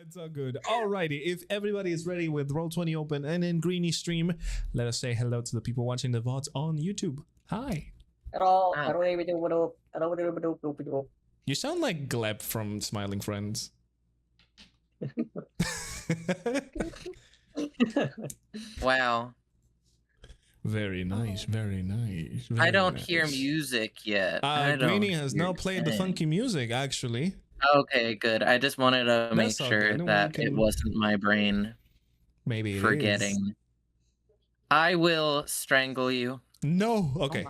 It's all good. Alrighty, if everybody is ready with Roll20 open and in Greeny stream, let us say hello to the people watching the VODs on YouTube. Hi. You sound like Gleb from Smiling Friends. Wow. Very nice, very nice. I don't hear music yet. Greeny has now played the funky music, actually. Okay, good. I just wanted to make sure that it wasn't my brain maybe forgetting. I will strangle you. No, okay.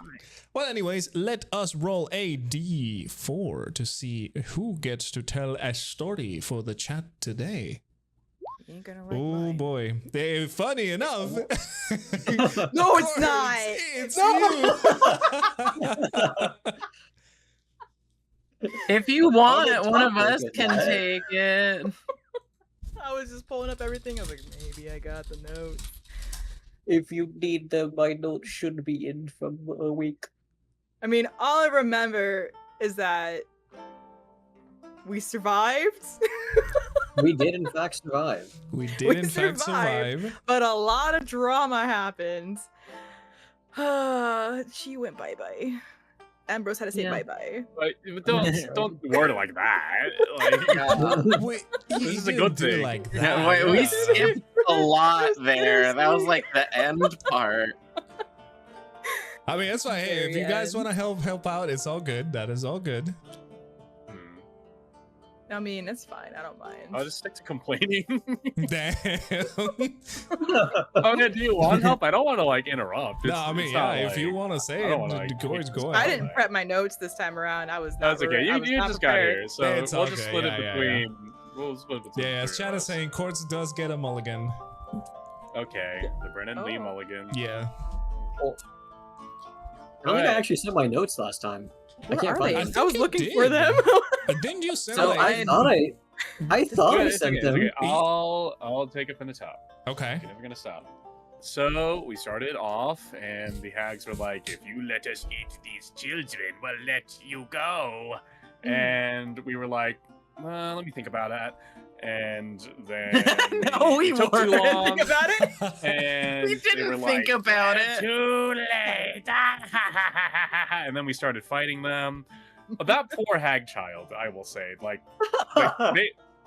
Well, anyways, let us roll a d4 to see who gets to tell a story for the chat today. Oh boy, funny enough. No, it's not. It's you. If you want it, one of us can take it. I was just pulling up everything. I was like, maybe I got the notes. If you need them, my notes should be in from a week. I mean, all I remember is that we survived. We did, in fact, survive. We did, in fact, survive. But a lot of drama happened. She went bye-bye. Ambrose had to say bye-bye. Don't word it like that. Like, this is a good thing. Like that. Yeah, wait, we skipped a lot there. That was like the end part. I mean, that's fine. Hey, if you guys want to help out, it's all good. That is all good. I mean, it's fine. I don't mind. I'll just stick to complaining. Damn. Okay, do you want help? I don't want to like interrupt. No, I mean, yeah, if you want to say it, go ahead. I didn't prep my notes this time around. I was not. That's okay. You just got here, so we'll just split it between. We'll split between. Yeah, as Chad is saying, Quartz does get a mulligan. Okay, the Brennan Lee mulligan. Yeah. Oh. I don't think I actually sent my notes last time. I can't find them. I was looking for them. Didn't you send? So I thought I sent them. Okay. I'll take it from the top. Okay. You're never gonna stop. So we started off, and the hags were like, "If you let us eat these children, we'll let you go." And we were like, "Well, let me think about that." And then no, we took too long. Think about it. And we didn't were think like, about it. Too late. And then we started fighting them. That poor hag child, I will say, like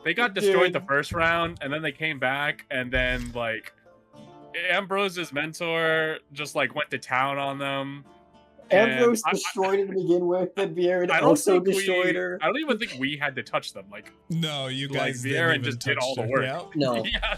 they got destroyed the first round, and then they came back, and then like Ambrose's mentor just like went to town on them. Ambrose destroyed her to begin with, and Viren also destroyed her. I don't even think we had to touch them. Like, no, you guys Viren just did all the work. Yep. No, yeah,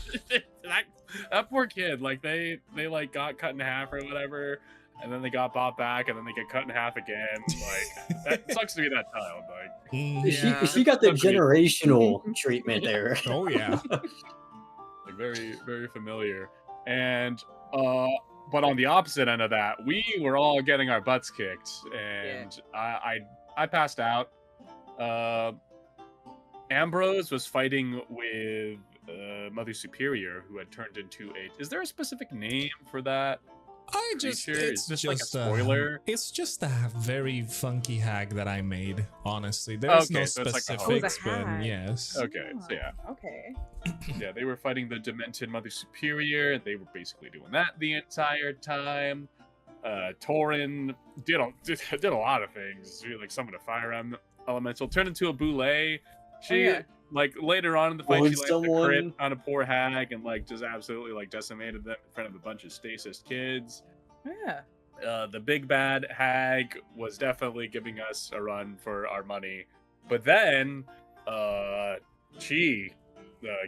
that poor kid. Like they like got cut in half or whatever, and then they got bought back, and then they get cut in half again. Like that sucks to be that child. Like, she got the generational treatment there. Oh yeah, like very very familiar. And but on the opposite end of that, we were all getting our butts kicked, and I passed out. Ambrose was fighting with Mother Superior, who had turned into a. Is there a specific name for that? It's just like a spoiler. It's just a very funky hag that I made. Honestly, there's no specifics, but yes. Okay, so yeah. Okay. Yeah, they were fighting the demented Mother Superior. They were basically doing that the entire time. Taurin did a lot of things. Like summoned a fire elemental, turned into a boule. She like later on in the fight, she like a crit on a poor hag and like just absolutely like decimated them in front of a bunch of stasis kids. Yeah. The big bad hag was definitely giving us a run for our money, but then she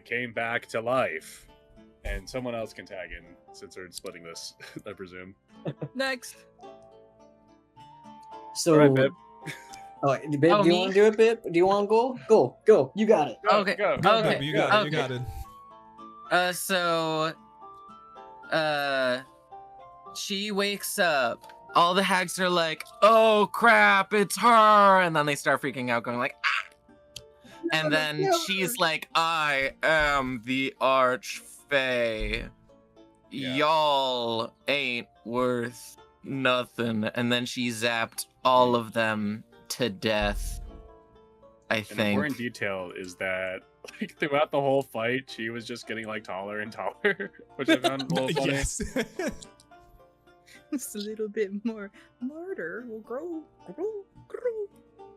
came back to life, and someone else can tag in since we're splitting this, I presume. Next. So. All right, babe. Babe, do you want to do it, babe? Do you want to go? Go. You got it. Okay. Go, babe. You got it. You got it. So, she wakes up. All the hags are like, "Oh crap, it's her!" And then they start freaking out, going like, "Ah!" And then she's like, "I am the Archfey. Y'all ain't worth nothing." And then she zapped all of them to death. I An think. important detail is that like throughout the whole fight, she was just getting like taller and taller, which I found a little funny. Yes. Just a little bit more murder will grow.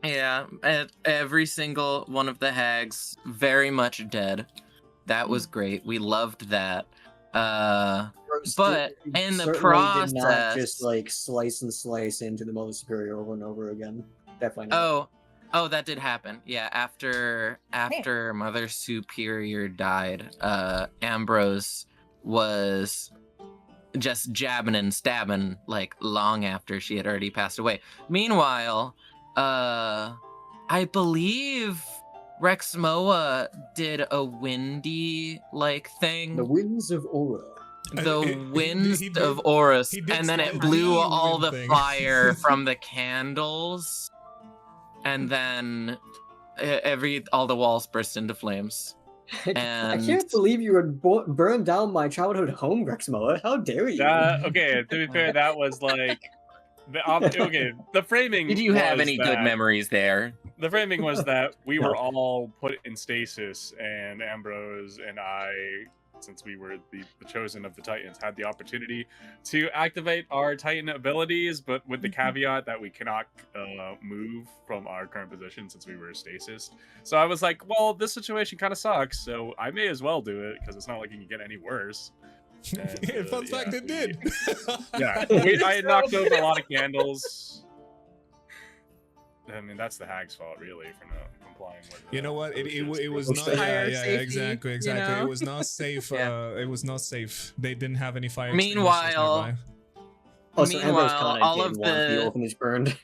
Yeah, every single one of the hags very much dead. That was great. We loved that. But in the Certainly did not process, just like slice and slice into the Mother Superior over and over again. Definitely not. oh, that did happen. Yeah, after Mother Superior died, Ambrose was just jabbing and stabbing like long after she had already passed away. Meanwhile, I believe Rexmoa did a windy like thing. The winds of Aura. The winds he did- of Horus, he did and then it the blew wind all the thing. fire from the candles, and then all the walls burst into flames. I can't believe you would burn down my childhood home, Rexmoa. How dare you? Okay, to be fair, that was like the framing. Did you have was any good that- memories there? The framing was that we No. were all put in stasis, and Ambrose and I, since we were the chosen of the Titans, had the opportunity to activate our Titan abilities, but with the caveat that we cannot move from our current position since we were stasis. So I was like, well, this situation kind of sucks, so I may as well do it because it's not like it can get any worse. And, Fun fact, it did. Yeah, I had knocked over a lot of candles. I mean, that's the hag's fault, really, for not complying with. You know what? It was It's not. the fire Yeah, safety, exactly. you know? It was not safe. Yeah. It was not safe. They didn't have any fire. Meanwhile- extinguishers Also, Ambrose Meanwhile, kinda all did of want the the orphanage burned.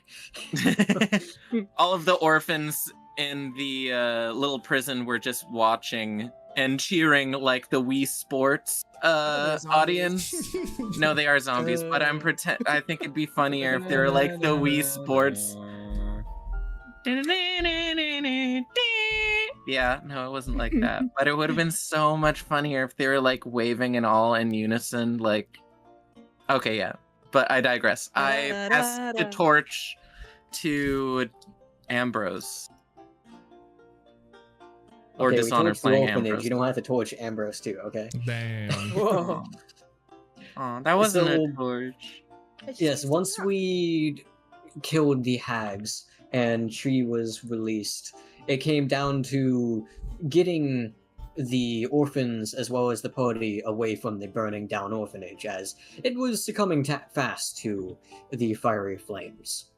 all of the orphans in the little prison were just watching and cheering like the Wii Sports audience. No, they are zombies, but I think it'd be funnier if they were like the Wii Sports. Yeah, no, it wasn't like that. But it would have been so much funnier if they were like waving and all in unison, like. Okay, yeah. But I digress. I pass the torch to Ambrose. Or Okay, we Dishonor torched the playing orphanage. Ambrose. You don't have to torch Ambrose too, okay? Damn. Whoa. Oh, that wasn't So- a torch. Yes, once we killed the hags and Tree was released, it came down to getting the orphans as well as the party away from the burning down orphanage, as it was succumbing fast to the fiery flames.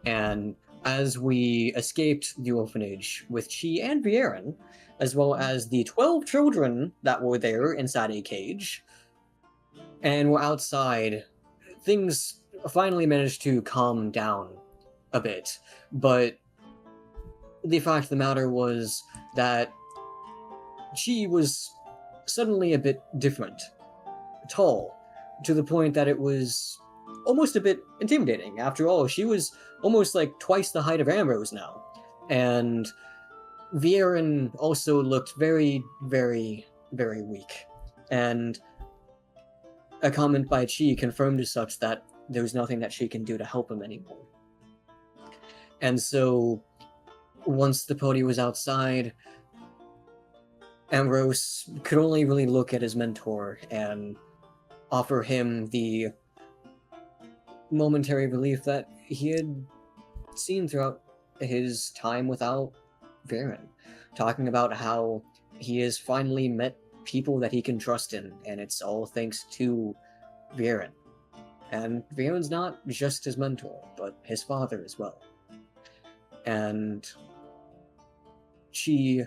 And as we escaped the orphanage with Chi and Viren, as well as the 12 children that were there inside a cage, and were outside, things finally managed to calm down a bit. But the fact of the matter was that she was suddenly a bit different, tall, to the point that it was almost a bit intimidating. After all, she was almost like twice the height of Ambrose now. And Viren also looked very, very, very weak. And a comment by Chi confirmed as such that there was nothing that she can do to help him anymore. And so, once the party was outside, Ambrose could only really look at his mentor and offer him the momentary relief that he had seen throughout his time without Viren, talking about how he has finally met people that he can trust in, and it's all thanks to Viren. And Viren's not just his mentor, but his father as well. And she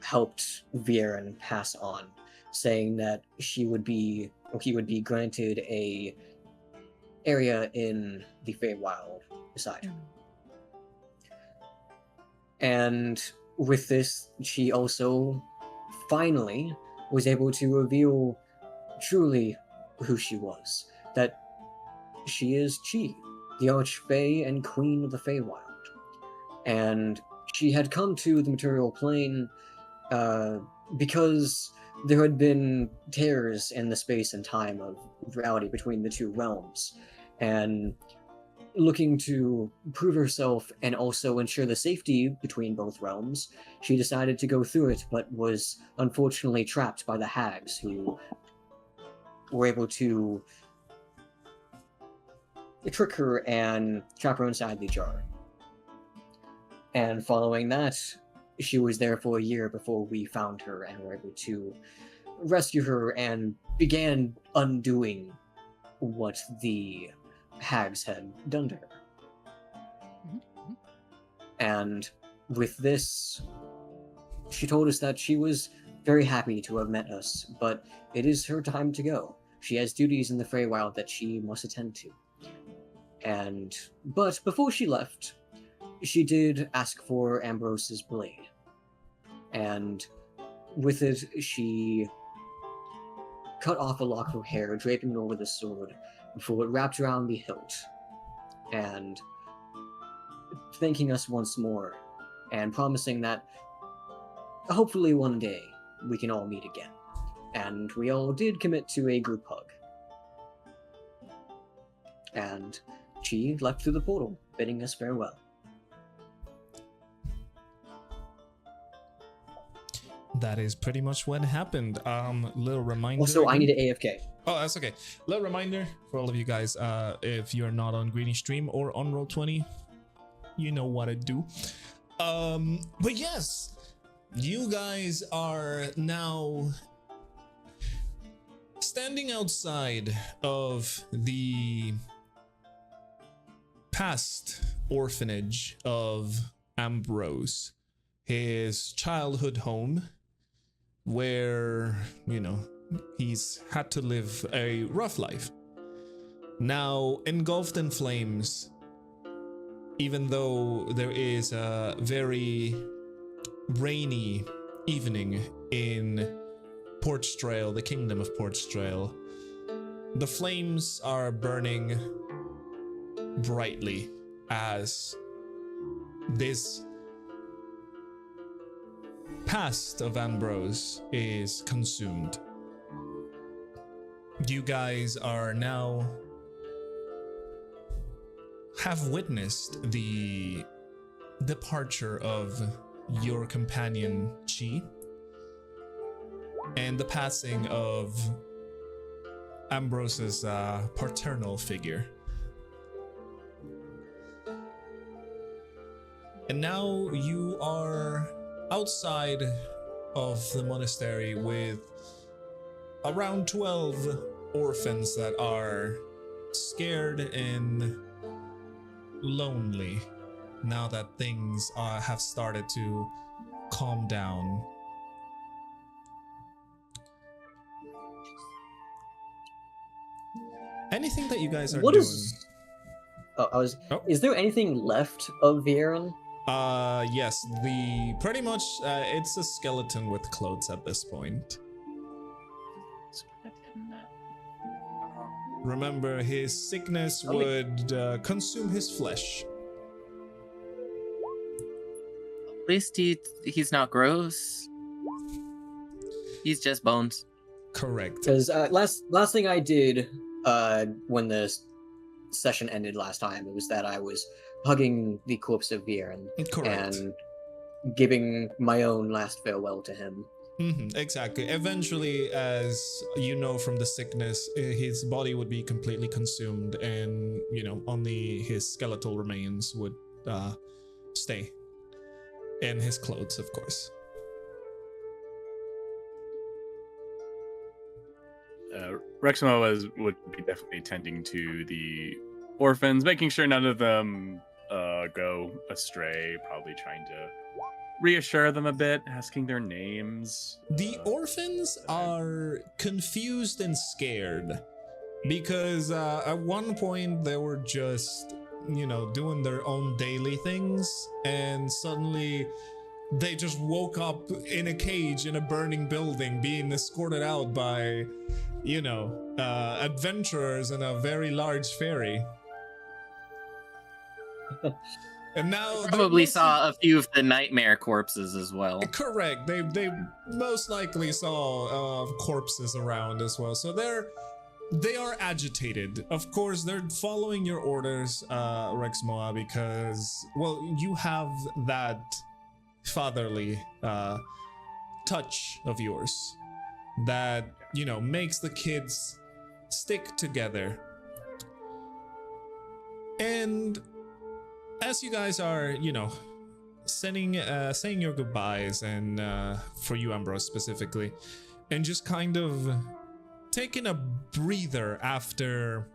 helped Viren pass on, saying that he would be granted a area in the Feywild beside him. And with this, she also finally was able to reveal truly who she was. That she is Chi, the Archfey and Queen of the Feywild. And she had come to the material plane because there had been tears in the space and time of reality between the two realms. And looking to prove herself and also ensure the safety between both realms, she decided to go through it, but was unfortunately trapped by the hags, who were able to trick her and trap her inside the jar. And following that, she was there for a year before we found her and were able to rescue her and began undoing what the hags had done to her. And with this, she told us that she was very happy to have met us, but it is her time to go. She has duties in the Feywild that she must attend to. But before she left, she did ask for Ambrose's blade. And with it, she cut off a lock of her hair, draping it over the sword, before it wrapped around the hilt, and thanking us once more, and promising that hopefully one day we can all meet again. And we all did commit to a group hug. And she left through the portal, bidding us farewell. That is pretty much what happened. Little reminder. Also, I need an AFK. Oh, that's okay. Little reminder for all of you guys, if you're not on Greeny Stream or on Roll20, you know what to do. But yes, you guys are now standing outside of the past orphanage of Ambrose, his childhood home, where, you know, he's had to live a rough life. Now, engulfed in flames, even though there is a very rainy evening in Portstrail, the kingdom of Portstrail, the flames are burning brightly as this past of Ambrose is consumed. You guys are now have witnessed the departure of your companion Chi and the passing of Ambrose's paternal figure. And now you are outside of the monastery with around 12 orphans that are scared and lonely now that things have started to calm down. Anything that you guys are doing? Is there anything left of Vieran? Yes, pretty much, it's a skeleton with clothes at this point. Remember, his sickness would consume his flesh. At least he's not gross. He's just bones. Correct. Because last thing I did when the session ended last time, it was that I was hugging the corpse of Vieran and giving my own last farewell to him. Exactly. Eventually, as you know from the sickness, his body would be completely consumed, and you know only his skeletal remains would stay, and his clothes, of course. Rexmoa would be definitely tending to the orphans, making sure none of them go astray, probably trying to reassure them a bit, asking their names. The orphans are confused and scared because at one point they were just, you know, doing their own daily things, and suddenly they just woke up in a cage in a burning building being escorted out by, you know, adventurers in a very large ferry. And now probably saw a few of the nightmare corpses as well. Correct. They most likely saw corpses around as well. So they're they are agitated. Of course, they're following your orders, Rexmoa, because, well, you have that fatherly touch of yours that, you know, makes the kids stick together. And as you guys are, you know, saying your goodbyes, and for you, Ambrose, specifically, and just kind of taking a breather after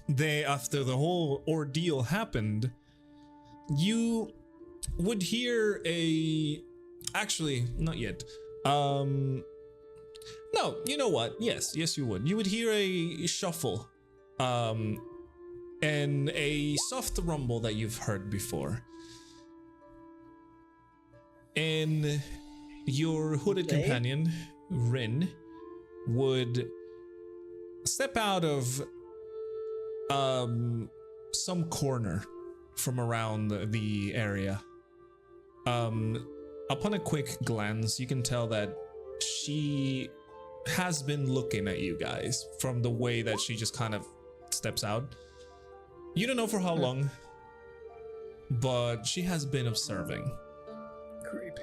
the whole ordeal happened, you would hear actually, not yet. No, you know what? Yes, you would. You would hear a shuffle, and a soft rumble that you've heard before. And your hooded companion, Rin, would step out of some corner from around the area. Upon a quick glance, you can tell that she has been looking at you guys from the way that she just kind of steps out. You don't know for how long, but she has been observing. Creepy.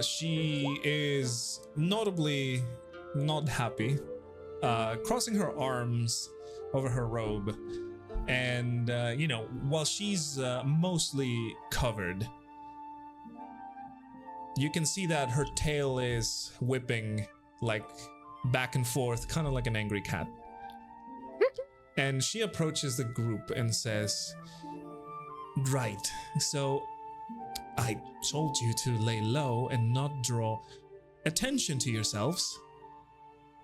She is notably not happy, crossing her arms over her robe, and you know, while she's mostly covered, you can see that her tail is whipping like back and forth, kind of like an angry cat. And she approaches the group and says, "Right, so I told you to lay low and not draw attention to yourselves.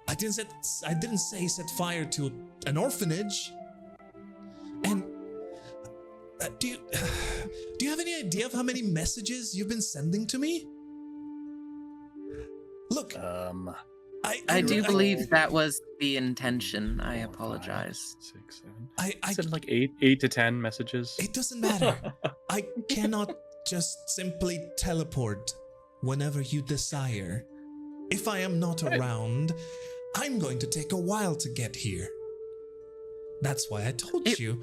I didn't say set fire to an orphanage. And do you have any idea of how many messages you've been sending to me? Look, I do believe that was the intention. I apologize. 6, 7. I said like 8 to 10 messages. It doesn't matter. I cannot just simply teleport whenever you desire. If I am not around, I'm going to take a while to get here. That's why I told you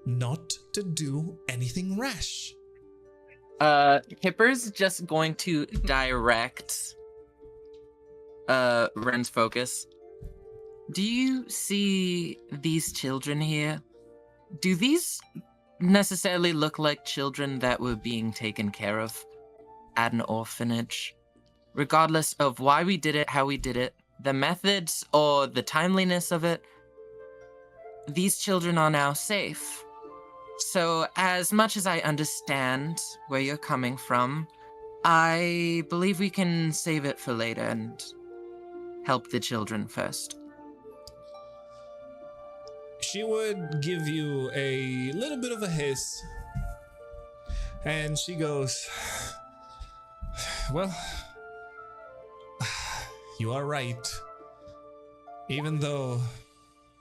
not to do anything rash." Kipper's just going to direct Ren's focus. Do you see these children here? Do these necessarily look like children that were being taken care of at an orphanage? Regardless of why we did it, how we did it, the methods or the timeliness of it, these children are now safe. So as much as I understand where you're coming from, I believe we can save it for later and help the children first. She would give you a little bit of a hiss, and she goes, "Well, you are right. Even though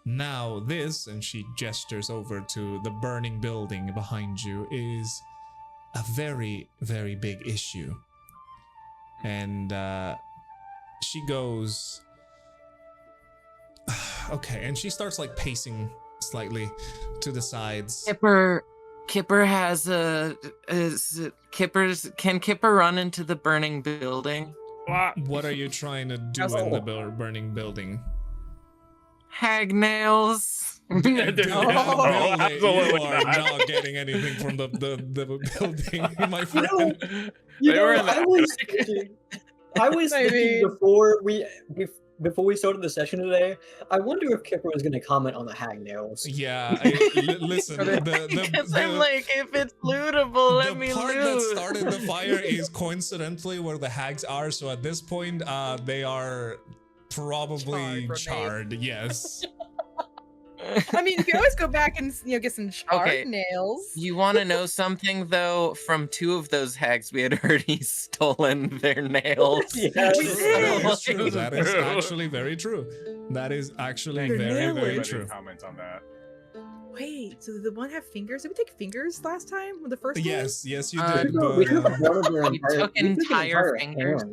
now this," and she gestures over to the burning building behind you, "is a very, very big issue." And she goes, "Okay," and she starts like pacing slightly to the sides. Kipper has can Kipper run into the burning building? What are you trying to do in the burning building? Hag nails. You are not getting anything from the building, my friend. I was thinking before we started the session today, I wonder if Kipper was going to comment on the hag nails. Yeah, listen. I'm like, if it's lootable, let me loot. The part that started the fire is coincidentally where the hags are. So at this point, they are probably charred. Yes. I mean, you can always go back and get some charred nails. You want to know something though? From 2 of those hags, we had already stolen their nails. That is true. That is actually very true. That is actually very true. Comment on that. Wait, so did the one have fingers? Did we take fingers last time? The first one? Yes, you did. We took entire fingers.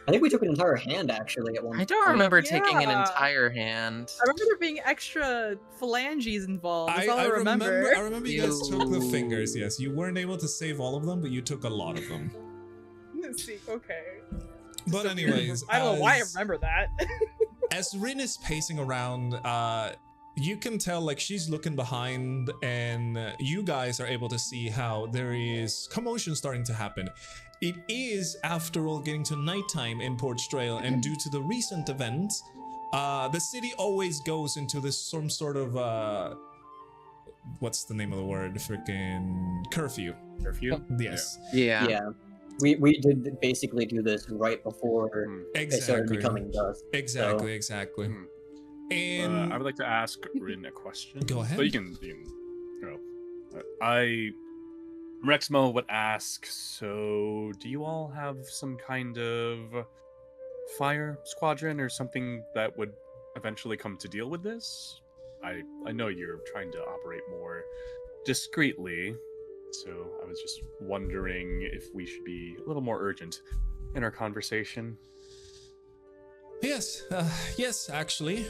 I think we took an entire hand actually at one I don't point. remember taking an Yeah. entire hand. I remember there being extra phalanges involved. That's all I remember. I remember you guys took the fingers. Yes, you weren't able to save all of them, but you took a lot of them. Let's see. Okay. But anyways, I don't know why I remember that. as Rin is pacing around, you can tell like she's looking behind, and you guys are able to see how there is commotion starting to happen. It is, after all, getting to nighttime in Port Strail, and due to the recent events, the city always goes into this some sort of what's the name of the word? Freaking curfew. Curfew? Yes. Yeah. Yeah. We did basically do this right before it started Exactly. becoming dusk. Exactly. Exactly. And I would like to ask Rin a question. Go ahead. But you can go. Rexmoa would ask, so do you all have some kind of fire squadron or something that would eventually come to deal with this? I know you're trying to operate more discreetly, so I was just wondering if we should be a little more urgent in our conversation. Yes, yes, actually,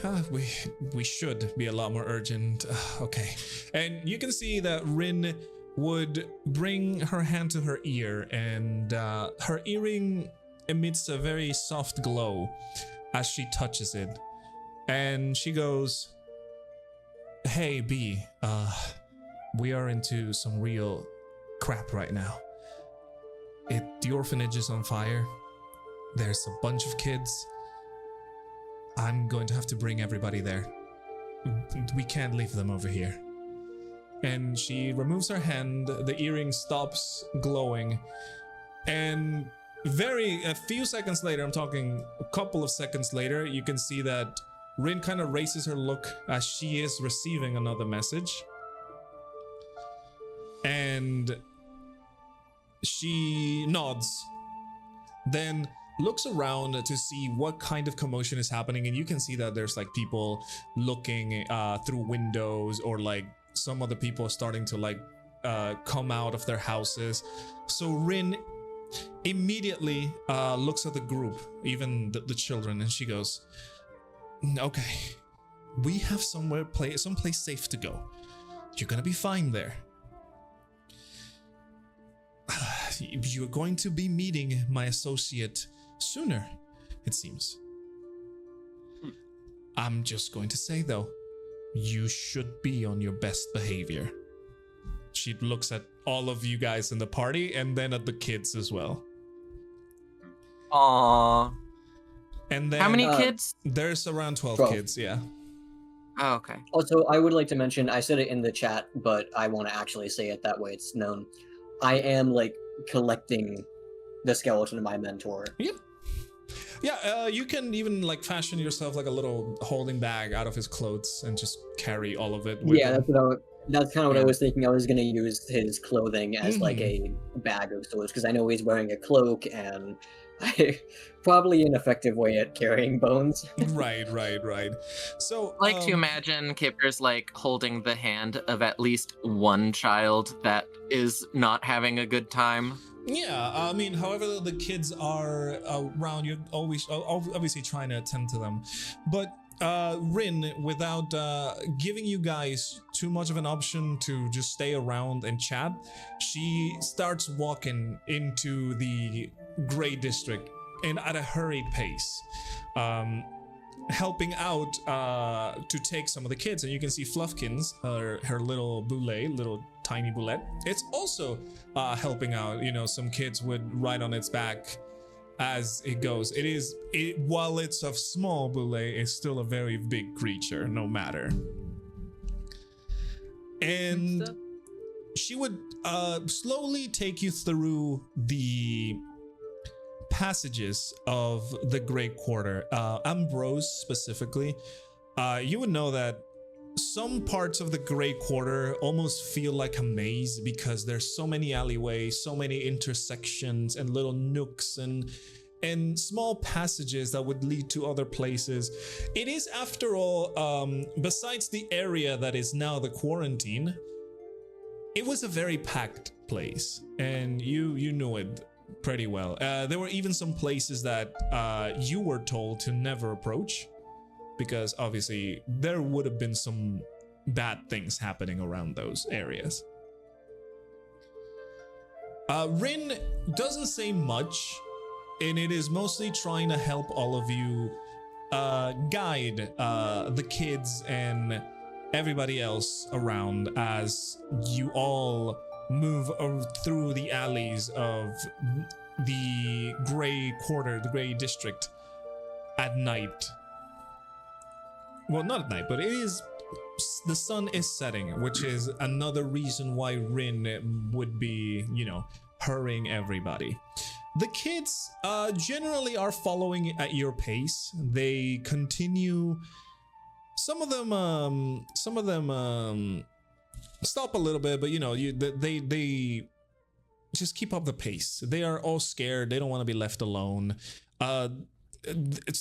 we should be a lot more urgent. Okay, and you can see that Rin would bring her hand to her ear, and her earring emits a very soft glow as she touches it, and she goes, "Hey, B, we are into some real crap right now. The orphanage is on fire. There's a bunch of kids. I'm going to have to bring everybody there. We can't leave them over here." And she removes her hand, the earring stops glowing, and a few seconds later, I'm talking a couple of seconds later, you can see that Rin kind of raises her look as she is receiving another message. And she nods, then looks around to see what kind of commotion is happening, and you can see that there's like people looking through windows, or like some of the people are starting to like come out of their houses. So Rin immediately looks at the group, even the children, and she goes, "Okay, we have someplace safe to go. You're gonna be fine there. You're going to be meeting my associate sooner, it seems. I'm just going to say, though, you should be on your best behavior." She looks at all of you guys in the party, and then at the kids as well. Aww. And then How many kids? There's around 12 12. kids, yeah. Oh, okay. Also, I would like to mention, I said it in the chat, but I want to actually say it that way it's known. I am like collecting the skeleton of my mentor. Yep. Yeah, you can even like fashion yourself like a little holding bag out of his clothes and just carry all of it with Yeah, him. that's kind of what I was thinking. I was gonna use his clothing as like a Mm-hmm. bag of sorts, because I know he's wearing a cloak, and probably an effective way at carrying bones. Right. So I like to imagine Kipper's like holding the hand of at least one child that is not having a good time. yeah, I mean, however the kids are around, you're always obviously trying to attend to them. But Rin, without giving you guys too much of an option to just stay around and chat, she starts walking into the Grey District at a hurried pace, helping out to take some of the kids. And you can see Fluffkins, her little tiny boulette. It's also helping out. You know, some kids would ride on its back as it goes. While it's a small boulet, it's still a very big creature, no matter. And she would slowly take you through the passages of the Grey Quarter. Ambrose specifically, you would know that some parts of the Grey Quarter almost feel like a maze, because there's so many alleyways, so many intersections and little nooks and small passages that would lead to other places. It is, after all, besides the area that is now the quarantine, it was a very packed place, and you knew it pretty well. There were even some places that you were told to never approach, because obviously there would have been some bad things happening around those areas. Rin doesn't say much, and it is mostly trying to help all of you guide the kids and everybody else around as you all move through the alleys of the Gray Quarter, the Gray District, at night. Well, not at night, but the sun is setting, which is another reason why Rin would be, hurrying everybody. The kids generally are following at your pace. They continue. Some of them stop a little bit, but they just keep up the pace. They are all scared. They don't want to be left alone.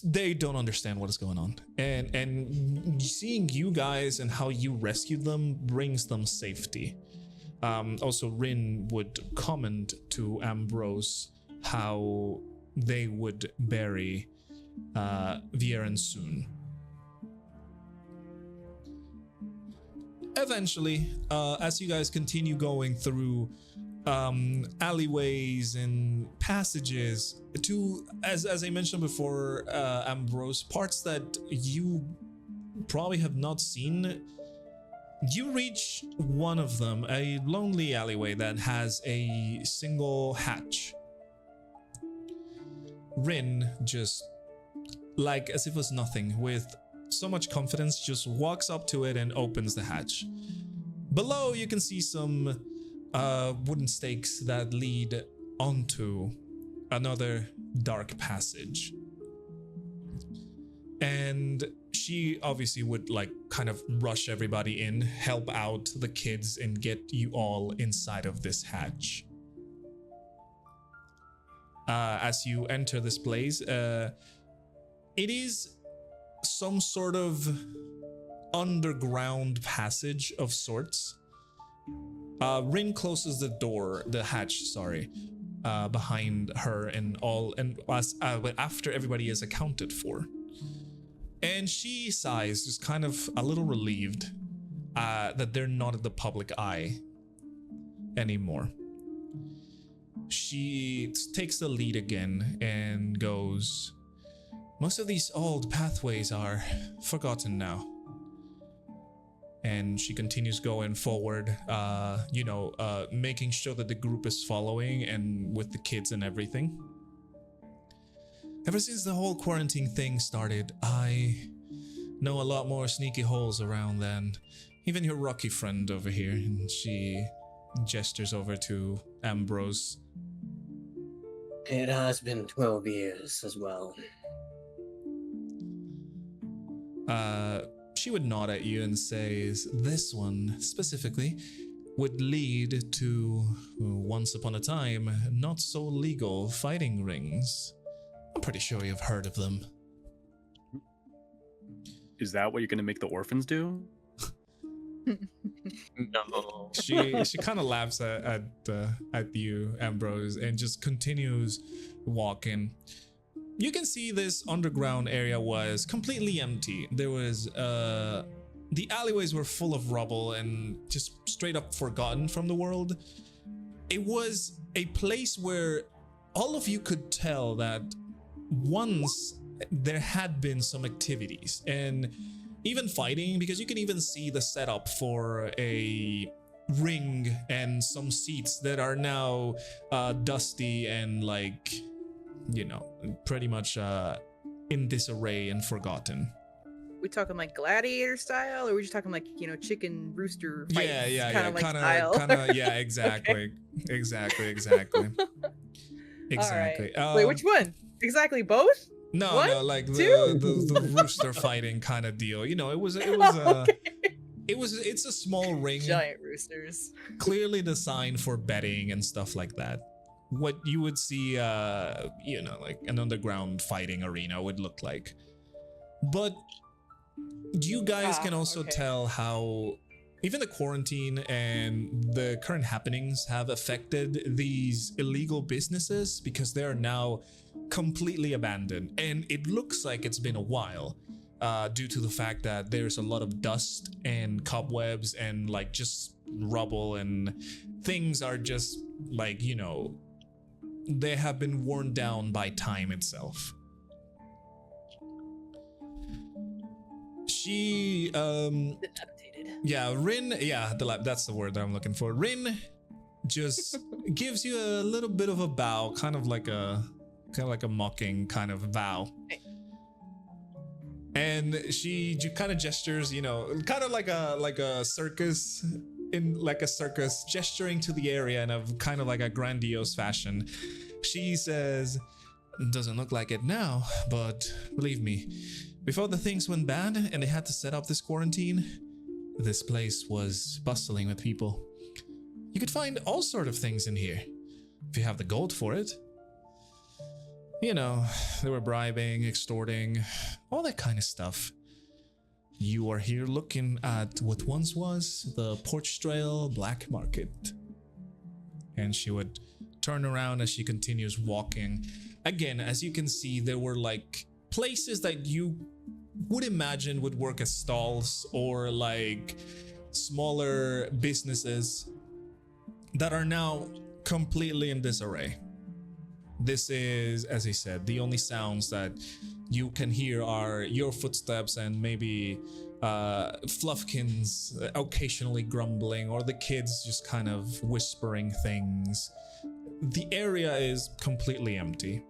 They don't understand what is going on, and seeing you guys and how you rescued them brings them safety. Also, Rin would comment to Ambrose how they would bury Viren soon. Eventually, as you guys continue going through alleyways and passages to, as I mentioned before, Ambrose, parts that you probably have not seen, you reach one of them, a lonely alleyway that has a single hatch. Rin, just like as if it was nothing, with so much confidence, just walks up to it and opens the hatch. Below, you can see some wooden stakes that lead onto another dark passage. And she obviously would kind of rush everybody in, help out the kids, and get you all inside of this hatch. As you enter this place, it is some sort of underground passage of sorts. Rin closes the hatch, behind her after everybody is accounted for. And she sighs, just kind of a little relieved that they're not in the public eye anymore. She takes the lead again and goes, "Most of these old pathways are forgotten now." And she continues going forward, making sure that the group is following and with the kids and everything. Ever since the whole quarantine thing started, I know a lot more sneaky holes around than even your rocky friend over here. And she gestures over to Ambrose. It has been 12 years as well. She would nod at you and says, "This one specifically would lead to, once upon a time, not so legal fighting rings. I'm pretty sure you've heard of them." Is that what you're going to make the orphans do? No. She kind of laughs at you, Ambrose, and just continues walking. You can see this underground area was completely empty. There was the alleyways were full of rubble and just straight up forgotten from the world. It was a place where all of you could tell that once there had been some activities and even fighting, because you can even see the setup for a ring and some seats that are now dusty and pretty much in disarray and forgotten. We talking like gladiator style, or we just talking chicken rooster fights? Yeah, style? Yeah, exactly. Okay. Exactly. Right. Wait, which one? Exactly both? No, One, the rooster fighting kind of deal. It was Okay. it's a small ring, Giant roosters. clearly designed for betting and stuff like that. What you would see, like an underground fighting arena would look like. But you guys can also okay. tell how even the quarantine and the current happenings have affected these illegal businesses because they are now completely abandoned. And it looks like it's been a while due to the fact that there's a lot of dust and cobwebs and like just rubble, and things are just like, you know, they have been worn down by time itself. She yeah, Rin, yeah, that's the word that I'm looking for. Rin just gives you a little bit of a bow, kind of like a mocking kind of bow. And she kind of gestures, you know, kind of like a circus, gesturing to the area in a kind of like a grandiose fashion. She says, "Doesn't look like it now, but believe me, before the things went bad and they had to set up this quarantine, this place was bustling with people. You could find all sort of things in here, if you have the gold for it. You know, they were bribing, extorting, all that kind of stuff. You are here looking at what once was the Porchtrail Black Market." And she would turn around as she continues walking. Again, as you can see, there were like places that you would imagine would work as stalls or like smaller businesses that are now completely in disarray. This is, as I said, the only sounds that you can hear are your footsteps and maybe Fluffkins occasionally grumbling, or the kids just kind of whispering things. The area is completely empty.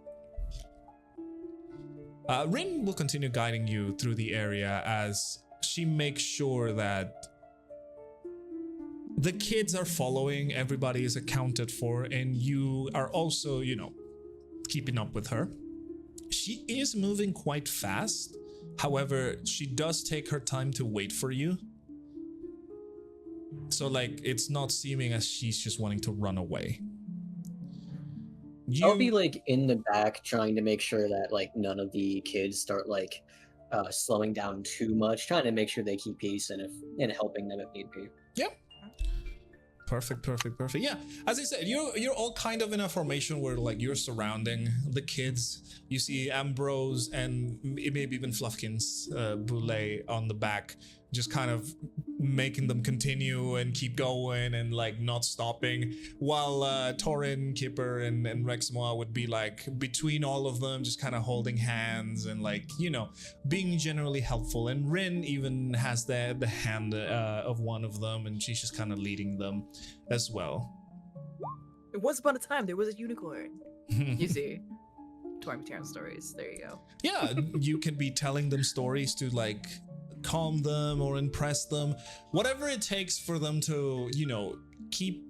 Rin will continue guiding you through the area as she makes sure that the kids are following, everybody is accounted for, and you are also, you know, keeping up with her. She is moving quite fast. However, she does take her time to wait for you. So like, it's not seeming as she's just wanting to run away. I'll be like in the back trying to make sure that like none of the kids start like slowing down too much, trying to make sure they keep peace and helping them if need be. Yep. Perfect. Yeah, as I said, you're all kind of in a formation where like you're surrounding the kids. You see Ambrose and maybe even Fluffkins Boulay on the back, just kind of making them continue and keep going and like not stopping, while Taurin, Kipper, and Rexmoa would be like between all of them, just kind of holding hands and like, you know, being generally helpful. And Rin even has the hand of one of them, and she's just kind of leading them as well. Once upon a time, there was a unicorn. You see, Taurin stories. There you go. Yeah, you can be telling them stories to like calm them or impress them, whatever it takes for them to, you know, keep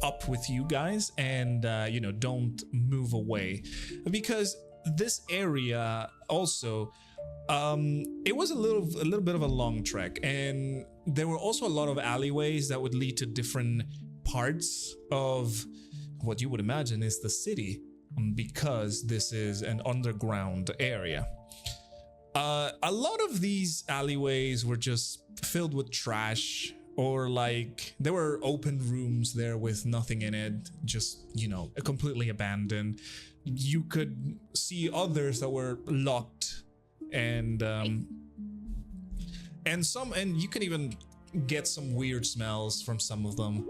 up with you guys and you know, don't move away, because this area also it was a little bit of a long trek, and there were also a lot of alleyways that would lead to different parts of what you would imagine is the city, because this is an underground area. A lot of these alleyways were just filled with trash, or like there were open rooms there with nothing in it, just, you know, completely abandoned. You could see others that were locked, and you can even get some weird smells from some of them.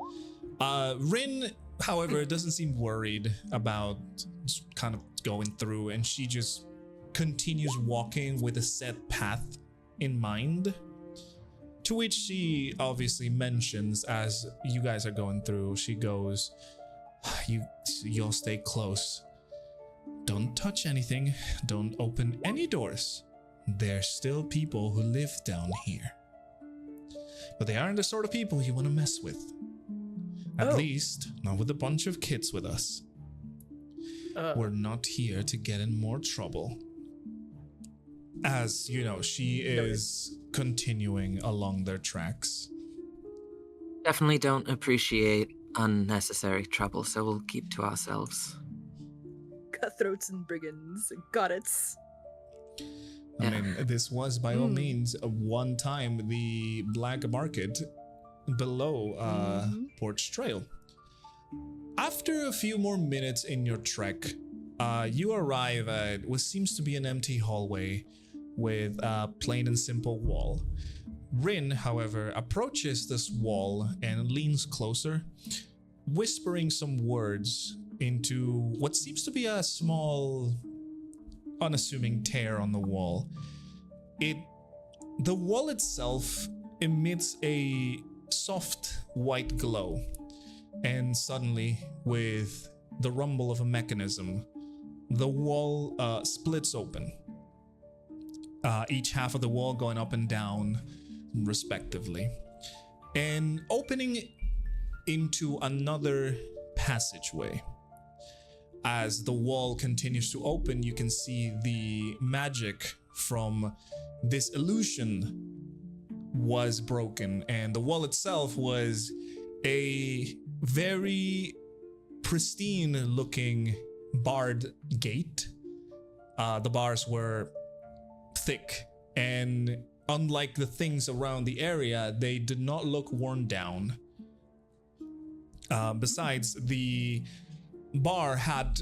Rin, however, doesn't seem worried about kind of going through, and she just continues walking with a set path in mind, to which she obviously mentions as you guys are going through. She goes, you'll stay close. Don't touch anything. Don't open any doors. There's still people who live down here, but they aren't the sort of people you want to mess with. At least not with a bunch of kids with us. We're not here to get in more trouble. As, you know, she is continuing along their tracks. Definitely don't appreciate unnecessary trouble, so we'll keep to ourselves. Cutthroats and brigands. Got it. I mean, this was by all means one time the black market, below Porch Trail. After a few more minutes in your trek, you arrive at what seems to be an empty hallway with a plain and simple wall. Rin, however, approaches this wall and leans closer, whispering some words into what seems to be a small, unassuming tear on the wall. The wall itself emits a soft white glow, and suddenly, with the rumble of a mechanism, the wall splits open. Each half of the wall going up and down, respectively, and opening into another passageway. As the wall continues to open, you can see the magic from this illusion was broken, and the wall itself was a very pristine looking barred gate. The bars were thick, and unlike the things around the area, they did not look worn down. Besides, the bar had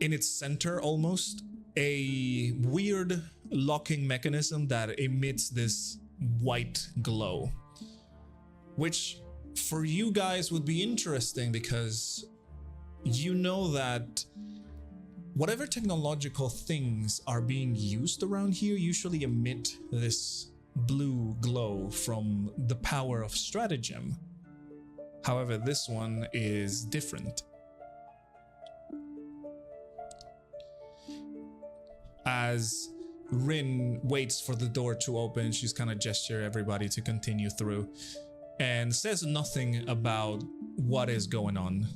in its center almost a weird locking mechanism that emits this white glow, which for you guys would be interesting because you know that whatever technological things are being used around here usually emit this blue glow from the power of stratagem. However, this one is different. As Rin waits for the door to open, she's kind of gesture everybody to continue through and says nothing about what is going on.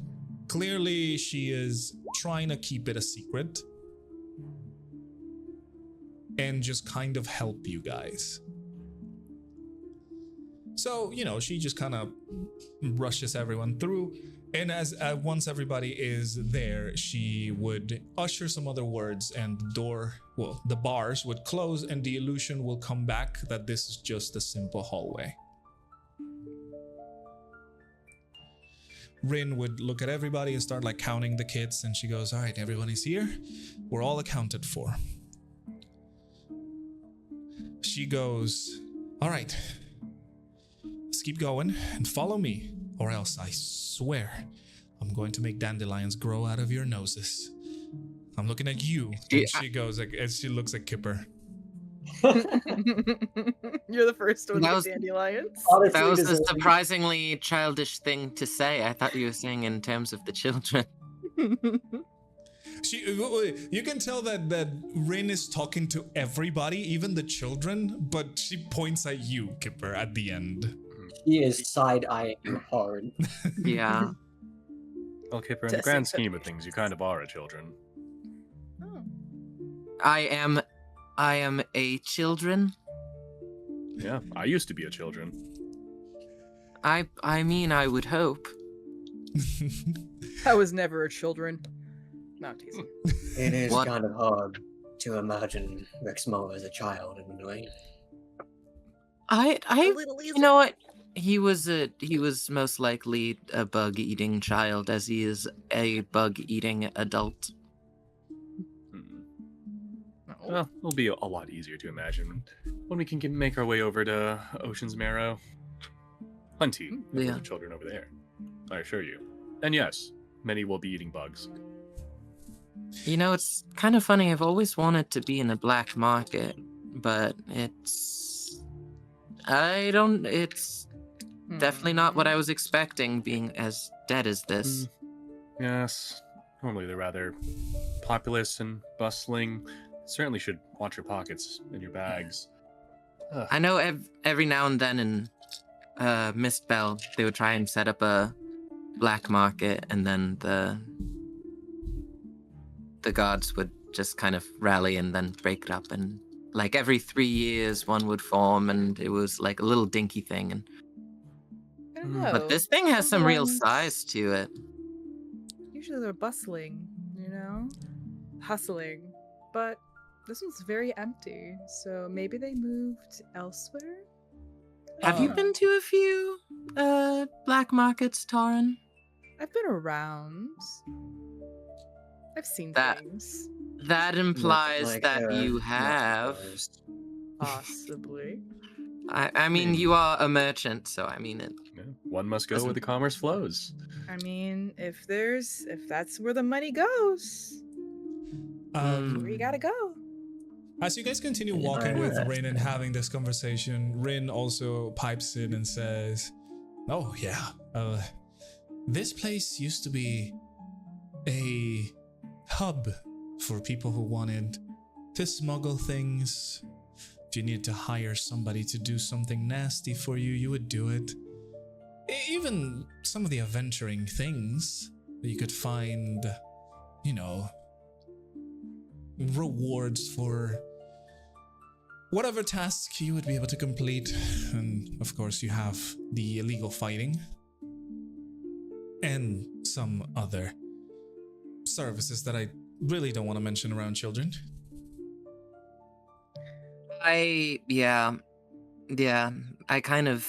Clearly, she is trying to keep it a secret and just kind of help you guys. So, she just kind of rushes everyone through, and as once everybody is there, she would usher some other words, and the bars would close, and the illusion will come back that this is just a simple hallway. Rin would look at everybody and start counting the kids, and she goes, "All right, everybody's here. We're all accounted for." She goes, "All right, let's keep going and follow me, or else I swear I'm going to make dandelions grow out of your noses. I'm looking at you." And she goes, as she looks at Kipper. You're the first one to get dandelions. That was a surprisingly childish thing to say. I thought you were saying in terms of the children. You can tell that Rin is talking to everybody, even the children, but she points at you, Kipper, at the end. He is side-eyeing you hard. Yeah. Well, Kipper, in the grand scheme of things, you kind of are a children. Oh. I am a children. Yeah, I used to be a children. I mean, I would hope. I was never a children. Not teasing. It is kind of hard to imagine Rexmoa as a child in a way. You know what? He was most likely a bug-eating child, as he is a bug-eating adult. Well, it'll be a lot easier to imagine when we can make our way over to Ocean's Marrow. Plenty of children over there, I assure you. And yes, many will be eating bugs. It's kind of funny. I've always wanted to be in a black market, but it's definitely not what I was expecting, being as dead as this. Yes, normally they're rather populous and bustling. Certainly should watch your pockets and your bags. I know every now and then in Mistbell, they would try and set up a black market, and then the gods would just kind of rally and then break it up, and every 3 years one would form, and it was a little dinky thing. And I don't know. But this thing has some real size to it. Usually they're bustling, hustling, but this one's very empty, so maybe they moved elsewhere? Have you been to a few black markets, Taurin? I've been around. I've seen That- things. That implies Like, that you not have. surprised. Possibly. I mean, you are a merchant, so I mean it. Yeah, one must go where the commerce flows. I mean, if that's where the money goes, where you gotta go. As you guys continue walking with Rin and having this conversation, Rin also pipes in and says, "Oh yeah, this place used to be a hub for people who wanted to smuggle things. If you needed to hire somebody to do something nasty for you, you would do it. Even some of the adventuring things that you could find, you know, rewards for whatever task you would be able to complete. And of course you have the illegal fighting and some other services that I really don't want to mention around children." Yeah, I kind of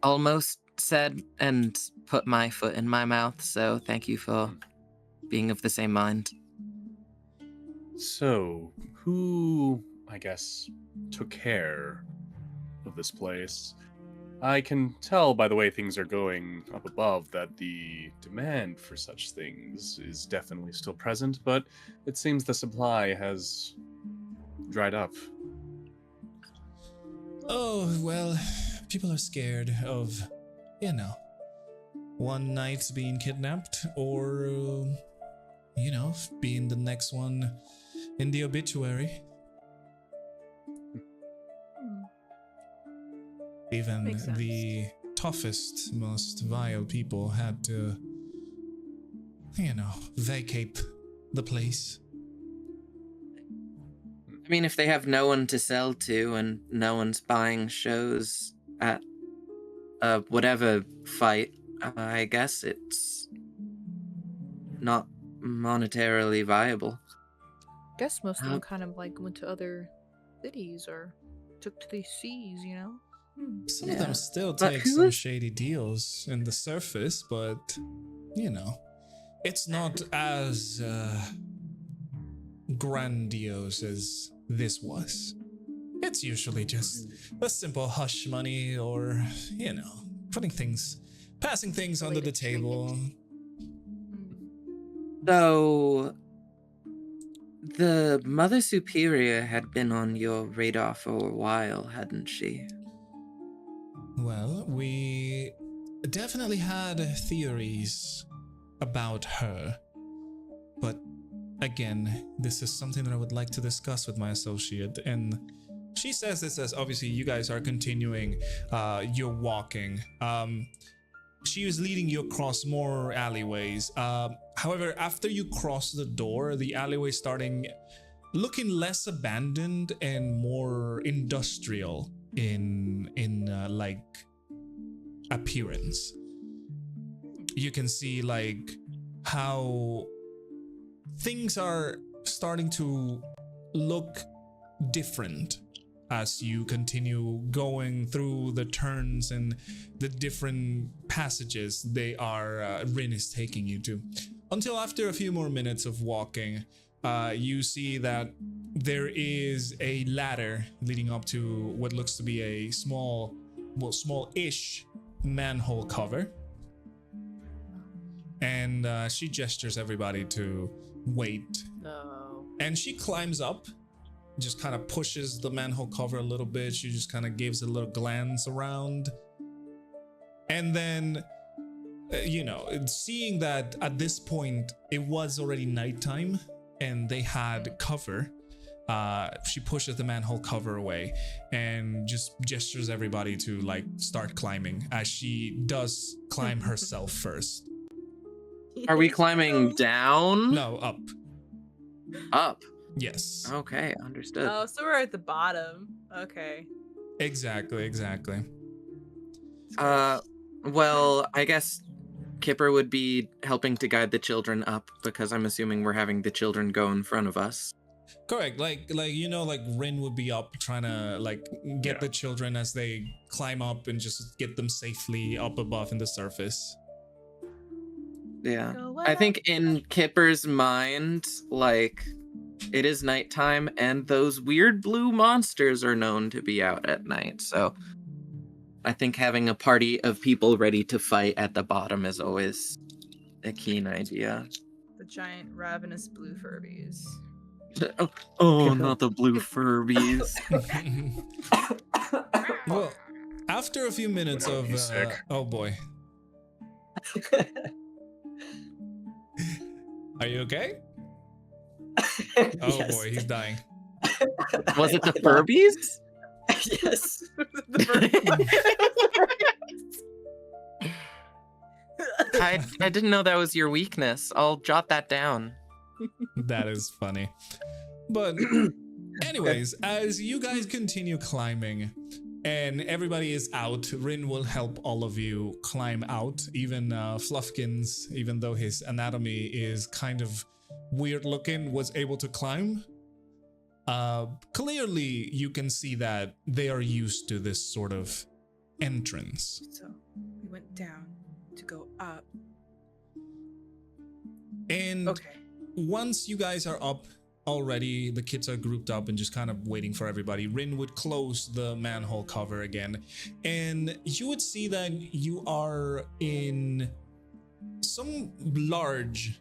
almost said and put my foot in my mouth, so thank you for being of the same mind. So, who, I guess, took care of this place? I can tell by the way things are going up above that the demand for such things is definitely still present, but it seems the supply has dried up. Oh, well, people are scared of, you know, one night being kidnapped or, you know, being the next one in the obituary. Even Makes sense. the toughest, most vile people had to, you know, vacate the place. I mean, if they have no one to sell to and no one's buying shows at whatever fight, I guess it's not monetarily viable. Guess most of them kind of like went to other cities or took to the seas, you know? Some of them still But take who some is- shady deals in the surface, but, you know, it's not as grandiose as this was. It's usually just a simple hush money or, you know, passing things under the table. So, the Mother Superior had been on your radar for a while, hadn't she? Well, we definitely had theories about her, but again, this is something that I would like to discuss with my associate. And she says this as obviously you guys are continuing your walking. She was leading you across more alleyways. However, after you cross the door, the alleyway starting looking less abandoned and more industrial in like appearance. You can see like how things are starting to look different as you continue going through the turns and the different passages Rin is taking you to. Until after a few more minutes of walking, you see that there is a ladder leading up to what looks to be a small-ish manhole cover. And she gestures everybody to wait. No. And she climbs up, just kind of pushes the manhole cover a little bit. She just kind of gives a little glance around. And then, you know, seeing that at this point it was already nighttime and they had cover, she pushes the manhole cover away and just gestures everybody to like start climbing, as she does climb herself first. Are we climbing down? No, up. Up. Yes. Okay, understood. Oh, so we're at the bottom. Okay. Exactly. Well, I guess Kipper would be helping to guide the children up because I'm assuming we're having the children go in front of us. Correct. Like like Rin would be up trying to like get the children as they climb up and just get them safely up above in the surface. Yeah. Go I up. think in Kipper's mind, like, it is nighttime and those weird blue monsters are known to be out at night. So I think having a party of people ready to fight at the bottom is always a keen idea. The giant ravenous blue Furbies. Oh, not the blue Furbies. Well, after a few minutes That would of be sick. oh boy. Are you okay? Oh Yes. boy, he's dying. Was it the Furbies? Yes. The I didn't know that was your weakness. I'll jot that down. That is funny. But anyways, as you guys continue climbing and everybody is out, Rin will help all of you climb out. Even Fluffkins, even though his anatomy is kind of weird looking, was able to climb. Clearly you can see that they are used to this sort of entrance. So we went down to go up. And Okay. once you guys are up already, the kids are grouped up and just kind of waiting for everybody. Rin would close the manhole cover again, and you would see that you are in some large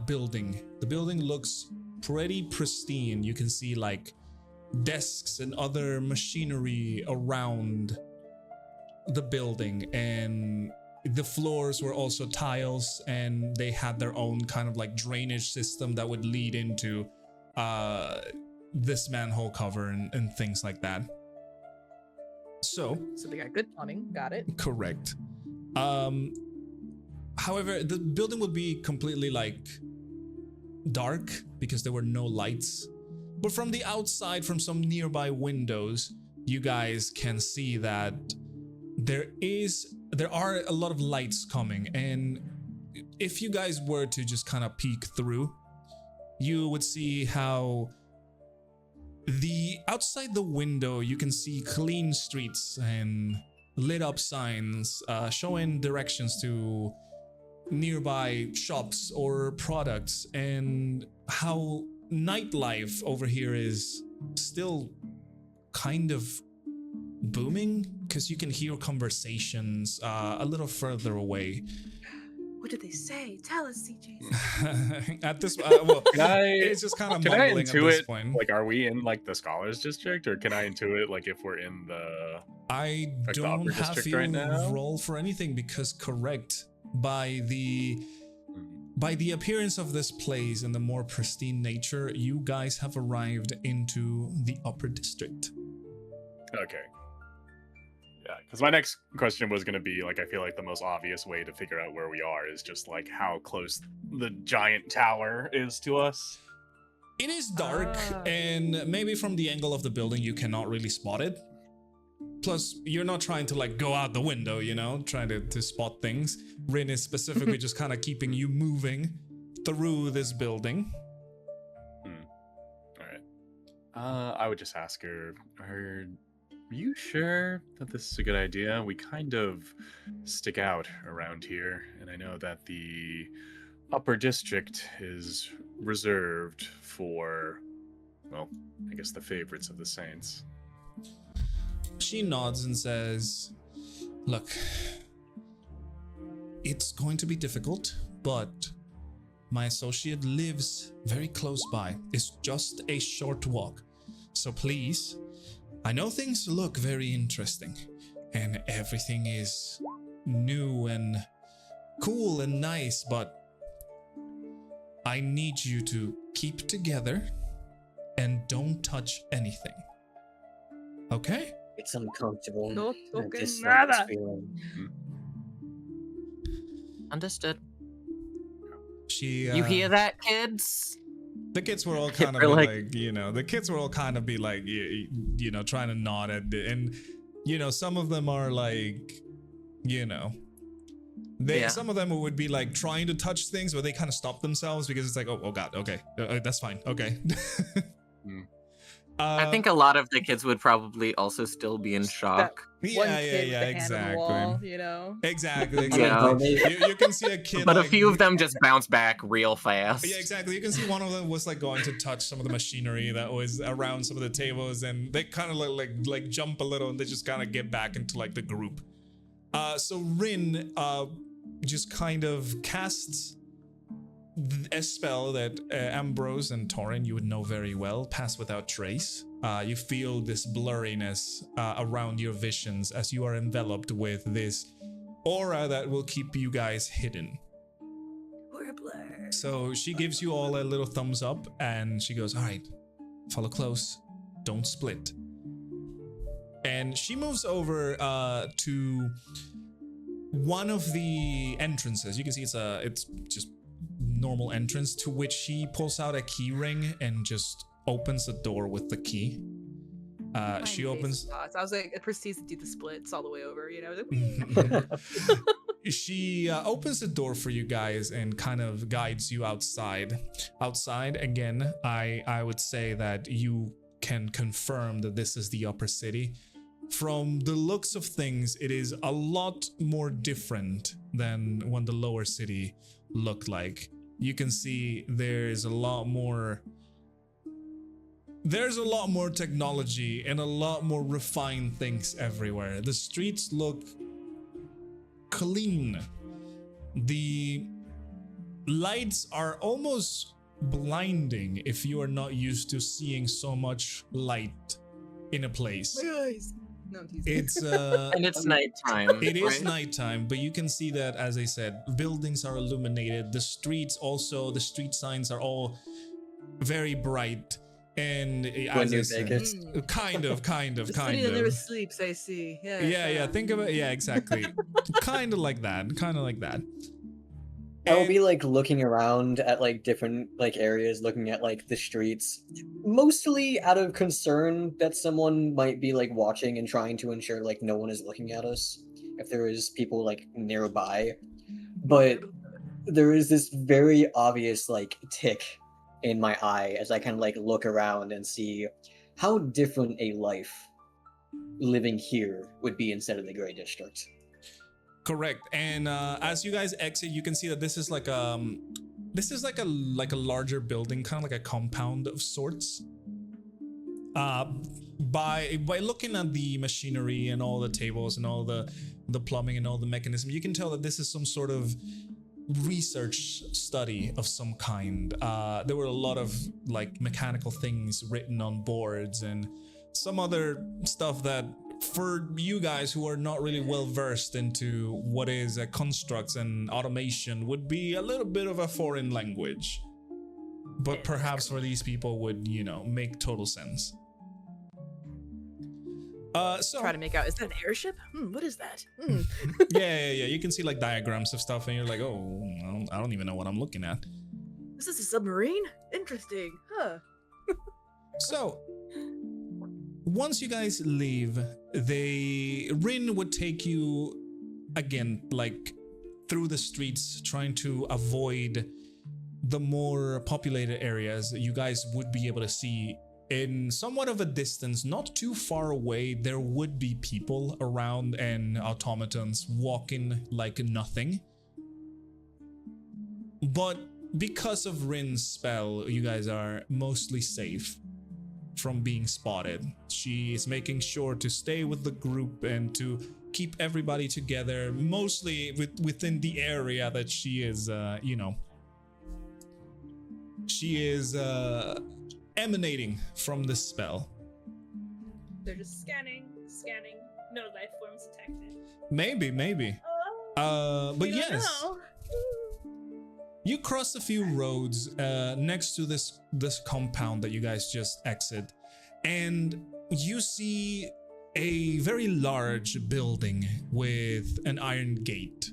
building. The building looks pretty pristine. You can see like desks and other machinery around the building, and the floors were also tiles, and they had their own kind of like drainage system that would lead into this manhole cover and things like that. So they got good plumbing. Got it. correct. However, the building would be completely like dark because there were no lights. But from the outside, from some nearby windows, you guys can see that there are a lot of lights coming, and if you guys were to just kind of peek through, you would see how outside the window you can see clean streets and lit up signs showing directions to nearby shops or products, and how nightlife over here is still kind of booming because you can hear conversations a little further away. What did they say? Tell us, CJ. At this well, Can I, it's just kind of can I mumbling at this intuit, point. like, are we in, like, the Scholars District, or can I intuit, like, if we're in the... I like the don't upper have district you right now? roll for anything because correct, by the appearance of this place and the more pristine nature, you guys have arrived into the upper district. Okay. Yeah, because my next question was going to be, like, I feel like the most obvious way to figure out where we are is just, like, how close the giant tower is to us. It is dark, and maybe from the angle of the building you cannot really spot it. Plus, you're not trying to like go out the window, you know, trying to spot things. Rin is specifically just kind of keeping you moving through this building. All right. I would just ask her, are you sure that this is a good idea? We kind of stick out around here, and I know that the upper district is reserved for, well, I guess the favorites of the saints. She nods and says, look, it's going to be difficult, but my associate lives very close by. It's just a short walk. So please, I know things look very interesting and everything is new and cool and nice, but I need you to keep together and don't touch anything. Okay? It's uncomfortable. No I token dislike this nada. feeling. Understood. She You hear that, kids? the kids were all kind of Kipper, like, you know, the kids were all kind of be like, you know, trying to nod at it. And, you know, some of them are like, you know, Some of them would be like trying to touch things, but they kind of stop themselves because it's like, oh god, okay, that's fine, okay. I think a lot of the kids would probably also still be in shock. Yeah, exactly. You know? Exactly. Yeah. You can see a kid, but like, a few of them just bounce back real fast. Yeah, exactly. You can see one of them was like going to touch some of the machinery that was around some of the tables, and they kind of like jump a little, and they just kind of get back into like the group. So Rin just kind of casts a spell that Ambrose and Taurin, you would know very well, Pass Without Trace. You feel this blurriness around your visions as you are enveloped with this aura that will keep you guys hidden. We're blurred. So she gives you all a little thumbs up, and she goes, all right, follow close, don't split. And she moves over to one of the entrances. You can see it's just normal entrance, to which she pulls out a key ring and just opens the door with the key. She opens. I was like, it proceeds to do the splits all the way over, you know. She opens the door for you guys and kind of guides you outside. Outside, again, I would say that you can confirm that this is the upper city. From the looks of things, it is a lot more different than when the lower city looked like. You can see there's a lot more technology and a lot more refined things everywhere. The streets look clean. The lights are almost blinding if you are not used to seeing so much light in a place. My eyes. No, it's and it's nighttime. It is nighttime, but you can see that, as I said, buildings are illuminated. The street signs are all very bright. And as I said, kind of. The city that never sleeps, I see. Yeah. Think of it. Yeah, exactly. kind of like that. I'll be like looking around at like different like areas, looking at like the streets, mostly out of concern that someone might be like watching and trying to ensure like no one is looking at us if there is people like nearby. But there is this very obvious like tick in my eye as I kind of like look around and see how different a life living here would be instead of the Grey District. Correct. And as you guys exit, you can see that this is like a larger building, kind of like a compound of sorts. By looking at the machinery and all the tables and all the plumbing and all the mechanism, you can tell that this is some sort of research study of some kind. There were a lot of like mechanical things written on boards and some other stuff that, for you guys who are not really well versed into what is constructs and automation, would be a little bit of a foreign language, but perhaps for these people would, make total sense. So try to make out, is that an airship? What is that? Yeah. You can see like diagrams of stuff, and you're like, oh, I don't even know what I'm looking at. Is this a submarine? Interesting, huh? So once you guys leave, Rin would take you again, like through the streets, trying to avoid the more populated areas. You guys would be able to see in somewhat of a distance, not too far away, there would be people around and automatons walking like nothing. But because of Rin's spell, you guys are mostly safe from being spotted. She is making sure to stay with the group and to keep everybody together, mostly within the area that she is, emanating from this spell. They're just scanning. No life forms detected. Maybe. But yes. You cross a few roads next to this compound that you guys just exit, and you see a very large building with an iron gate.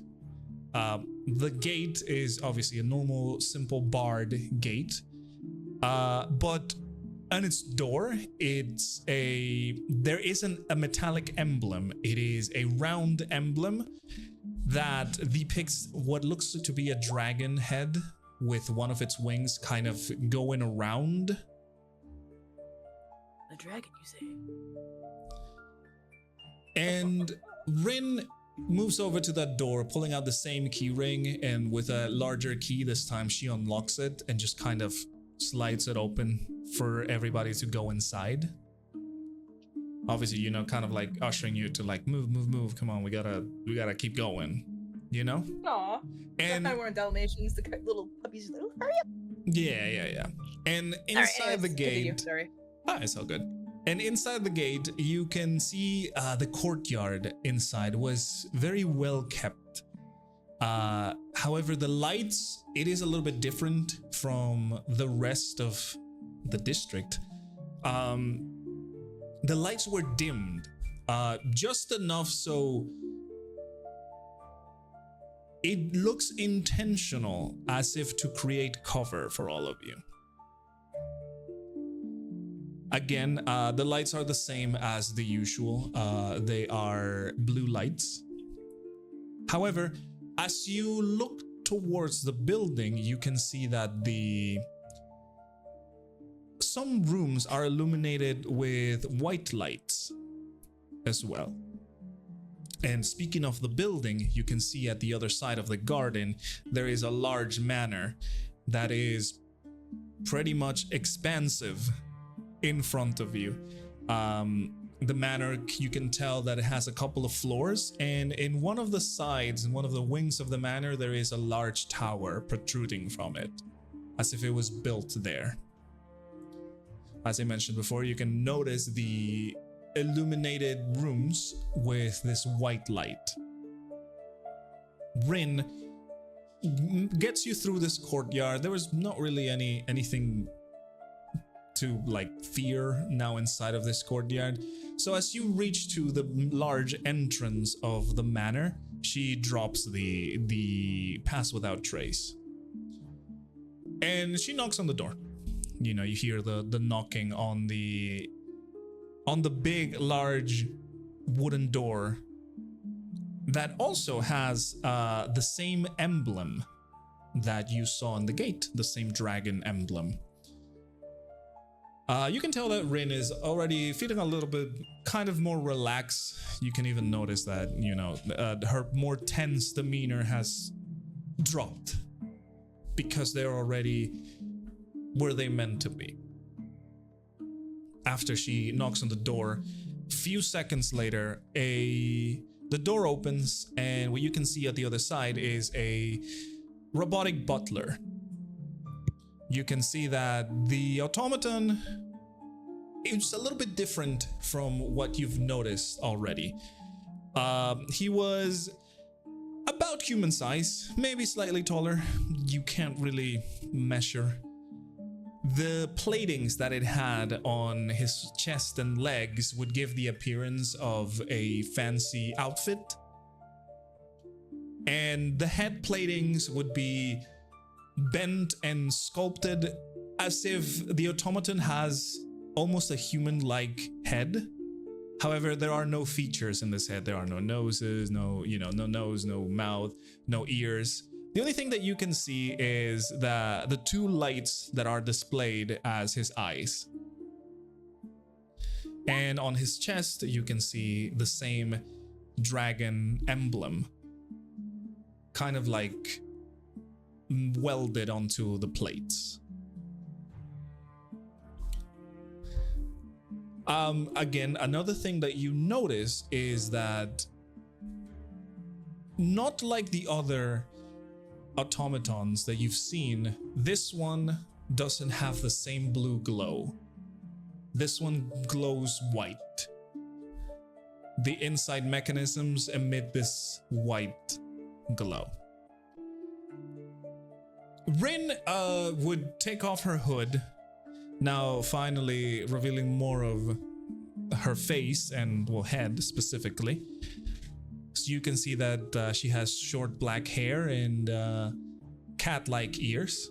The gate is obviously a normal, simple barred gate, but on its door, there isn't a metallic emblem. It is a round emblem that depicts what looks to be a dragon head with one of its wings kind of going around. A dragon, you say? And Rin moves over to that door, pulling out the same key ring, and with a larger key this time, she unlocks it and just kind of slides it open for everybody to go inside. Obviously, you know, kind of like ushering you to like move. Come on, we gotta keep going. You know? Aw. And I weren't Dalmatians, the little puppies. Little, hurry up. yeah. And inside the gate, Sorry. it's all good. And inside the gate, you can see the courtyard inside was very well kept. However, the lights, it is a little bit different from the rest of the district. The lights were dimmed just enough so it looks intentional, as if to create cover for all of you. Again, the lights are the same as the usual. They are blue lights. However, as you look towards the building, you can see that some rooms are illuminated with white lights as well. And speaking of the building, you can see at the other side of the garden, there is a large manor that is pretty much expansive in front of you. The manor, you can tell that it has a couple of floors, and in one of the sides, in one of the wings of the manor, there is a large tower protruding from it, as if it was built there. As I mentioned before, you can notice the illuminated rooms with this white light. Rin gets you through this courtyard. There was not really anything to like fear now inside of this courtyard. So as you reach to the large entrance of the manor, she drops the pass without trace. And she knocks on the door. You know, you hear the knocking on the big, large wooden door that also has the same emblem that you saw on the gate, the same dragon emblem. You can tell that Rin is already feeling a little bit kind of more relaxed. You can even notice that, you know, her more tense demeanor has dropped because they're already where they meant to be. After she knocks on the door, few seconds later, the door opens, and what you can see at the other side is a robotic butler. You can see that the automaton is a little bit different from what you've noticed already. He was about human size, maybe slightly taller. You can't really measure. The platings that it had on his chest and legs would give the appearance of a fancy outfit. And the head platings would be bent and sculpted as if the automaton has almost a human-like head. However, there are no features in this head. There are no noses, no nose, no mouth, no ears. The only thing that you can see is the two lights that are displayed as his eyes. And on his chest, you can see the same dragon emblem, kind of like welded onto the plates. Again, another thing that you notice is that, not like the other automatons that you've seen, this one doesn't have the same blue glow. This one glows white. The inside mechanisms emit this white glow. Rin would take off her hood, now finally revealing more of her face and, well, head specifically. So you can see that she has short black hair and cat-like ears.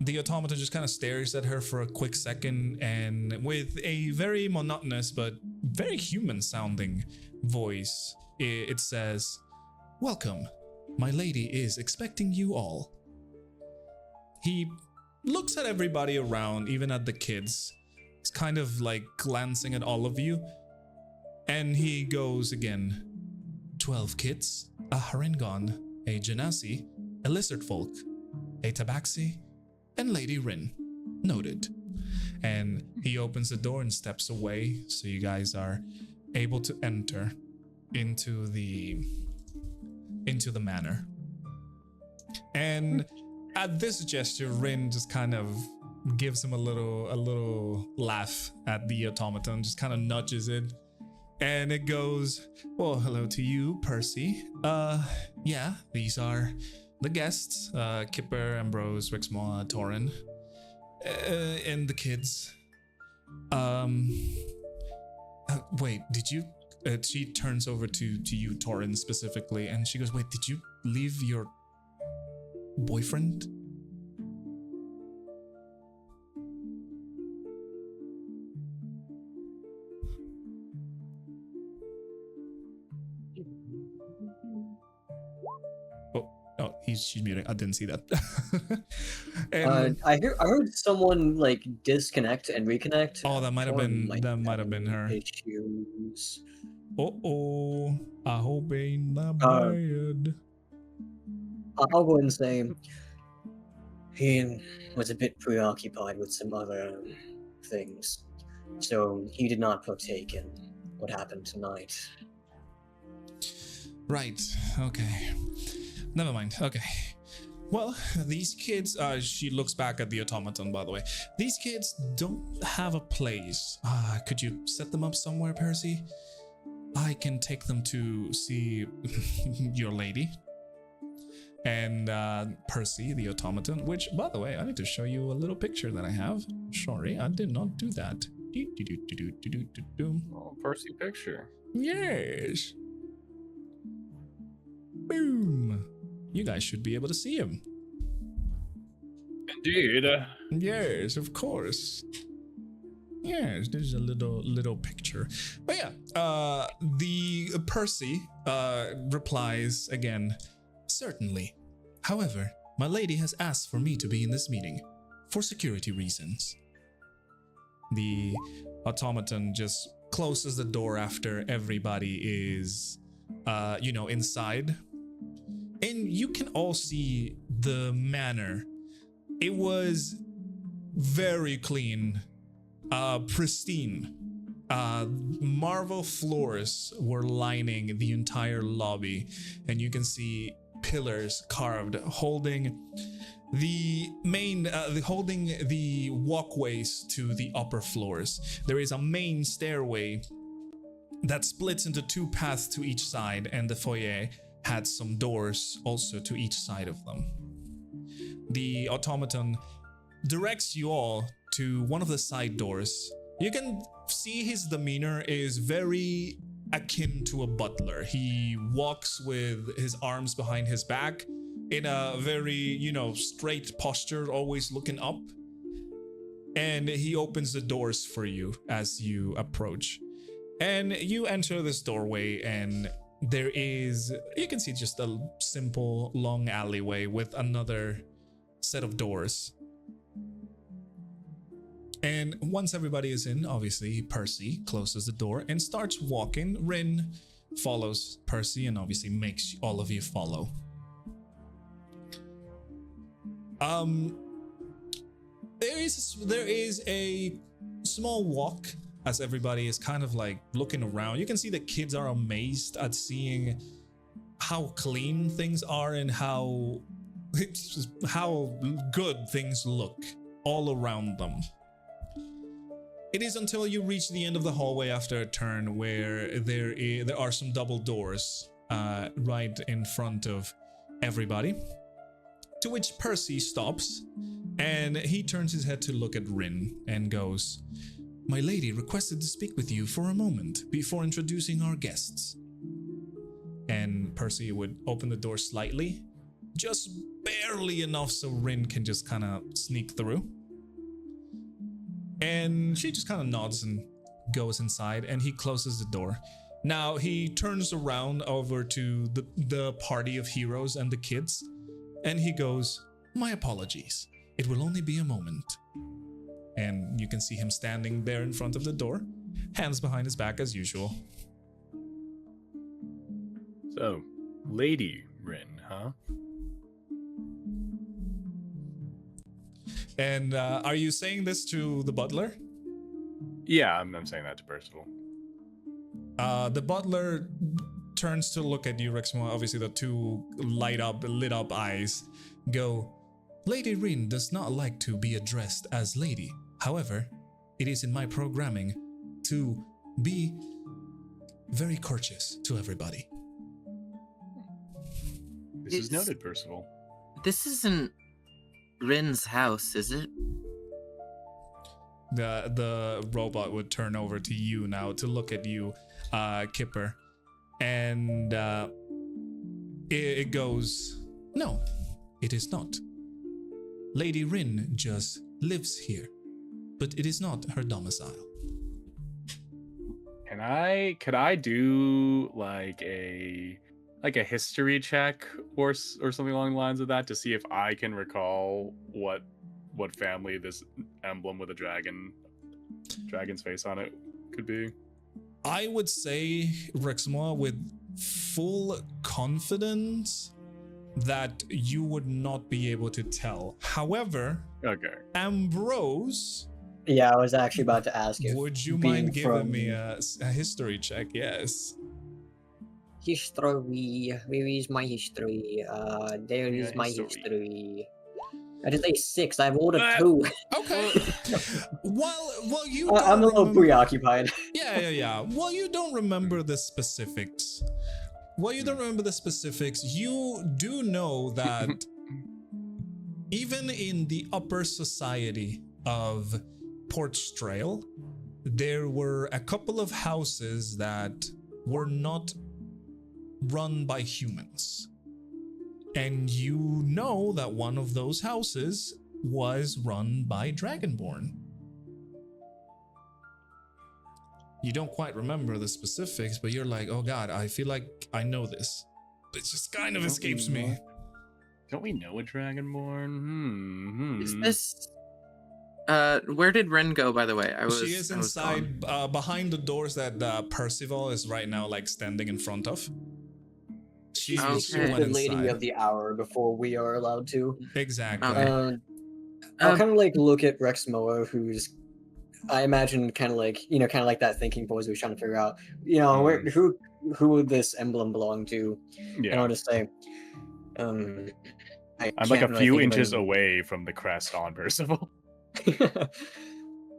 The automaton just kind of stares at her for a quick second, and with a very monotonous but very human-sounding voice, it says, "Welcome. My lady is expecting you all." He looks at everybody around, even at the kids. He's kind of like glancing at all of you. And he goes again. 12 kids, a Harengon, a Genasi, a Lizard Folk, a Tabaxi, and Lady Rin. Noted. And he opens the door and steps away, so you guys are able to enter into the manor. And at this gesture, Rin just kind of gives him a little laugh at the automaton, just kind of nudges it. And it goes, "Well, hello to you, Percy. Yeah, these are the guests, Kipper, Ambrose, Rexmoa, Taurin, and the kids. Wait, did you?" She turns over to you, Taurin, specifically, and she goes, "Wait, did you leave your boyfriend?" Oh, she's muting. I didn't see that. And, I heard someone like disconnect and reconnect. oh, that might have been her. Issues. I hope ain't that bad. I'll go and say he was a bit preoccupied with some other things, so he did not partake in what happened tonight. Right. Okay. Never mind. Okay. Well, these kids, she looks back at the automaton, by the way. These kids don't have a place. Could you set them up somewhere, Percy? I can take them to see your lady. And Percy, the automaton, which, by the way, I need to show you a little picture that I have. Sorry, I did not do that. Oh, Percy picture. Yes. Boom. You guys should be able to see him. Indeed. Yes, of course. Yes, there's a little picture. But yeah, the Percy replies again, "Certainly. However, my lady has asked for me to be in this meeting for security reasons." The automaton just closes the door after everybody is inside. And you can all see the manor. It was very clean, pristine. Marble floors were lining the entire lobby, and you can see pillars carved holding the walkways to the upper floors. There is a main stairway that splits into two paths to each side, and the foyer had some doors also to each side of them. The automaton directs you all to one of the side doors. You can see his demeanor is very akin to a butler. He walks with his arms behind his back in a very, straight posture, always looking up. And he opens the doors for you as you approach. And you enter this doorway, and you can see just a simple long alleyway with another set of doors. And once everybody is in, obviously Percy closes the door and starts walking. Rin follows Percy and obviously makes all of you follow. There is a small walk as everybody is kind of like looking around. You can see the kids are amazed at seeing how clean things are and how good things look all around them. It is until you reach the end of the hallway after a turn where there are some double doors right in front of everybody, to which Percy stops and he turns his head to look at Rin and goes, "My lady requested to speak with you for a moment before introducing our guests." And Percy would open the door slightly, just barely enough so Rin can just kind of sneak through. And she just kind of nods and goes inside, and he closes the door. Now he turns around over to the party of heroes and the kids, and he goes, "My apologies. It will only be a moment." And you can see him standing there in front of the door, hands behind his back as usual. So, Lady Rin, huh? And are you saying this to the butler? Yeah, I'm saying that to Percival. The butler turns to look at you, Rexmoa. Obviously, the two lit up eyes go, "Lady Rin does not like to be addressed as lady. However, it is in my programming to be very courteous to everybody." This is noted, Percival. This isn't Rin's house, is it? The robot would turn over to you now to look at you, Kipper, and it goes, "No, it is not. Lady Rin just lives here, but it is not her domicile." Could I do like a history check or something along the lines of that to see if I can recall what family this emblem with a dragon's face on it could be? I would say, Rexmoa, with full confidence that you would not be able to tell. However, Okay. Ambrose, Yeah, I was actually about to ask you. would you being mind giving from- me a history check? Yes. History. Where is my history? There is Yeah, my history. history. I just say 6. I've ordered Ah. 2. Okay. well, you. I'm a little remember- preoccupied. Yeah. Well, you don't remember the specifics. You do know that even in the upper society of Port Strail, there were a couple of houses that were not run by humans. And you know that one of those houses was run by Dragonborn. You don't quite remember the specifics, but you're like, "Oh god, I feel like I know this." It just kind of Don't escapes we me. know- Don't we know a Dragonborn? Is this? Where did Rin go, by the way? She is I was inside, gone. behind the doors that Percival is right now, like, standing in front of. She Okay. she went The lady inside. of the hour before we are allowed to. Exactly. Okay. I'll Um, kind of like look at Rexmoa, who's, I imagine, kind of like that thinking pose we was trying to figure out, who would this emblem belong to? And Yeah. I'll just say, I'm like can't a really few think of inches any- away from the crest on Percival.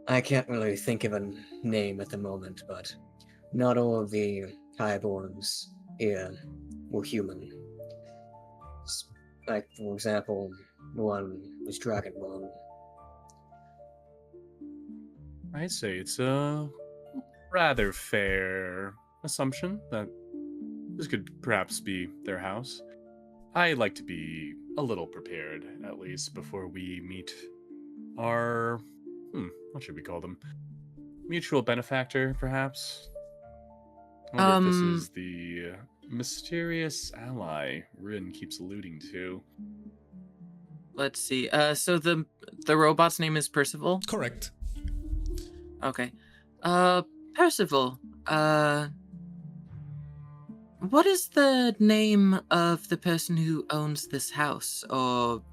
I can't really think of a name at the moment, but not all of the highborns here were human. Like, for example, one was Dragonborn. I'd say it's a rather fair assumption that this could perhaps be their house. I'd like to be a little prepared, at least, before we meet our, what should we call them? Mutual benefactor, perhaps? I wonder if this is the mysterious ally Rin keeps alluding to. Let's see. So the robot's name is Percival. Correct. Okay. Percival. What is the name of the person who owns this house, or,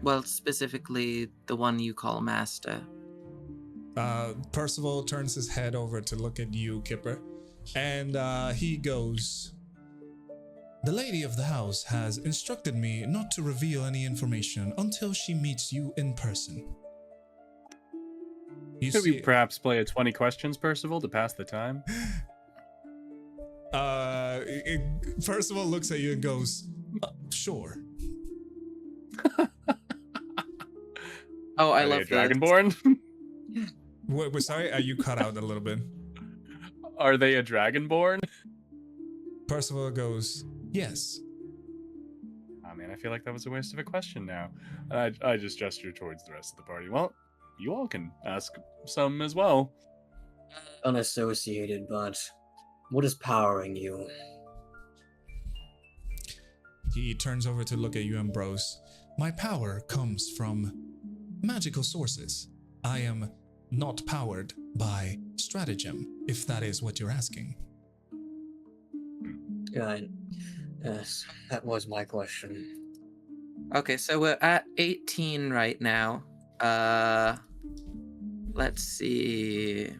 well, specifically the one you call master? Percival turns his head over to look at you, Kipper, and he goes, "The lady of the house has instructed me not to reveal any information until she meets you in person." You Could we see, perhaps play a 20 questions, Percival, to pass the time? Percival looks at you and goes, "Sure." Oh, I Are love they a that. Dragonborn? We're sorry, you cut out a little bit. Are they a Dragonborn? Percival goes, "Yes." Oh man, I feel like that was a waste of a question now. I just gestured towards the rest of the party. Well, you all can ask some as well. unassociated, but what is powering you? He turns over to look at you, Ambrose. My power comes from magical sources. I am not powered by stratagem, if that is what you're asking. Right. Yes, that was my question. Okay, so we're at 18 right now. Let's see.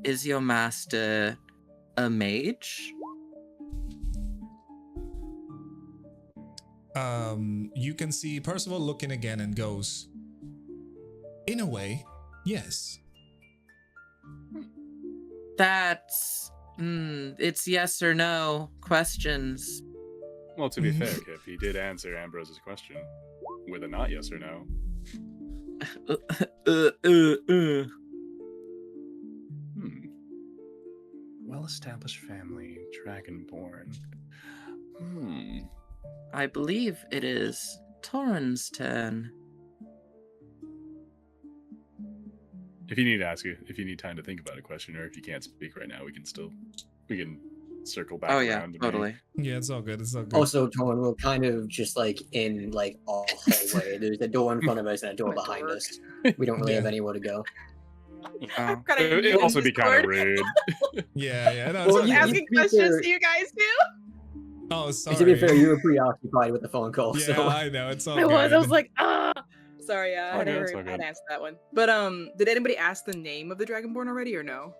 Is your master a mage? You can see Percival looking again and goes, in a way, yes. That's it's yes or no questions. Well, to be fair, Kip, he did answer Ambrose's question with a not yes or no. Well-established family, dragonborn. I believe it is Taurin's turn. If you need time to think about a question, or if you can't speak right now, we can circle back Oh around. yeah, to me. totally. Yeah, it's all good. It's all good. Also, Taurin, we're kind of just like in like a hallway. There's a door in front of us and a door behind us. We don't really have anywhere to go. Oh. It'd also be kind of rude. Yeah. No, Well, it's you- okay. Asking questions to you guys too? Oh, sorry. To be fair, you were preoccupied with the phone call. Yeah, So I know. It's all I good. was. I was like, ah. Sorry, I had Okay, it's to all good. answer that one. But did anybody ask the name of the Dragonborn already or no?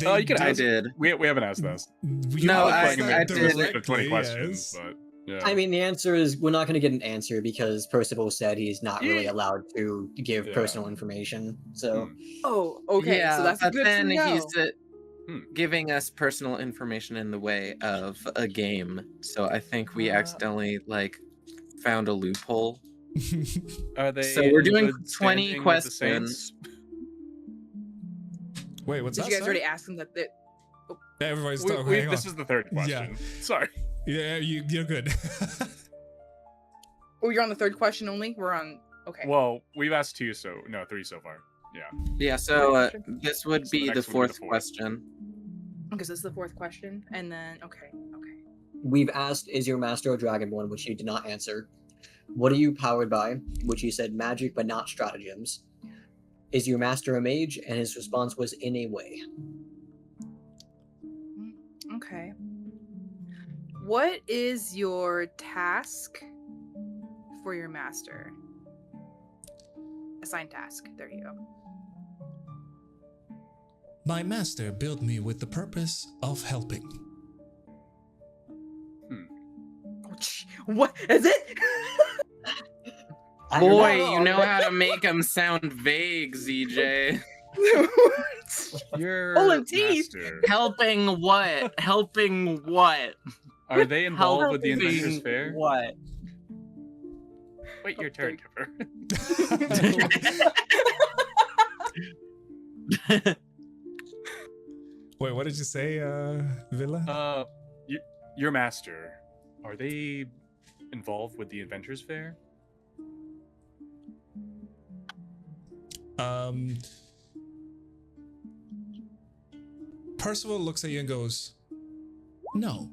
Oh, you can I ask. did. We haven't asked this. No, I did. For 20 questions, yes. but yeah. I mean, the answer is we're not going to get an answer because Percival said he's not really Yeah. allowed to give Yeah. personal information. So Oh, okay. Yeah, so that's but good then to know. he's Hmm. giving us personal information in the way of a game. So I think we accidentally found a loophole. Are they? So we're in doing good 20 standing with the questions. Saints? Wait, what's Did that? you guys Sorry? already ask them that? Everybody's talking. Hang This on. is the third question. Sorry. Yeah, you're good. Oh, you're on the third question only. We're on. Okay. Well, we've asked three so far. Yeah. Yeah, so question? this would So the be the next would be the fourth fourth. question. Because this is the fourth question, and then okay. we've asked, is your master a dragonborn, which you did not answer. What are you powered by, which you said magic but not stratagems. Is your master a mage? And his response was in a way. Okay. What is your task for your master? Assigned task. There you go. My master built me with the purpose of helping. What is it? I don't Boy, know. you know how to make them sound vague, ZJ. Your Pulling teeth. master. Helping what? Helping what? Are they involved with the Helping Adventures Fair? What? Wait your turn, Kipper. Wait, what did you say, Villa? Your master. Are they involved with the Adventures Fair? Percival looks at you and goes, no.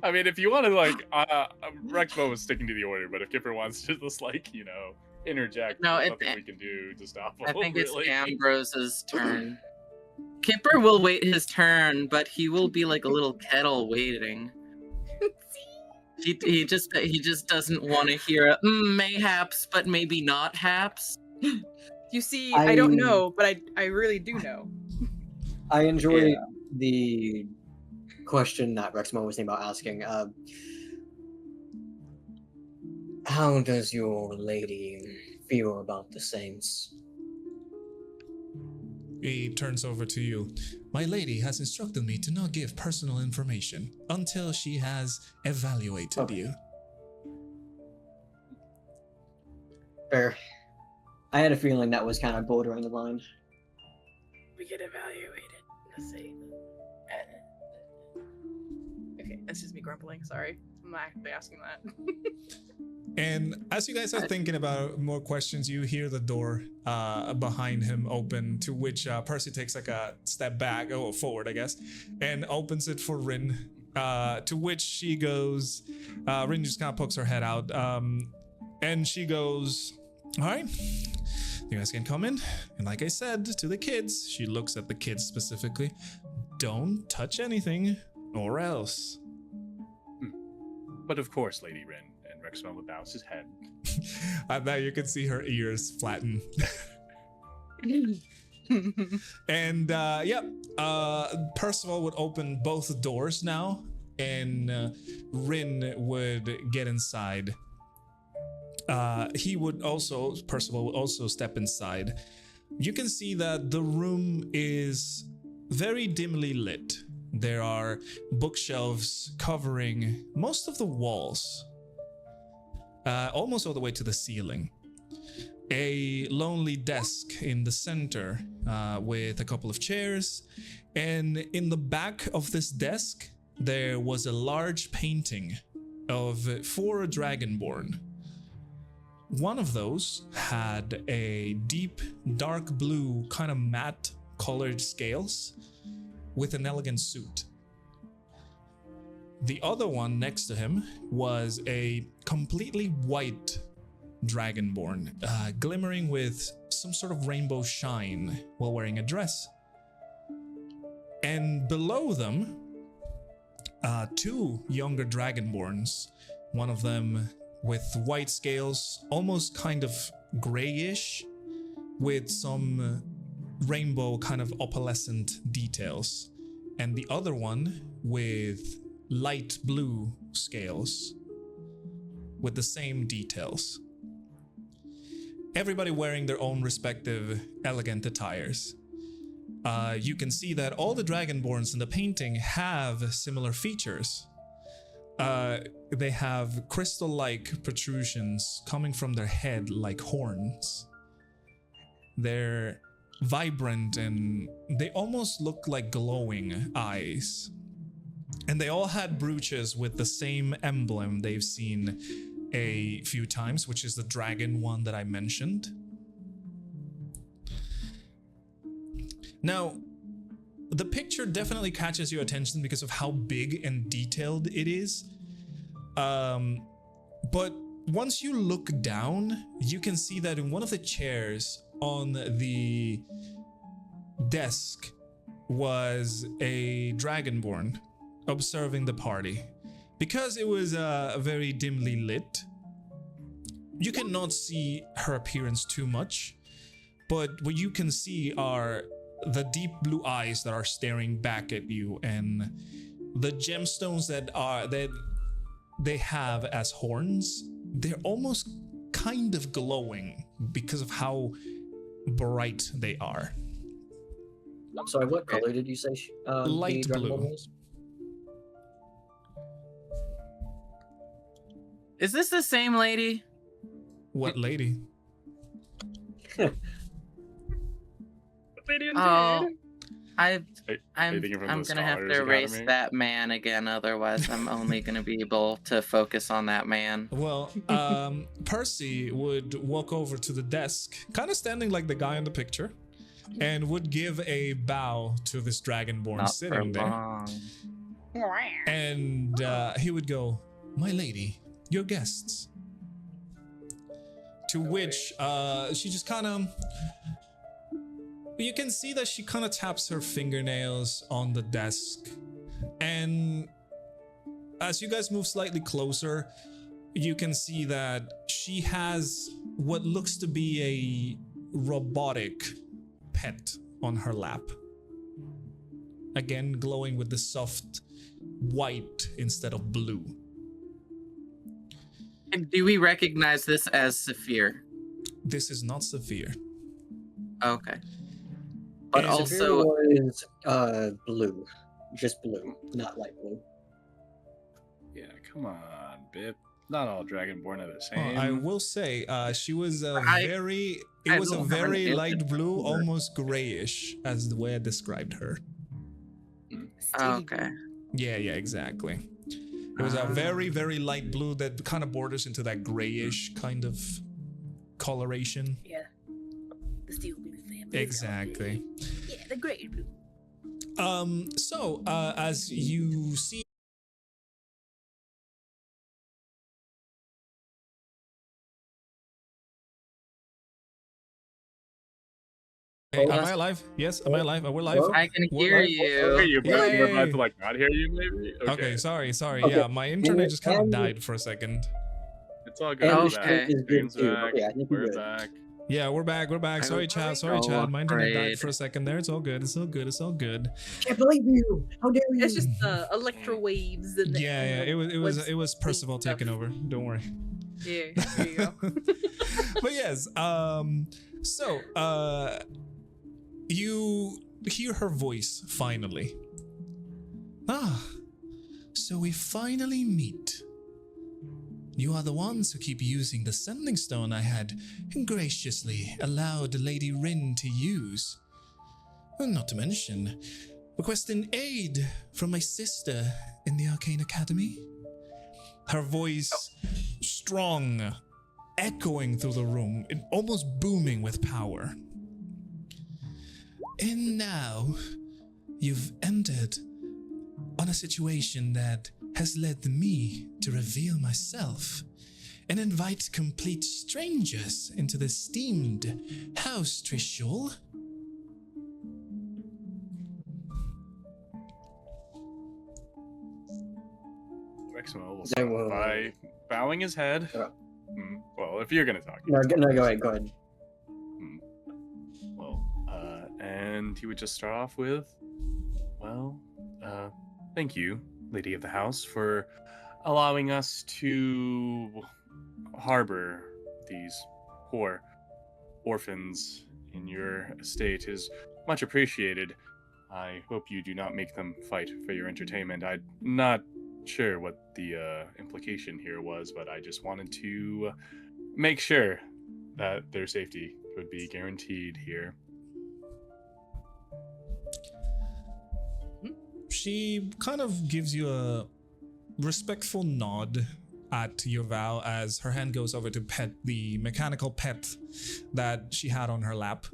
I mean, if you want to, Rexmoa was sticking to the order, but if Kipper wants to just, interject, No, there's nothing we can do to stop him. I think it's really. Ambrose's turn. Kipper will wait his turn, but he will be like a little kettle waiting. He just doesn't want to hear mayhaps, but maybe not haps. You see, I don't know, but I really do know. I enjoy the question that Rexmoa was thinking about asking. How does your lady feel about the Saints? He turns over to you. My lady has instructed me to not give personal information until she has evaluated you. Fair. I had a feeling that was kind of bordering the line. get evaluated. Let's see. Okay, that's just me grumbling. Sorry, I'm not actually asking that. And as you guys are thinking about more questions, you hear the door behind him open, to which Percy takes like a step back, or forward, I guess, and opens it for Rin. To which she goes, Rin just kind of pokes her head out, and she goes, all right, you guys can come in. And like I said to the kids, she looks at the kids specifically, don't touch anything or else. But of course, Lady Rin. And Rexmoa bows his head. Now you can see her ears flatten. And Percival would open both doors now, and Rin would get inside. Percival would also step inside. You can see that the room is very dimly lit. There are bookshelves covering most of the walls, almost all the way to the ceiling. A lonely desk in the center with a couple of chairs, and in the back of this desk there was a large painting of 4 dragonborn. One of those had a deep dark blue kind of matte colored scales with an elegant suit. The other one next to him was a completely white dragonborn, glimmering with some sort of rainbow shine while wearing a dress. And below them, 2 younger dragonborns, one of them with white scales, almost kind of grayish, with some rainbow kind of opalescent details, and the other one with light blue scales with the same details. Everybody wearing their own respective elegant attires. You can see that all the dragonborns in the painting have similar features. They have crystal-like protrusions coming from their head like horns. They're vibrant and they almost look like glowing eyes. And they all had brooches with the same emblem they've seen a few times, which is the dragon one that I mentioned. Now, the picture definitely catches your attention because of how big and detailed it is. But once you look down, you can see that in one of the chairs on the desk was a dragonborn observing the party. Because it was very dimly lit, you cannot see her appearance too much, but what you can see are the deep blue eyes that are staring back at you, and the gemstones that they have as horns. They're almost kind of glowing because of how bright they are. I'm sorry, what color did you say? Light the blue. was? Is this the same lady? What lady? Lady Oh, indeed. I'm thinking from the gonna have to Scholars erase Academy? that man again. Otherwise, I'm only gonna be able to focus on that man. Well, Percy would walk over to the desk, kind of standing like the guy in the picture, and would give a bow to this dragonborn Not for sitting there. long. And he would go, "My lady, your guests." To which she just kind of... You can see that she kind of taps her fingernails on the desk. And as you guys move slightly closer, you can see that she has what looks to be a robotic pet on her lap. Again, glowing with the soft white instead of blue. And do we recognize this as Saphir? This is not severe. Okay. But And also, was blue, just blue, not light blue. Yeah, come on, Bip. Not all Dragonborn are the same. Well, I will say, she was a I very don't have an light blue, Vtuber. almost grayish, as the way I described her. Okay. Yeah, exactly. It was a very, very light blue that kind of borders into that grayish kind of coloration. Yeah. The steel blue family. Exactly. Yeah, the great blue. So, as you see, am I alive? Yes, am I alive? Are we live? I can We're hear live. Hear you. you, but we're about Yay. to like not hear you, maybe. Okay, sorry. Okay. Yeah, my internet just kind of And- died for a second. It's all good. And We're the Okay. back. stream is good James too. back. Okay, I think We're we're good. back. Yeah, we're back. I Sorry, was chat. so My internet died afraid. for a second there. It's all good. It's all good. Can't believe you! How dare you! It's just electro waves and Yeah. It was Percival stuff. taking over. Don't worry. Yeah, there you go. But yes, so you hear her voice finally. So we finally meet. You are the ones who keep using the sending stone I had graciously allowed Lady Rin to use. Not to mention, requesting aid from my sister in the Arcane Academy. Her voice strong, echoing through the room, and almost booming with power. And now, you've entered on a situation that has led me to reveal myself and invite complete strangers into the esteemed house, Trishul. Rexmoa will I start will- by bowing his head. Yeah. Well, if you're gonna talk. No, go ahead. Well, and he would just start off with, well, thank you, Lady of the House, for allowing us to harbor these poor orphans in your estate is much appreciated. I hope you do not make them fight for your entertainment. I'm not sure what the implication here was, but I just wanted to make sure that their safety would be guaranteed here. She kind of gives you a respectful nod at your vow as her hand goes over to pet the mechanical pet that she had on her lap.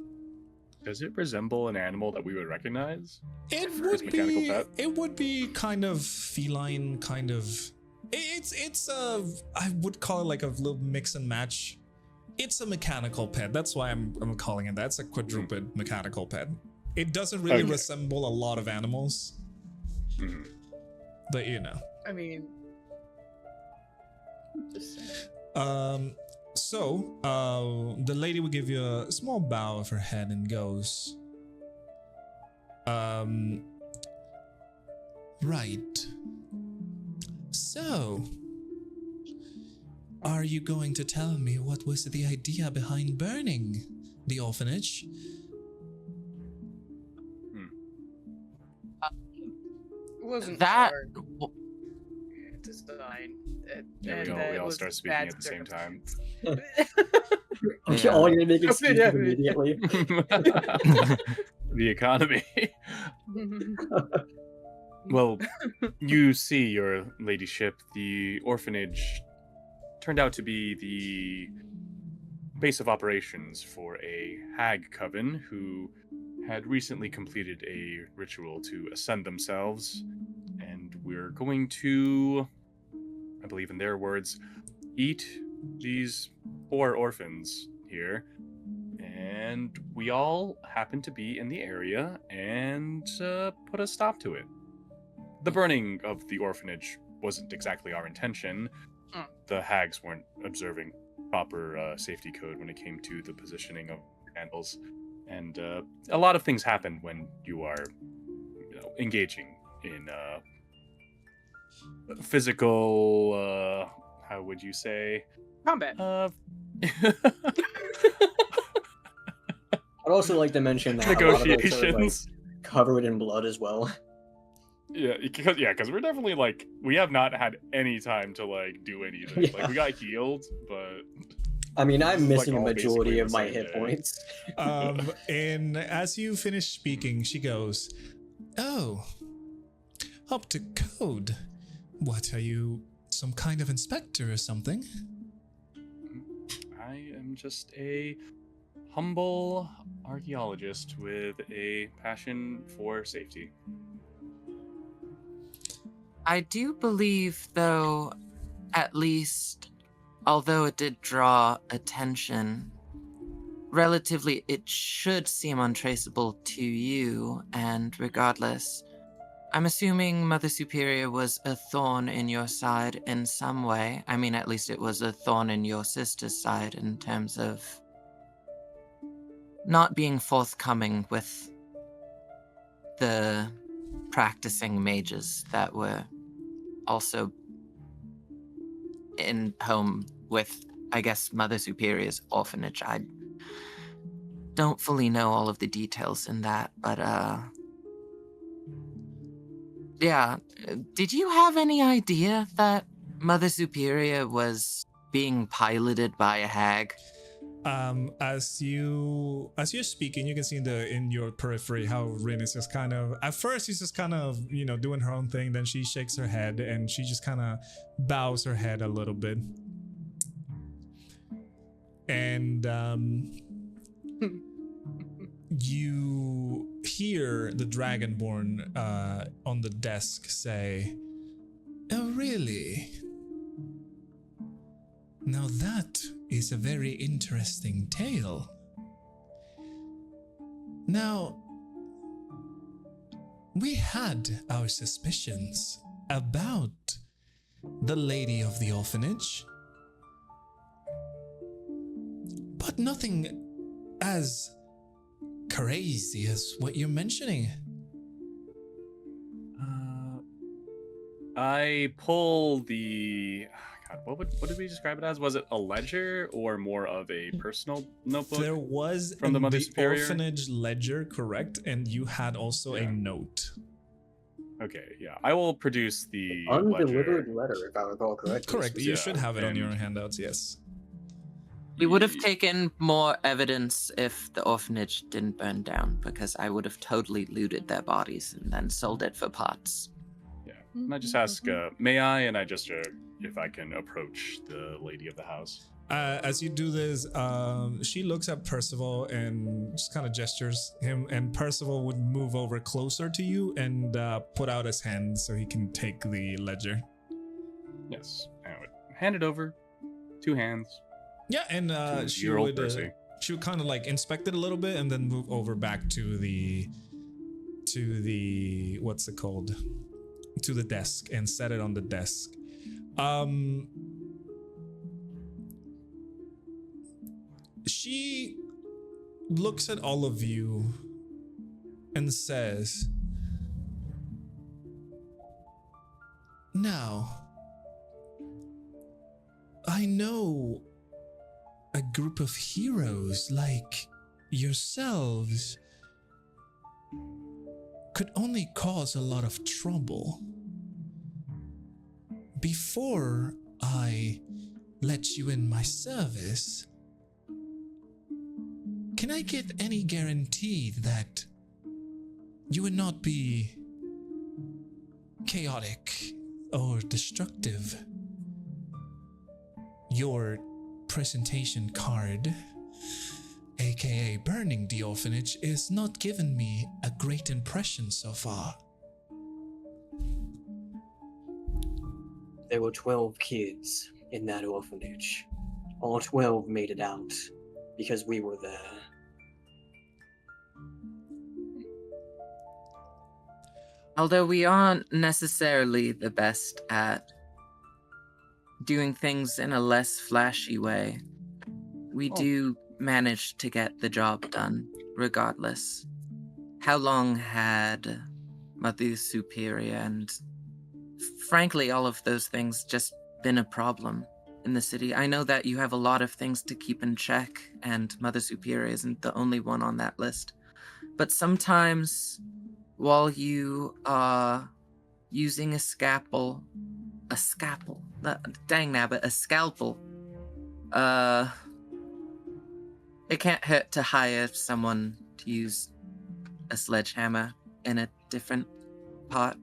Does it resemble an animal that we would recognize? It His would mechanical be. pet? It would be kind of feline, kind of. It's a. I would call it like a little mix and match. It's a mechanical pet. That's why I'm calling it that. It's a quadruped mechanical pet. It doesn't really Okay. resemble a lot of animals, Mhm. but you know. I mean, just saying. So, the lady will give you a small bow of her head and goes, right. So, are you going to tell me what was the idea behind burning the orphanage? Wasn't That hard design. Yeah, we all start speaking at the same time. Okay, all gonna make excuses Yeah. immediately. The economy. Well, you see, your ladyship, the orphanage turned out to be the base of operations for a hag coven who had recently completed a ritual to ascend themselves, and we're going to, I believe in their words, eat these poor orphans here. And we all happen to be in the area and put a stop to it. The burning of the orphanage wasn't exactly our intention. The hags weren't observing proper safety code when it came to the positioning of candles. And a lot of things happen when you are, engaging in physical, how would you say? Combat. I'd also like to mention that a lot of those are, like, Negotiations. covered in blood as well. because we're definitely like we have not had any time to like do anything. Yeah. Like we got healed, but I mean, I'm This is, like, missing a all majority basically of the my same hit day. points. And as you finish speaking, she goes, "Oh, up to code. What are you, some kind of inspector or something?" I am just a humble archaeologist with a passion for safety. I do believe, though, at least, although it did draw attention, relatively it should seem untraceable to you, and regardless, I'm assuming Mother Superior was a thorn in your side in some way. I mean, at least it was a thorn in your sister's side in terms of not being forthcoming with the practicing mages that were also in home with, I guess, Mother Superior's orphanage. I don't fully know all of the details in that, but yeah. Did you have any idea that Mother Superior was being piloted by a hag? As you're speaking, you can see in your periphery how Rin is just kind of, at first she's just kind of, doing her own thing, then she shakes her head and she just kind of bows her head a little bit. And you hear the Dragonborn on the desk say, "Oh, really? Now that is a very interesting tale. Now, we had our suspicions about the lady of the orphanage, but nothing as crazy as what you're mentioning." I pull the. God, what did we describe it as? Was it a ledger or more of a personal notebook? There was from the Mother the Superior? orphanage ledger, correct, and you had also a note. Okay, yeah. I will produce the Undelivered ledger. letter, if I recall correctly. Correct. You Yeah, should have it on and- your handouts. Yes. We would have taken more evidence if the orphanage didn't burn down, because I would have totally looted their bodies and then sold it for pots. Yeah. And I just ask, may I? And I just if I can approach the lady of the house. As you do this, she looks at Percival and just kind of gestures him, and Percival would move over closer to you and put out his hand so he can take the ledger. Yes. I would hand it over. 2 hands. Yeah, and To she your old would Percy. kind of like inspect it a little bit and then move over back to the what's it called? To the desk and set it on the desk. She looks at all of you and says, "Now, I know a group of heroes like yourselves could only cause a lot of trouble. Before I let you in my service, can I get any guarantee that you would not be chaotic or destructive? Your presentation card, aka burning the orphanage, is not giving me a great impression so far." There were 12 kids in that orphanage. All 12 made it out because we were there. Although we aren't necessarily the best at doing things in a less flashy way, we do manage to get the job done, regardless. How long had Mother Superior and, frankly, all of those things just been a problem in the city? I know that you have a lot of things to keep in check, and Mother Superior isn't the only one on that list. But sometimes, while you are using a scalpel. Dang nabbit, a scalpel. It can't hurt to hire someone to use a sledgehammer in a different part.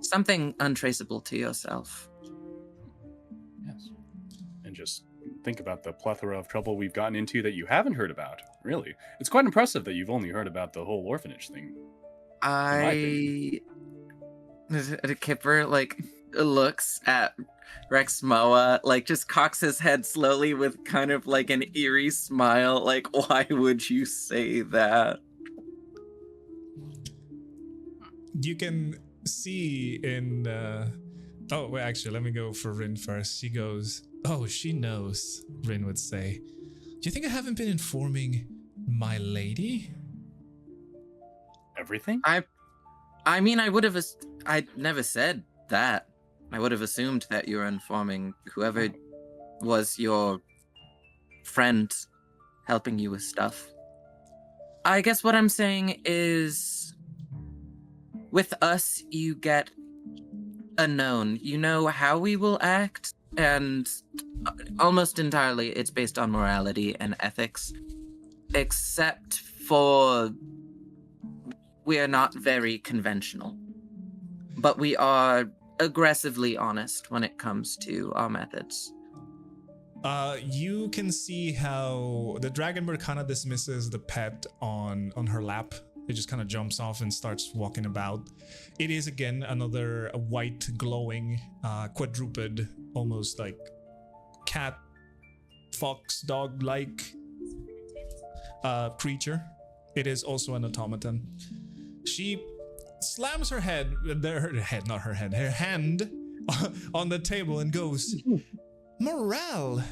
Something untraceable to yourself. Yes. And just think about the plethora of trouble we've gotten into that you haven't heard about. Really. It's quite impressive that you've only heard about the whole orphanage thing. Kipper, like, looks at Rexmoa, like, just cocks his head slowly with kind of like an eerie smile, like, why would you say that? You can see in oh wait, actually let me go for Rin first. She goes, oh, she knows, Rin would say. Do you think I haven't been informing my lady? Everything? I mean, I never said that. I would have assumed that you were informing whoever was your friend helping you with stuff. I guess what I'm saying is, with us, you get a known. You know how we will act, and almost entirely it's based on morality and ethics, except for we are not very conventional. But we are aggressively honest when it comes to our methods. You can see how the dragonbird kind of dismisses the pet on her lap. It just kind of jumps off and starts walking about. It is again another white glowing quadruped, almost like cat, fox, dog like creature. It is also an automaton. She slams her hand on the table and goes, morale,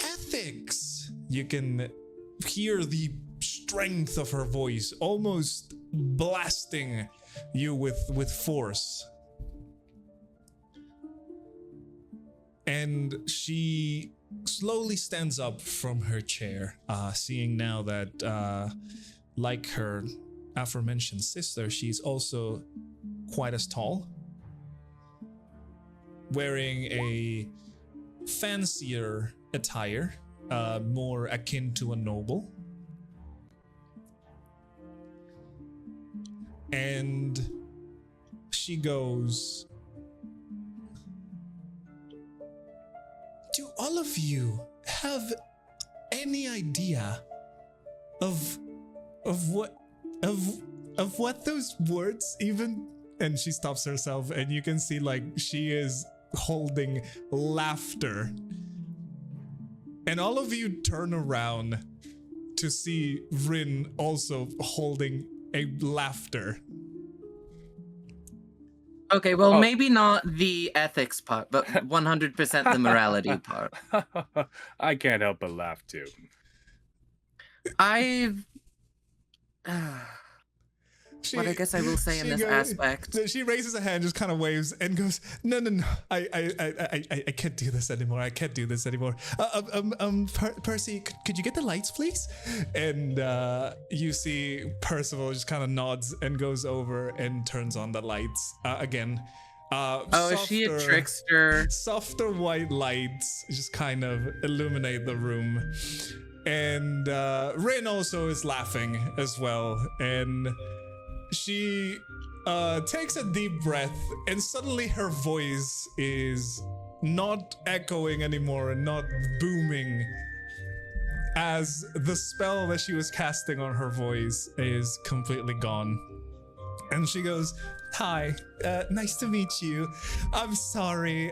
ethics. You can hear the strength of her voice, almost blasting you with force. And she slowly stands up from her chair, seeing now that, like her aforementioned sister, she's also quite as tall, wearing a fancier attire, more akin to a noble. And she goes, do all of you have any idea of what those words even? And she stops herself, and you can see like she is holding laughter. And all of you turn around to see Rin also holding a laughter. Okay, well, maybe not the ethics part, but 100% the morality part. I can't help but laugh too. What I guess I will say in this aspect. She raises a hand, just kind of waves, and goes, "No, I can't do this anymore. I can't do this anymore. Percy, could you get the lights, please?" And you see Percival just kind of nods and goes over and turns on the lights again. Is she a trickster? Softer white lights just kind of illuminate the room. And Rin also is laughing as well, and she takes a deep breath, and suddenly her voice is not echoing anymore and not booming, as the spell that she was casting on her voice is completely gone. And she goes, "Hi, nice to meet you. I'm sorry.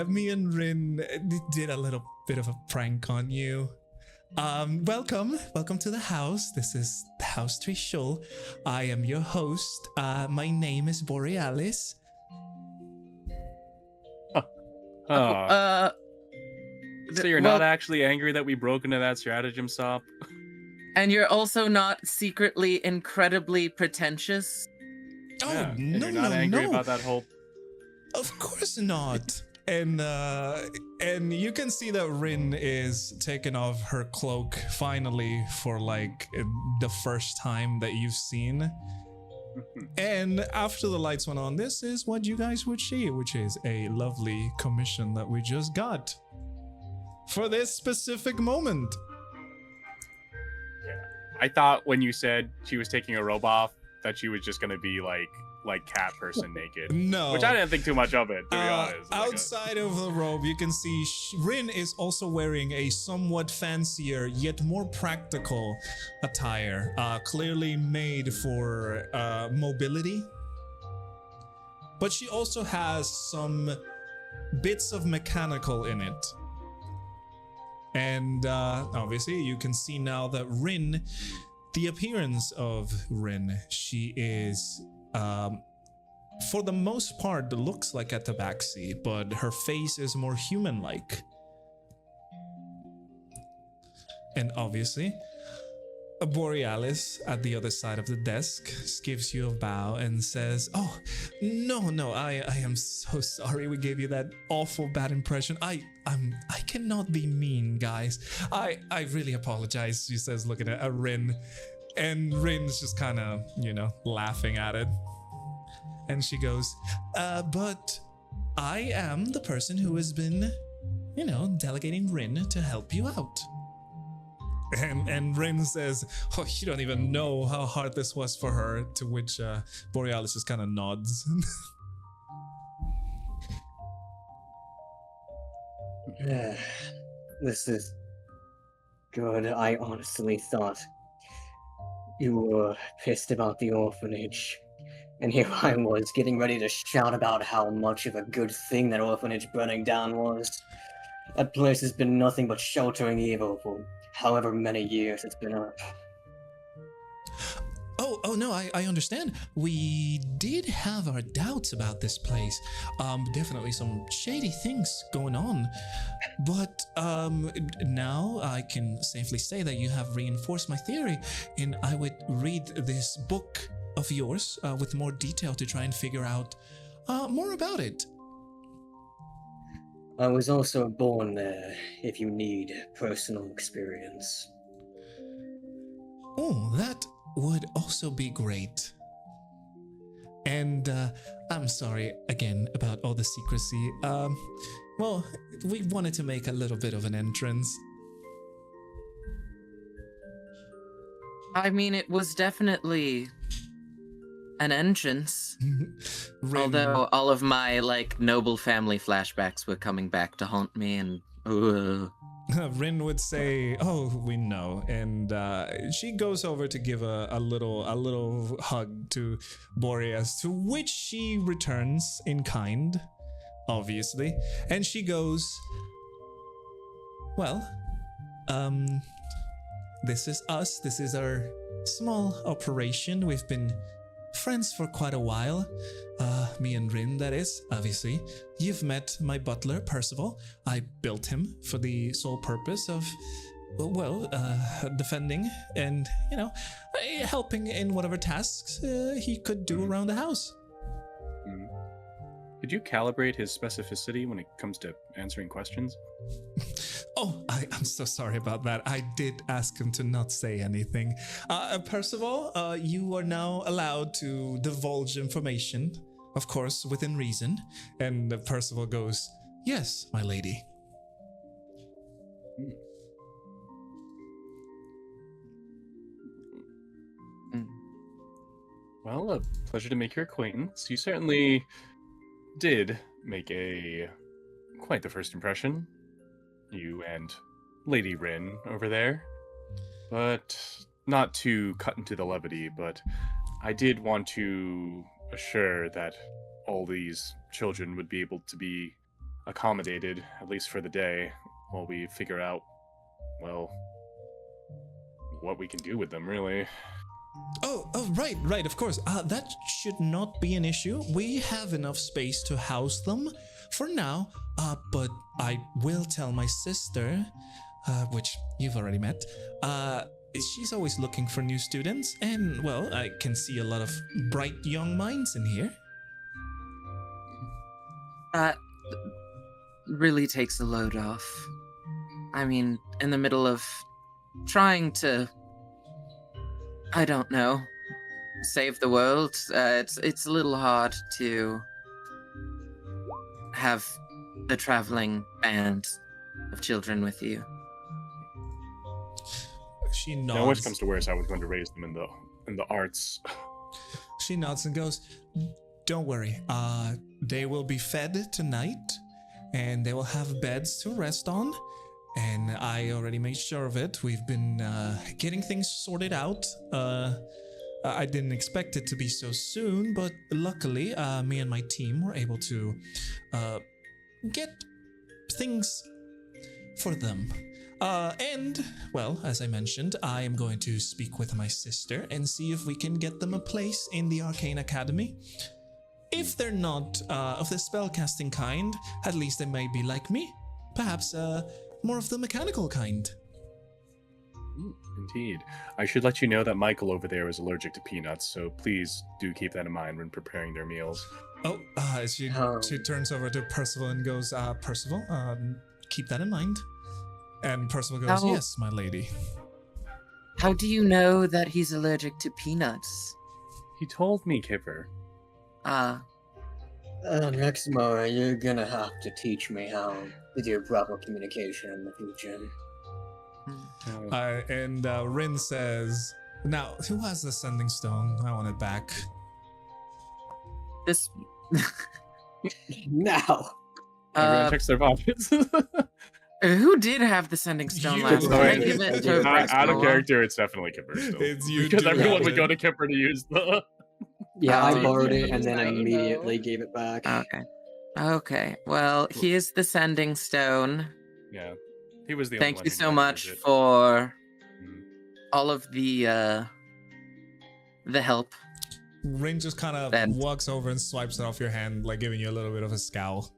Me and Rin did a little bit of a prank on you. Welcome to the house. This is the House Trishul. I am your host. My name is Borealis." So you're not actually angry that we broke into that stratagem shop? And you're also not secretly incredibly pretentious? Oh, yeah. no, and you're not angry about that whole... Of course not. And you can see that Rin is taking off her cloak finally for like the first time that you've seen. And after the lights went on, this is what you guys would see, which is a lovely commission that we just got for this specific moment. I thought when you said she was taking a robe off that she was just gonna be like cat person naked. No. Which I didn't think too much of it, to be honest. Outside of the robe, you can see Rin is also wearing a somewhat fancier yet more practical attire, clearly made for mobility. But she also has some bits of mechanical in it. And obviously, you can see now that Rin, the appearance of Rin, she is, for the most part, looks like a tabaxi, but her face is more human-like. And obviously, Borealis at the other side of the desk gives you a bow and says, "Oh, no, I am so sorry we gave you that awful bad impression. I cannot be mean, guys. I really apologize," she says, looking at Rin. And Rin's just kind of, laughing at it. And she goes, but I am the person who has been, delegating Rin to help you out. And Rin says, "Oh, you don't even know how hard this was for her," to which Borealis just kind of nods. This is good. I honestly thought you were pissed about the orphanage. And here I was getting ready to shout about how much of a good thing that orphanage burning down was. That place has been nothing but sheltering evil for however many years it's been up. Oh no, I understand. We did have our doubts about this place. Definitely some shady things going on. But now I can safely say that you have reinforced my theory, and I would read this book of yours with more detail to try and figure out more about it. I was also born there, if you need personal experience. Oh, that would also be great. And I'm sorry again about all the secrecy. Well, we wanted to make a little bit of an entrance. I mean, it was definitely an entrance. Although all of my, noble family flashbacks were coming back to haunt me, and... Rin would say, "Oh, we know," and she goes over to give a little hug to Boreas, to which she returns in kind, obviously, and she goes, "Well, this is us. This is our small operation. We've been friends for quite a while. Me and Rin, that is, obviously. You've met my butler, Percival. I built him for the sole purpose of, defending and, helping in whatever tasks he could do around the house." Did you calibrate his specificity when it comes to answering questions? Oh, I'm so sorry about that. I did ask him to not say anything. Percival, you are now allowed to divulge information, of course, within reason. And Percival goes, "Yes, my lady." Well, a pleasure to make your acquaintance. You certainly did make quite the first impression. You and Lady Rin over there. But not to cut into the levity, but I did want to assure that all these children would be able to be accommodated, at least for the day, while we figure out, what we can do with them, really. Oh, right, of course. That should not be an issue. We have enough space to house them for now, but I will tell my sister, which you've already met, she's always looking for new students, and, I can see a lot of bright young minds in here. That really takes a load off. I mean, in the middle of trying to, I don't know, save the world. It's a little hard to have the traveling band of children with you. She Now, worst nods. comes to worst, I was going to raise them in the arts. She nods and goes, "Don't worry. They will be fed tonight, and they will have beds to rest on. And I already made sure of it. We've been getting things sorted out. I didn't expect it to be so soon, but luckily, me and my team were able to get things for them. And, well, as I mentioned, I am going to speak with my sister and see if we can get them a place in the Arcane Academy. If they're not of the spellcasting kind, at least they may be like me. Perhaps more of the mechanical kind." Indeed. I should let you know that Michael over there is allergic to peanuts, so please do keep that in mind when preparing their meals. Oh, she turns over to Percival and goes, "Percival, keep that in mind." And Percival goes, How- "Yes, my lady." How do you know that he's allergic to peanuts? He told me, Kipper. Rexmoa, you're gonna have to teach me how to do proper communication in the future. And Rin says, "Now, who has the sending stone? I want it back." This. Now! Everyone checks their pockets. Who did have the sending stone You last? did. Can I Sorry. give it to Out of Rexmoa? character, it's definitely Kipper still. It's you Because do everyone have would it. go to Kipper to use the... Yeah, I Oh. borrowed it and Use then my immediately email. gave it back. Okay. Okay. Well, here's the sending stone. Yeah. He was the only Thank one you who so knew how to much use it. for Mm. all of the help. Rin just kind of Ben. walks over and swipes it off your hand, like giving you a little bit of a scowl.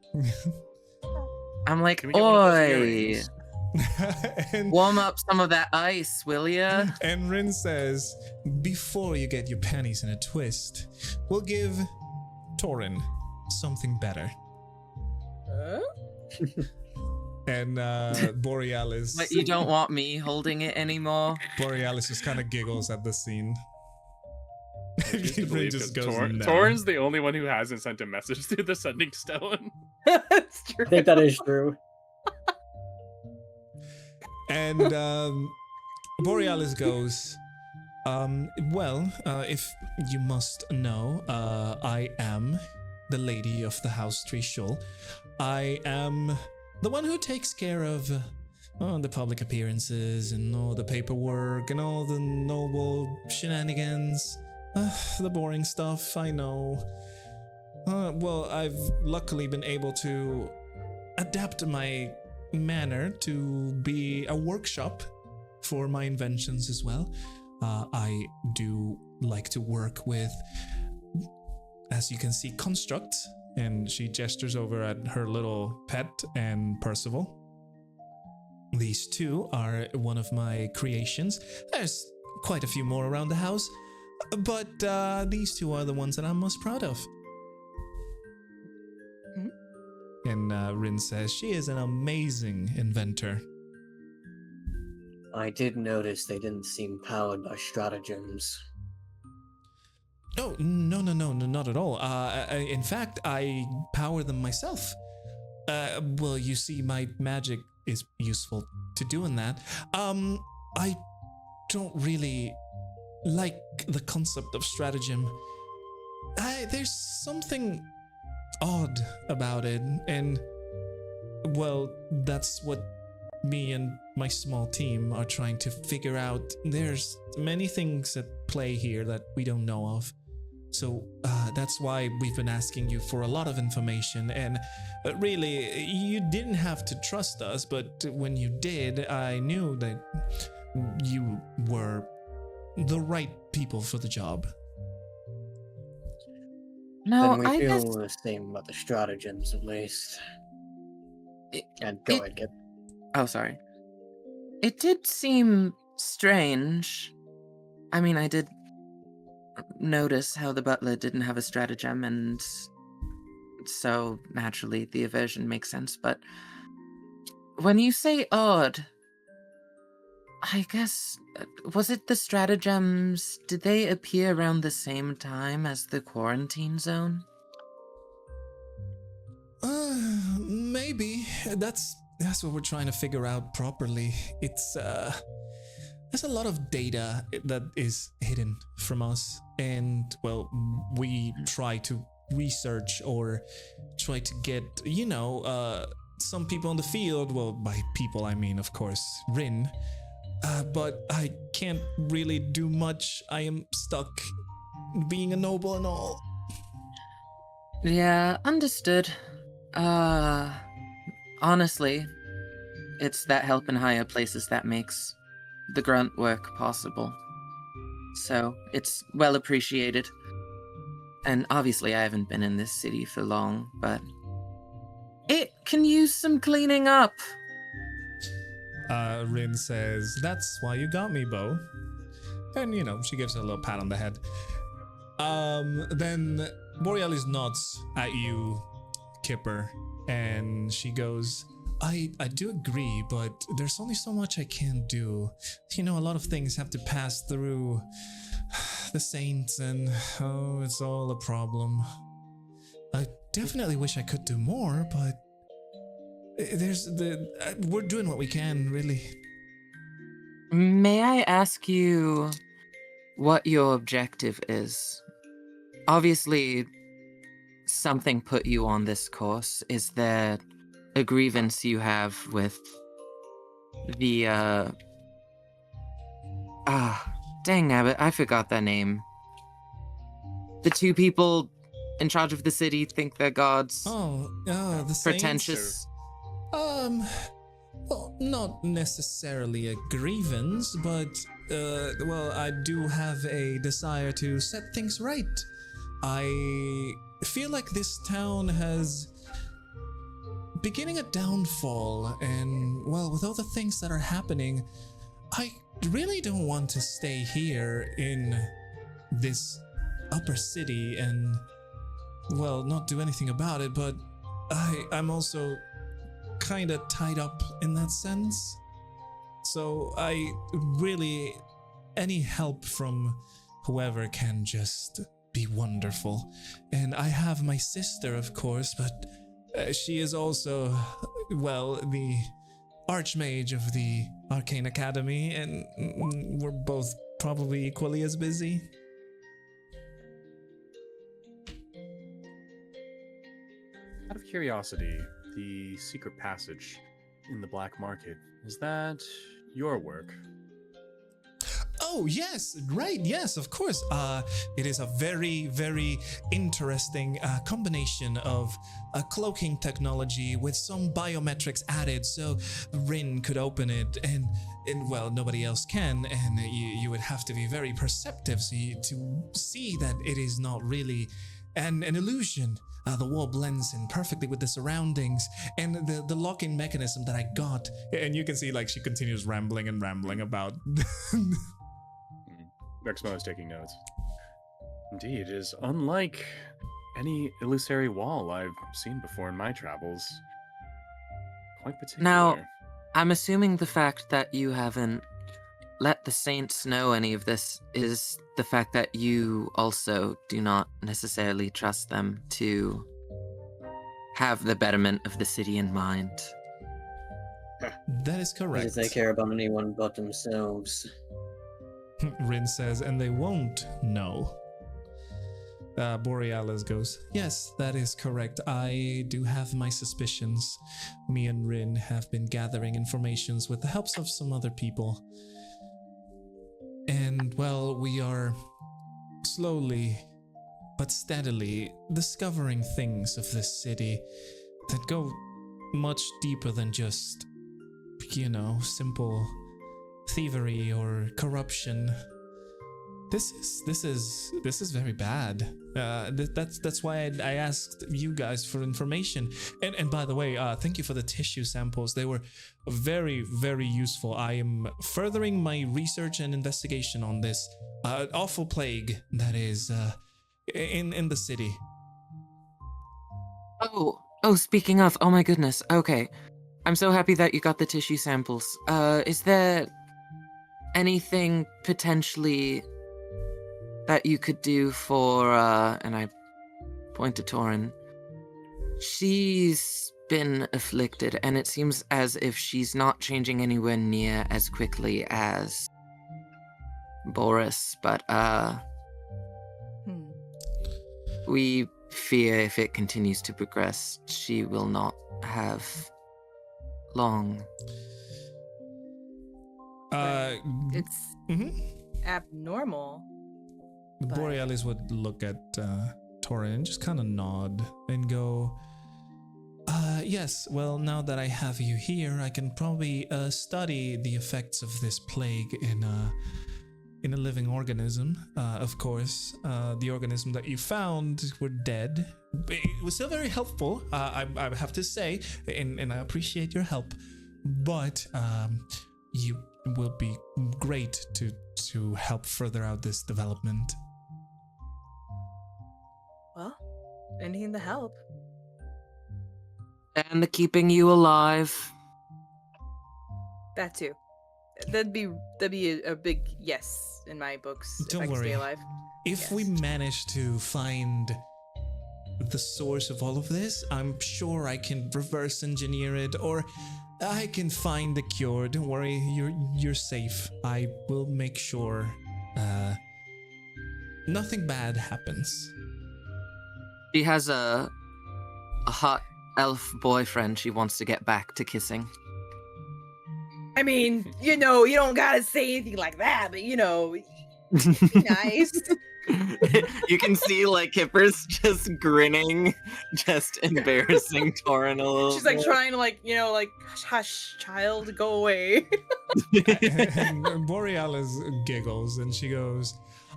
I'm like, Can we get one of those oi, earrings?" and, warm up some of that ice, will ya? and Rin says, "Before you get your panties in a twist, we'll give Taurin something better." And Borealis But you don't want me holding it anymore? Borealis just kind of giggles at the scene. I choose to Rin believe just that goes, "No." Taurin's the only one who hasn't sent a message to the sending stone. That's true. I think that is true. And Borealis goes, "Well, if you must know, I am the lady of the House Trishul. I am the one who takes care of the public appearances and all the paperwork and all the noble shenanigans. The boring stuff, I know. Well, I've luckily been able to adapt my manner to be a workshop for my inventions as well. I do like to work with, as you can see, constructs." And she gestures over at her little pet and Percival. "These two are one of my creations. There's quite a few more around the house, but these two are the ones that I'm most proud of." And Rin says she is an amazing inventor. I did notice they didn't seem powered by stratagems. Oh, no, not at all. In fact, I power them myself. Well, you see, my magic is useful to doing that. I don't really like the concept of stratagem. There's something odd about it, and, well, that's what me and my small team are trying to figure out. There's many things at play here that we don't know of. So that's why we've been asking you for a lot of information, and really, you didn't have to trust us, but when you did, I knew that you were the right people for the job. No, Then we I feel guess the same about the stratagems, at least. And go ahead, Kip. Oh, sorry. It did seem strange. I mean, I did notice how the butler didn't have a stratagem, and so naturally the aversion makes sense. But when you say odd, I guess, was it the stratagems? Did they appear around the same time as the quarantine zone? Maybe. That's what we're trying to figure out properly. It's there's a lot of data that is hidden from us, and well, we try to research or try to get, some people in the field. Well, by people I mean, of course, Rin. But I can't really do much. I am stuck being a noble and all. Yeah, understood. Honestly, it's that help in higher places that makes the grunt work possible. So, it's well appreciated. And obviously I haven't been in this city for long, but it can use some cleaning up. Rin says, "That's why you got me, Bo." And, she gives her a little pat on the head. Then Borealis nods at you, Kipper, and she goes, I do agree, but there's only so much I can do. A lot of things have to pass through the saints, and it's all a problem. I definitely wish I could do more, but we're doing what we can, really. May I ask you what your objective is? Obviously, something put you on this course. Is there a grievance you have with the, dang nabbit, I forgot their name. The two people in charge of the city think they're gods. The saints? Pretentious. Well, not necessarily a grievance, but, I do have a desire to set things right. I feel like this town has beginning a downfall, and, with all the things that are happening, I really don't want to stay here in this upper city and, not do anything about it, but I'm also kind of tied up in that sense. So I really, any help from whoever can just be wonderful. And I have my sister, of course, but she is also, the Archmage of the Arcane Academy, and we're both probably equally as busy. Out of curiosity, the secret passage in the black market, is that your work? Oh, yes, right, yes, of course. It is a very, very interesting combination of cloaking technology with some biometrics added, so Rin could open it, and nobody else can, and you would have to be very perceptive to see that it is not really an illusion. The wall blends in perfectly with the surroundings, and the lock-in mechanism that I got, and you can see, she continues rambling about... Rexmoa is taking notes. Indeed, it is unlike any illusory wall I've seen before in my travels. Quite particular. Now, I'm assuming the fact that you haven't let the saints know any of this is the fact that you also do not necessarily trust them to have the betterment of the city in mind. That is correct. Because they care about anyone but themselves. Rin says, and they won't know. Borealis goes, yes, that is correct. I do have my suspicions. Me and Rin have been gathering informations with the help of some other people. And, we are slowly but steadily discovering things of this city that go much deeper than just, simple thievery or corruption. This is very bad. That's why I asked you guys for information. And by the way, thank you for the tissue samples. They were very, very useful. I am furthering my research and investigation on this awful plague that is in the city. Oh, speaking of, oh my goodness. Okay. I'm so happy that you got the tissue samples. Is there anything potentially that you could do for, and I point to Taurin. She's been afflicted, and it seems as if she's not changing anywhere near as quickly as Boris, but, we fear if it continues to progress, she will not have long. It's mhm. abnormal. But- Borealis would look at Taurin and just kind of nod and go, yes, well, now that I have you here, I can probably study the effects of this plague in a living organism. Of course, the organism that you found were dead. It was still very helpful, I have to say, and I appreciate your help, but you will be great to help further out this development. Well, anything to help. And keeping you alive. That too. That'd be a big yes in my books. Don't if I could worry. stay alive. If we Yes. manage to find the source of all of this, I'm sure I can reverse engineer it, or I can find the cure. Don't worry, you're safe. I will make sure nothing bad happens. She has a hot elf boyfriend she wants to get back to kissing. I mean, you don't gotta say anything like that, but be nice. You can see like Kipper's just grinning, just embarrassing Taurin a little. She's like bit. trying to hush, child, go away. And Borealis giggles and she goes,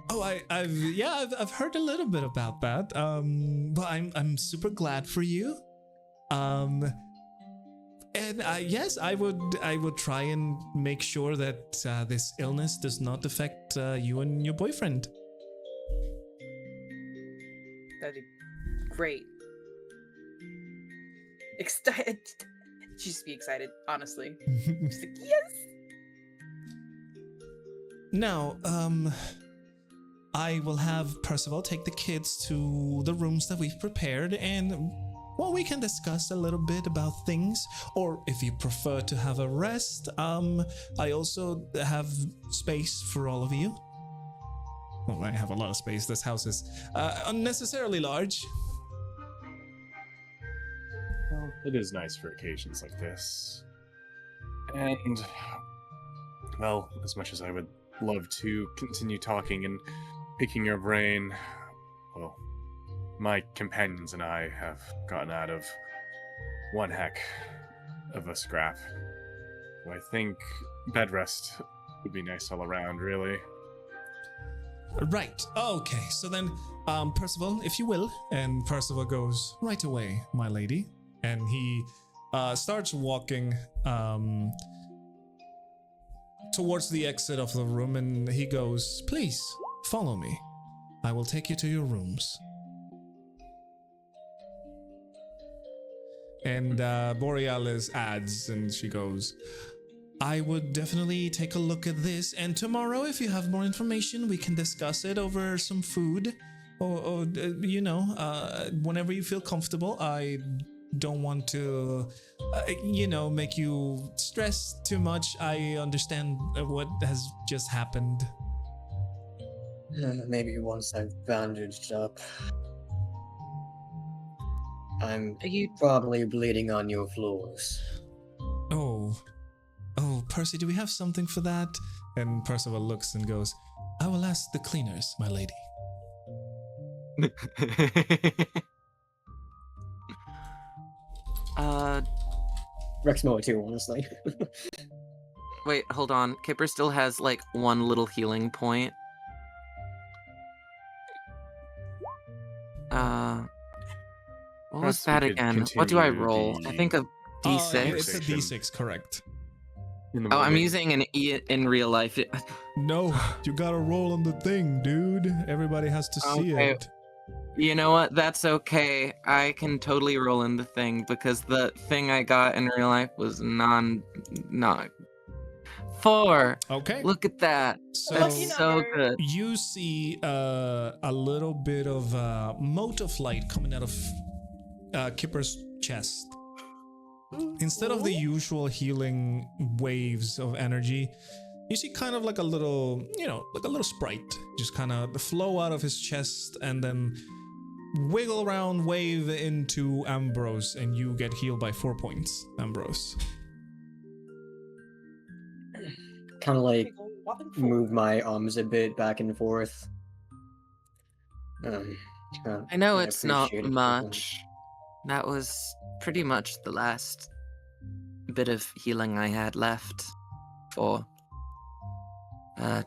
"Oh, I've heard a little bit about that. But I'm super glad for you. And yes, I would try and make sure that this illness does not affect you and your boyfriend." That'd be great. She'd be excited, honestly. She's like, yes. Now, I will have Percival take the kids to the rooms that we've prepared, and well, we can discuss a little bit about things, or if you prefer to have a rest, I also have space for all of you. Well, I have a lot of space. This house is unnecessarily large. Well, it is nice for occasions like this. And, well, as much as I would love to continue talking and picking your brain, well, my companions and I have gotten out of one heck of a scrap. So I think bed rest would be nice all around, really. Right. Okay. So then, Percival, if you will. And Percival goes, "Right away, my lady." And he starts walking towards the exit of the room, and he goes, "Please, follow me. I will take you to your rooms." And Borealis adds, and she goes, "I would definitely take a look at this, and tomorrow, if you have more information, we can discuss it over some food, or whenever you feel comfortable. I don't want to, make you stress too much. I understand what has just happened." Maybe once I've bandaged up. I'm probably bleeding on your floors. Oh, Percy, do we have something for that? And Percival looks and goes, "I will ask the cleaners, my lady." Rexmoa too, honestly. Wait, hold on. Kipper still has like one little healing point. What was Perhaps we that could again? What do I continue roll? I think a D6. It's a D6, correct. In the Oh, I'm morning. using an E in real life. No, you gotta roll on the thing, dude. Everybody has to see Okay. it. You know what? That's okay. I can totally roll in the thing because the thing I got in real life was not. 4. Okay. Look at that. So That's so good. you see a little bit of mote of light coming out of Kipper's chest. Instead of the usual healing waves of energy, you see kind of like a little, like a little sprite just kind of flow out of his chest and then wiggle around, wave into Ambrose, and you get healed by 4 points, Ambrose. Kind of like move my arms a bit back and forth. I know I it's not appreciate it. much. That was pretty much the last bit of healing I had left for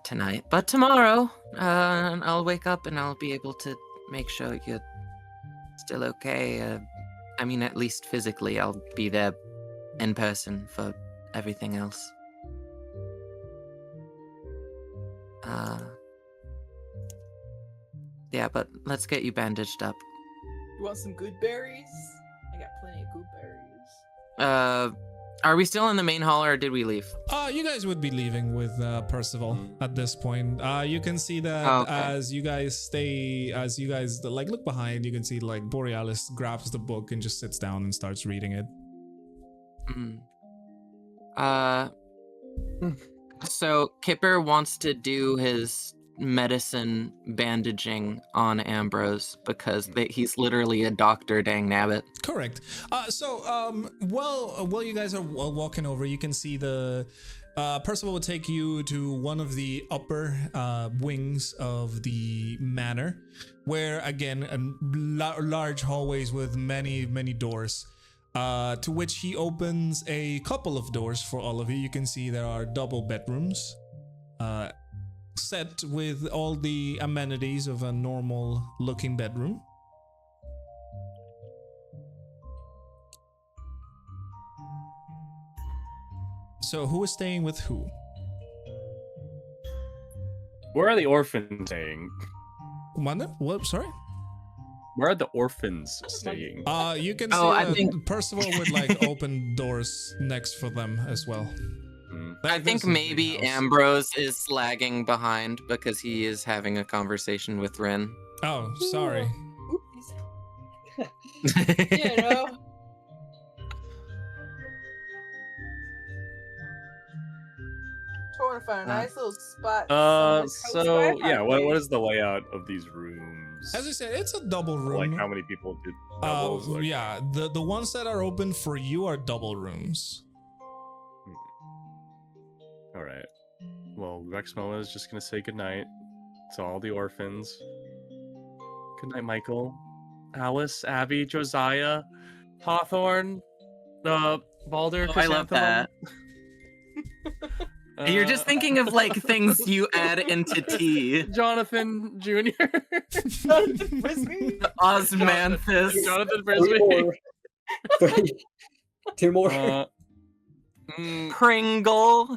tonight. But tomorrow, I'll wake up and I'll be able to make sure you're still okay. I mean, at least physically, I'll be there in person for everything else. Yeah, but let's get you bandaged up. You want some good berries? I got plenty of good berries. Are we still in the main hall or did we leave? You guys would be leaving with Percival at this point. You can see that Okay. as you guys look behind, you can see like Borealis grabs the book and just sits down and starts reading it. So Kipper wants to do his medicine bandaging on Ambrose because he's literally a doctor, dang nabbit. Correct. While you guys are walking over, you can see the Percival will take you to one of the upper wings of the manor, where again, large hallways with many doors. To which he opens a couple of doors for all of you. You can see there are double bedrooms, set with all the amenities of a normal looking bedroom. So who is staying with who? Where are the orphans staying? What? Sorry? Where are the orphans staying? You can see I think Percival would like open doors next for them as well. I think maybe Ambrose is lagging behind because he is having a conversation with Rin. Oh, sorry. You know. Trying to find a nice little spot. So yeah, what is the layout of these rooms? As I said, it's a double room. Like how many people did doubles? Yeah, the ones that are open for you are double rooms. All right. Well, Rexmoa is just gonna say goodnight to all the orphans. Good night, Michael, Alice, Abby, Josiah, Hawthorne, Balder. I love that. You're just thinking of like things you add into tea. Jonathan Jr. Jonathan Frisbee. Osmanthus. Jonathan Frisbee. Two more. Pringle.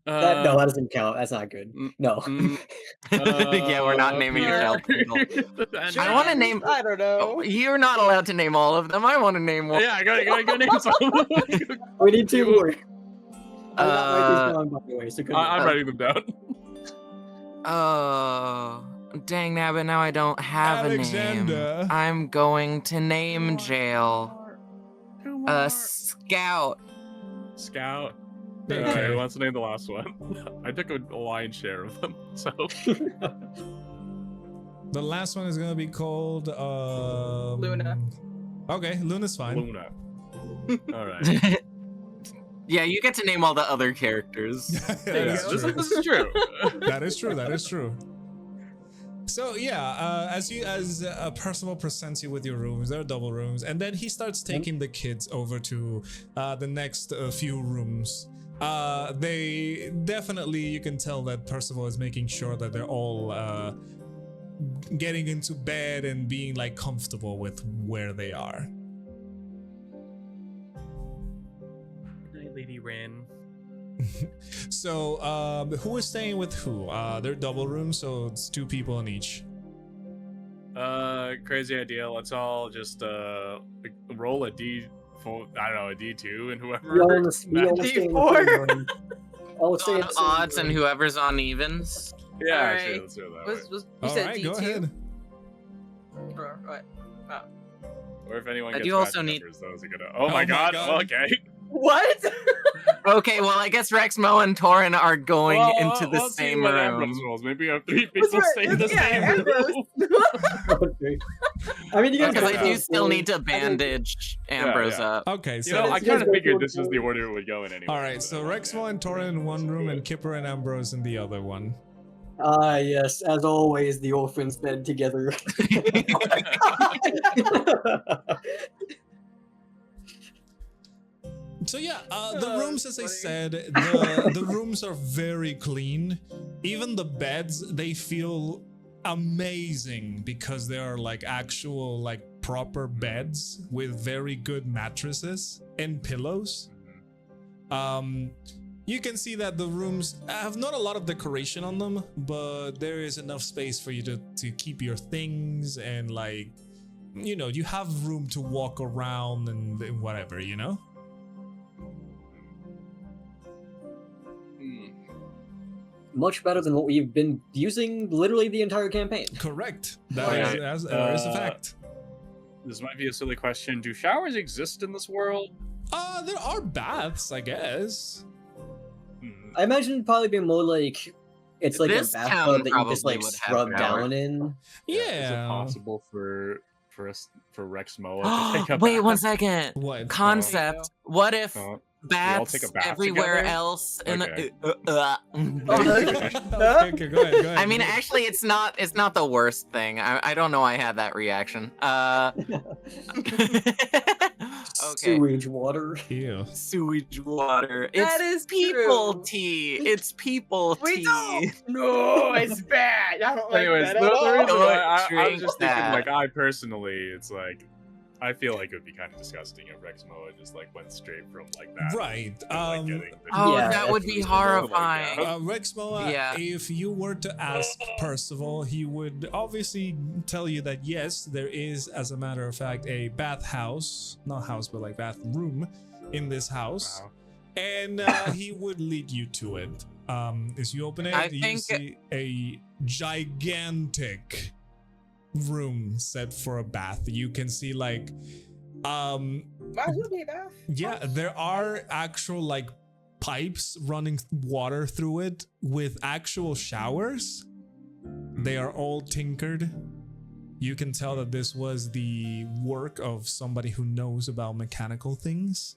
No, that doesn't count. That's not good. No. Yeah, we're not naming your child Pringle. I want to name. I don't know. You're not allowed to name all of them. I want to name one. Yeah, I gotta name some. We need two more. I'm not writing these down, by the way, so good I'm luck. writing them down. Oh, dang nabbit, now I don't have Alexander. a name. I'm going to name jail. Scout. Scout. Okay. Alright, who wants to name the last one? I took a lion's share of them, so. The last one is gonna be called Luna. Okay, Luna's fine. Luna. Alright. Yeah, you get to name all the other characters. That's This true. is true. That is true. That is true. So yeah, as Percival presents you with your rooms, there are double rooms, and then he starts taking the kids over to the next few rooms. They definitely, you can tell that Percival is making sure that they're all getting into bed and being like comfortable with where they are. Good night, Lady Rin. So, who is staying with who? They're double rooms, so it's 2 people in each. Crazy idea. Let's all just roll a D4. I don't know, a D2, and whoever. We all stay in the same room. I'll say On it's odds and whoever's on evens. Yeah, Alright. sure, let's do it that way. You All said right, D2? go ahead. Or what? Or if anyone I gets do also magic need- numbers, those are gonna. Oh my god. Okay. What? Okay, well, I guess Rexmoa and Taurin are going into the let's see same what room. Ambrose rolls. Maybe you have 3 What's people right? stay in the Yeah, same Ambrose. room. Okay. I mean, you guys Because go I do for still it. need to bandage Ambrose yeah. up. Okay, You so know, I you kind guys of go figured for this was it. the order it would go in anyway. all right, so Rexmoa and Taurin in one room, and Kipper and Ambrose in the other one. Ah, yes, as always, the orphans bed together. So yeah, the rooms, as I funny. said, the rooms are very clean. Even the beds, they feel amazing because they are like actual like proper beds with very good mattresses and pillows. You can see that the rooms have not a lot of decoration on them, but there is enough space for you to keep your things and like, you know, you have room to walk around and whatever, you know? Much better than what we've been using literally the entire campaign. Correct. Right. That is a fact. This might be a silly question. Do showers exist in this world? There are baths, I guess. I imagine it'd probably be more like it's like This a town bathtub that you just probably like would have scrub power. down in. Is it Yeah. possible for Rexmoa to take a Wait bath? 1 second. What? Concept. What if Oh. baths take a bath everywhere together? else in Okay. Okay, go ahead. I mean, actually, it's not the worst thing. I don't know. I had that reaction. Okay. Sewage water. Ew. Sewage water. That It's is people true. tea. It's people We tea. don't. No, it's bad. I don't like Anyways, that the, at the all. reason why I was Drink just thinking, that. like, I personally, it's like, I feel like it would be kind of disgusting if Rexmoa just like went straight from like that. Right. to, like, getting the- Oh, Yeah, that would be that's something like horrifying. that. Rexmoa, Yeah. if you were to ask Percival, he would obviously tell you that yes, there is, as a matter of fact, a bathhouse, not house, but like bathroom in this house, Wow. and he would lead you to it. As you open it, I you think- see a gigantic room set for a bath. You can see like Might as well be a bath. yeah, there are actual like pipes running water through it with actual showers. They are all tinkered. You can tell that this was the work of somebody who knows about mechanical things.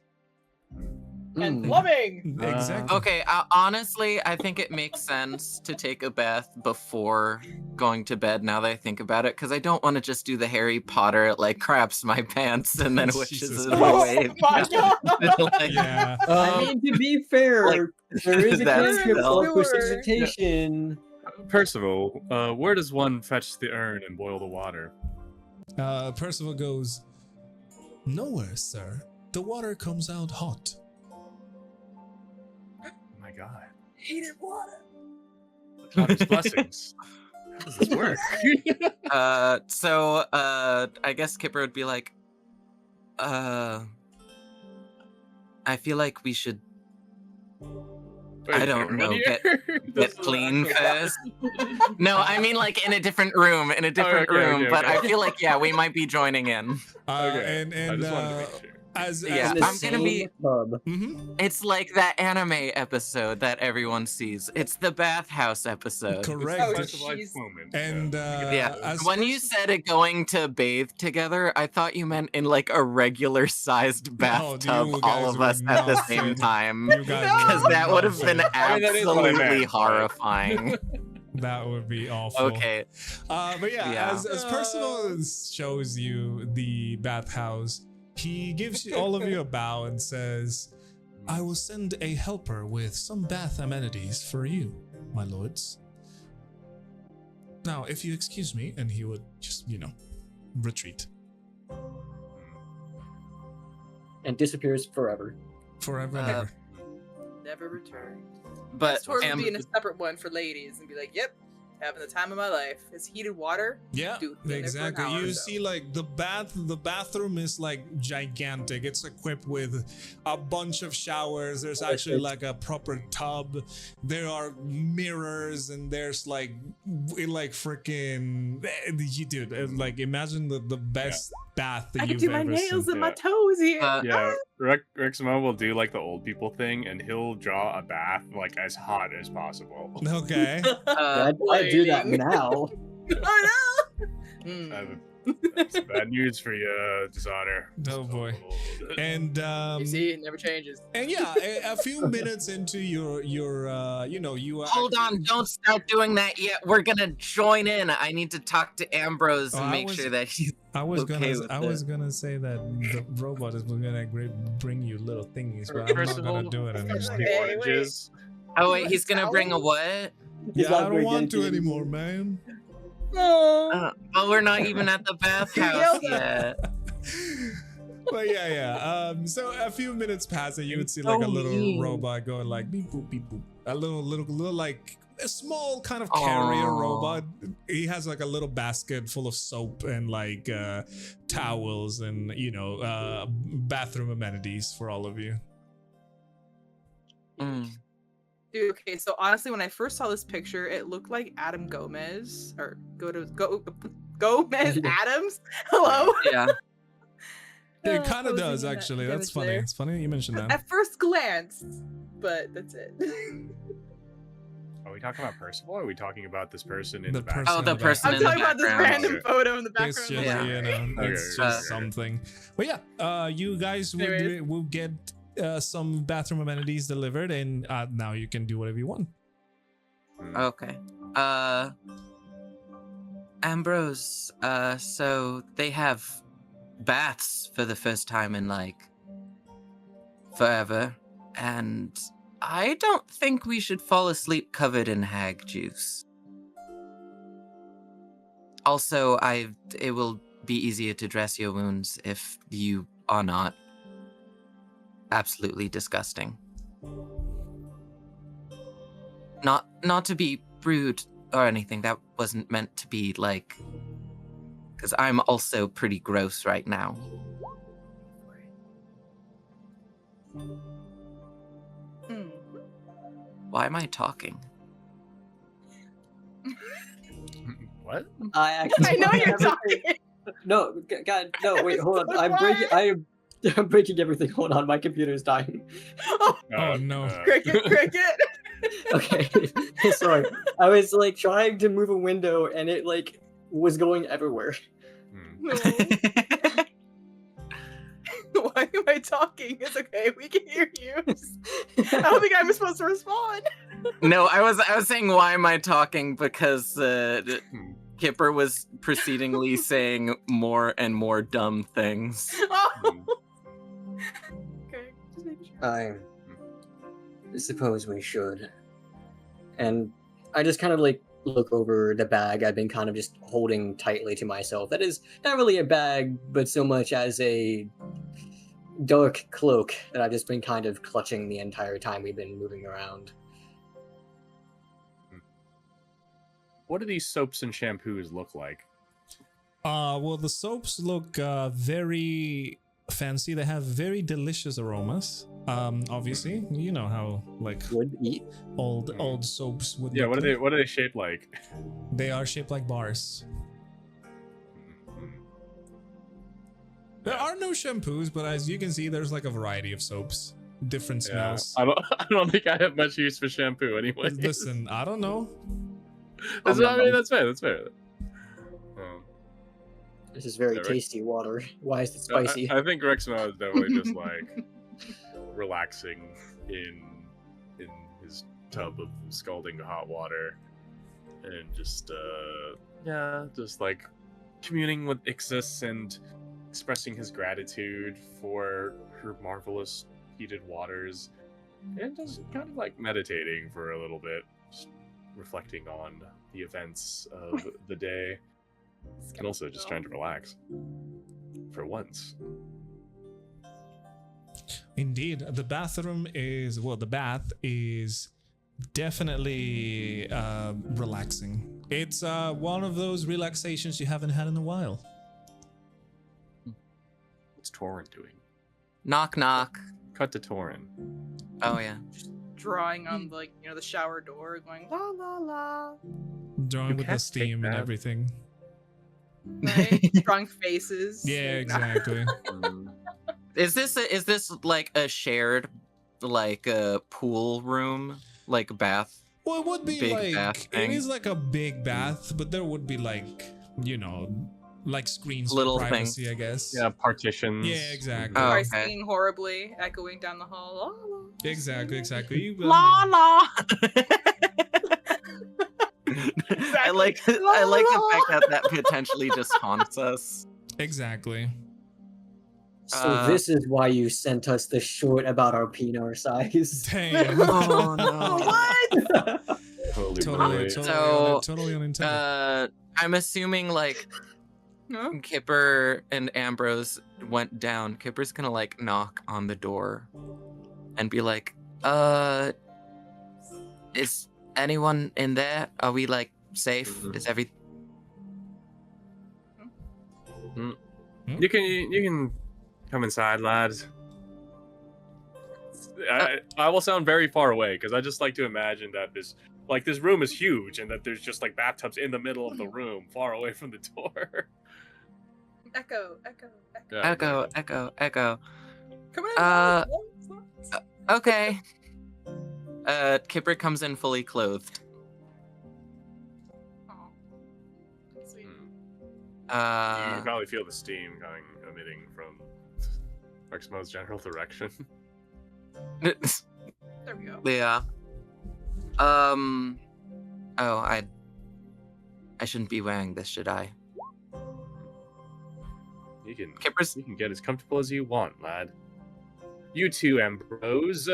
And Mm. plumbing. Exactly. Okay, honestly, I think it makes sense to take a bath before going to bed now that I think about it, because I don't want to just do the Harry Potter, like, craps my pants and then wishes Jesus it Christ. away. Oh my god. Like, Yeah. I mean, to be fair, like, there is a that's cantrip still- of precipitation. Percival, where does one fetch the urn and boil the water? Percival goes, "Nowhere, sir. The water comes out hot." Oh my god. Heated water. Water's blessings. How does this work? So, I guess Kipper would be like, I feel like we should I don't know, get clean first. No, I mean like in a different room, Okay, but okay. I feel like, yeah, we might be joining in. Okay. And I just wanted to make sure. as Yeah, In the I'm gonna be- same pub. Mhm. It's like that anime episode that everyone sees. It's the bathhouse episode. Correct. Oh, That's a life jeez. moment. And Yeah, as when you said it going to bathe together, I thought you meant in like a regular sized bathtub, you all guys of us would at the not same fit. time. You guys Because that would have been I mean, that is what I absolutely meant, but- horrifying. That would be awful. Okay. But yeah, Yeah. as Percival shows you the bathhouse, he gives you, all of you a bow and says, "I will send a helper with some bath amenities for you, my lords. Now, if you excuse me," and he would just, retreat And disappears forever. forever and ever. Never return. But This tour would be in a Ambrose, separate one for ladies and be like, yep, having the time of my life. It's heated water. Yeah, Dude, been there for an exactly. hour or You so. see, like the bathroom is like gigantic. It's equipped with a bunch of showers. There's actually like a proper tub. There are mirrors, and there's like freaking you dude. Like imagine the best bath that I can you've do my ever nails seen. and my toes here. Yeah, Rexmoa will do like the old people thing, and he'll draw a bath like as hot as possible. Okay. I do that waiting. now. Oh no! That's bad news for you, Dishonor. Oh boy. And You see, it never changes. and yeah, a few minutes into your you are Hold on, don't start doing that yet. We're gonna join in. I need to talk to Ambrose and I make was- sure that he's I was okay with gonna say that the robot is gonna bring you little thingies, but I'm First not of gonna all, do it anymore. the Hey, oranges. Oh wait, he's gonna bring a what? Yeah, I don't want to Breaking- anymore, man. No. Well, we're not even at the bathhouse yet. But yeah. So a few minutes pass, and you would see like a So little mean. robot going like beep boop beep boop. A little like a small kind of carrier Aw. robot. He has like a little basket full of soap and like towels and bathroom amenities for all of you. Mm. Dude, okay, so honestly, when I first saw this picture, it looked like Adam Gomez or Gomez Adams. Hello. Yeah. It kind of posing does in that actually. That's image funny. there. It's funny that you mentioned that. At first glance, but that's it. Are we talking about Percival? Or are we talking about this person in The the back? person Oh, the in the person I'm in the talking about this background. random photo in the background. It's of just, the Yeah. library. it's Okay, just something. But yeah, you guys Anyways. will get some bathroom amenities delivered, and now you can do whatever you want. Okay. Ambrose, so they have baths for the first time in like forever, and I don't think we should fall asleep covered in hag juice. Also, it will be easier to dress your wounds if you are not absolutely disgusting. Not to be rude or anything. That wasn't meant to be like, because I'm also pretty gross right now. Hmm. Why am I talking? What? I actually. I know you're talking. No, God, no! Wait, hold on. I'm breaking everything. Hold on, my computer's dying. Oh, no. Cricket. Okay, sorry. I was like trying to move a window, and it like was going everywhere. No. Why am I talking? It's okay. We can hear you. I don't think I'm supposed to respond. No, I was saying why am I talking because Kipper was proceedingly saying more and more dumb things. Oh. Okay. Just making sure. I suppose we should. And I just kind of like look over the bag I've been kind of just holding tightly to myself. That is not really a bag, but so much as a dark cloak that I've just been kind of clutching the entire time we've been moving around. What do these soaps and shampoos look like? Well, the soaps look very fancy. They have very delicious aromas. Obviously, you know how like Would eat. old soaps would. Yeah, look what like. are they shaped like? They are shaped like bars. There are no shampoos, but as you can see, there's like a variety of soaps, different Yeah, smells. I don't think I have much use for shampoo anyway. Listen, I don't know. That's fair. That's fair. This is very Yeah, right. tasty water. Why is it spicy? I think Rexmoa is definitely just like relaxing in his tub of scalding hot water, and just like communing with Ixis and expressing his gratitude for her marvelous heated waters, and just kind of like meditating for a little bit, just reflecting on the events of the day. And also just trying to relax. For once. Indeed, the bath is definitely relaxing It's one of those relaxations you haven't had in a while. What's Taurin doing? Knock knock. Cut to Taurin. Oh yeah. Drawing on the shower door, going la la la. Drawing You with the can't take steam and that. everything. Right? Drawing faces. Yeah, Like, exactly. Is this like a shared like pool room, like bath? Well, it would be Big bath like, it thing. is like a big bath, but there would be like, like screens Little for things. privacy, I guess. Yeah, partitions. Yeah, exactly. Oh, Probably okay. singing horribly, echoing down the hall. La, la. Exactly. La la. Exactly. I like the fact that potentially just haunts us. Exactly. So this is why you sent us the short about our penis size. Damn. Oh no. What? Holy Totally, moly. totally unintended. I'm assuming like Huh? Kipper and Ambrose went down. Kipper's gonna like knock on the door and be like, is anyone in there? Are we like safe? Mhm. Is every You can come inside, lads. I will sound very far away because I just like to imagine that this room is huge and that there's just like bathtubs in the middle of the room, far away from the door. Echo. Yeah, echo. Come in. Uh, Lots. Okay. Kipper comes in fully clothed. Aw. Sweet. You can probably feel the steam emitting from Rexmoa's general direction. There we go. Yeah. Oh, I shouldn't be wearing this, should I? You can get as comfortable as you want, lad. You too, Ambrose.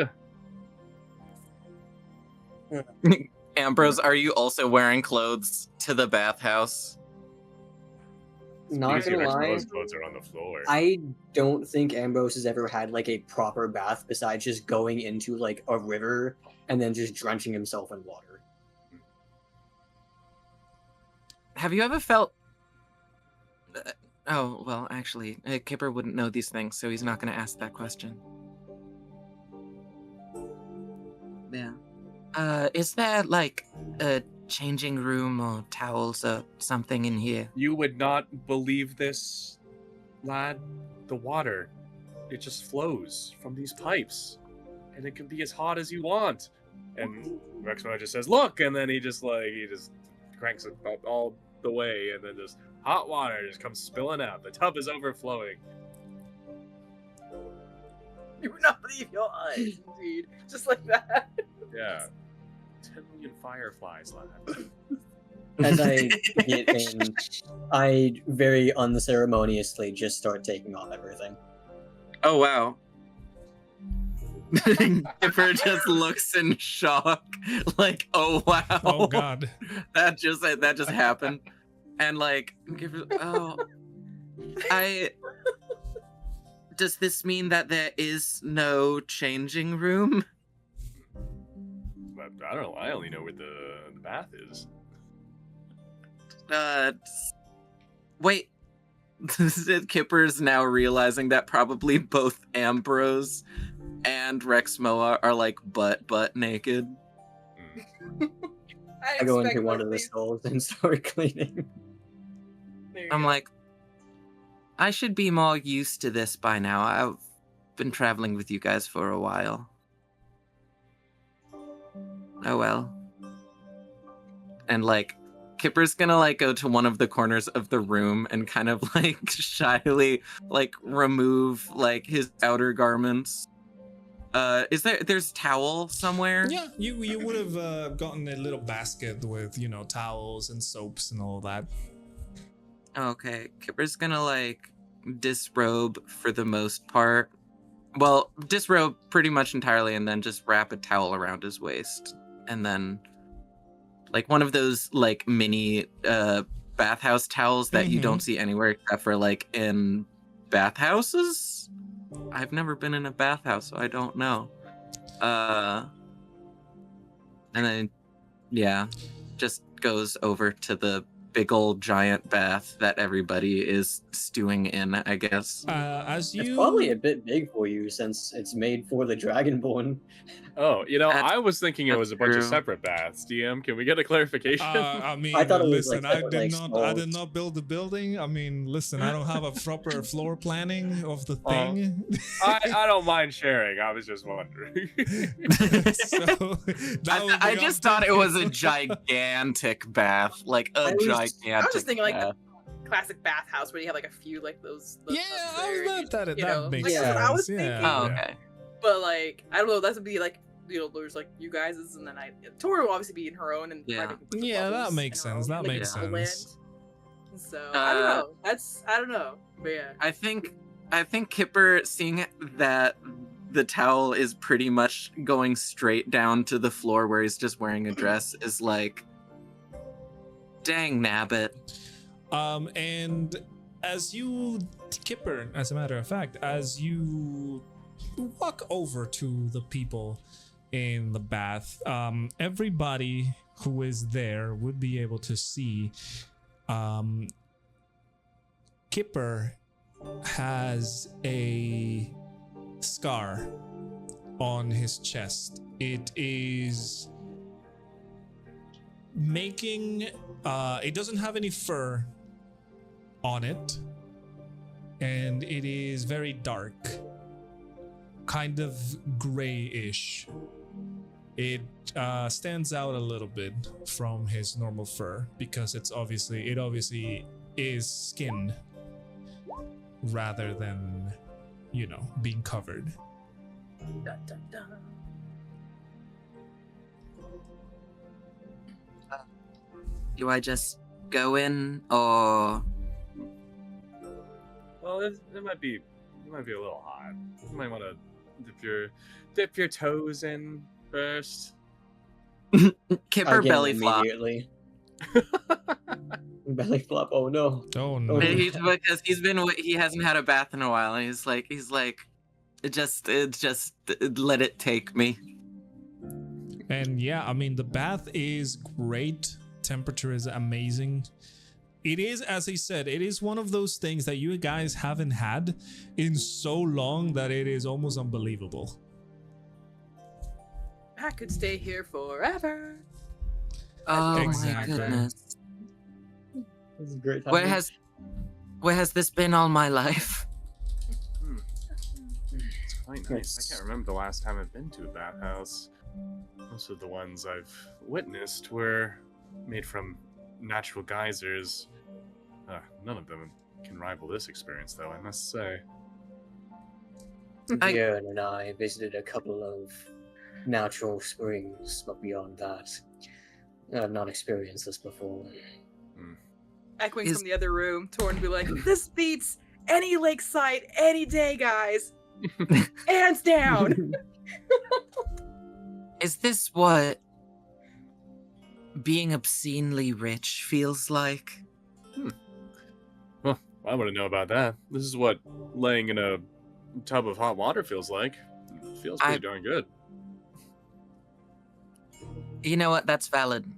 Ambrose, are you also wearing clothes to the bathhouse? Not You see gonna lie, Rexmoa's clothes are on the floor. I don't think Ambrose has ever had like a proper bath besides just going into like a river and then just drenching himself in water. Have you ever felt... oh, well, actually, Kipper wouldn't know these things, so he's not going to ask that question. Yeah. Is there, like, a changing room or towels or something in here? You would not believe this, lad. The water, it just flows from these pipes, and it can be as hot as you want. And Rexmoa just says, "Look," and then he just cranks it up all the way, and then just hot water just comes spilling out. The tub is overflowing. You would not believe your eyes, indeed. Just like that. Yeah, 10 million fireflies, lad. As I get in, I very unceremoniously just start taking off everything. Oh, wow. Kipper just looks in shock, like, "Oh wow, Oh god. that just happened," and like, Kipper, does this mean that there is no changing room? I don't know. I only know where the bath is. Wait. Kipper's now realizing that probably both Ambrose and Rexmoa are like butt naked. I go into one of the stalls and start cleaning. I'm like, I should be more used to this by now. I've been traveling with you guys for a while. Oh well. And like, Kipper's gonna like go to one of the corners of the room and kind of like shyly like remove like his outer garments. There's towel somewhere? Yeah, you would have gotten a little basket with, towels and soaps and all that. Okay, Kipper's gonna like disrobe for the most part. Well, disrobe pretty much entirely and then just wrap a towel around his waist. And then like one of those like mini bathhouse towels that you don't see anywhere except for like in bathhouses. I've never been in a bathhouse, so I don't know. And then yeah, just goes over to the big old giant bath that everybody is stewing in, I guess. As you It's probably a bit big for you since it's made for the Dragonborn. Oh, That's- I was thinking it was a bunch of true. separate baths. DM, can we get a clarification? I mean, I thought it was, listen, like, I separate, did like, not, I did stalls. not build the building. I mean, listen, I don't have a proper floor planning of the thing. I don't mind sharing. I was just wondering. So, that would I be just up thought to it was a you. gigantic bath, like a I was gigantic. just thinking like bath. the classic bathhouse where you have like a few like those. Yeah, tubs I was there, not that. you That know, makes like, sense. that's what I was yeah. thinking. Oh, okay. But like I don't know, that would be like there's like you guys's, and then Tori will obviously be in her own, and Yeah. Ivy can put the Yeah, that bubbles makes in her sense. own, That like, makes the land. sense. So I don't Uh, know. I don't know. But yeah. I think Kipper, seeing that the towel is pretty much going straight down to the floor where he's just wearing a dress, is like, dang nabbit. And as you, Kipper, as a matter of fact, as you walk over to the people in the bath, everybody who is there would be able to see Kipper has a scar on his chest. It is making it doesn't have any fur on it, and it is very dark, kind of grayish. It stands out a little bit from his normal fur because it obviously is skin rather than, being covered. Dun, dun, dun. Do I just go in, or Well, it might be a little hot. You might want to dip your toes in first. Kipper Again, belly flop? immediately. Belly flop. Oh no. Oh no. Because he hasn't had a bath in a while, and he's like, just let it take me. And yeah, I mean, the bath is great. Temperature is amazing. It is, as he said, it is one of those things that you guys haven't had in so long that it is almost unbelievable. I could stay here forever. Oh Exactly. my goodness. This is a great time. Where has this been all my life? It's quite nice. Yes. I can't remember the last time I've been to a bathhouse. Most of the ones I've witnessed were made from natural geysers. None of them can rival this experience, though, I must say. Bjorn and I visited a couple of natural springs, but beyond that, I've not experienced this before. Echoing Is- from the other room, Torn would be like, "This beats any lakeside any day, guys. Hands down." Is this what being obscenely rich feels like? Well, I want to know about that. This is what laying in a tub of hot water feels like. It feels pretty darn good. You know what? That's valid.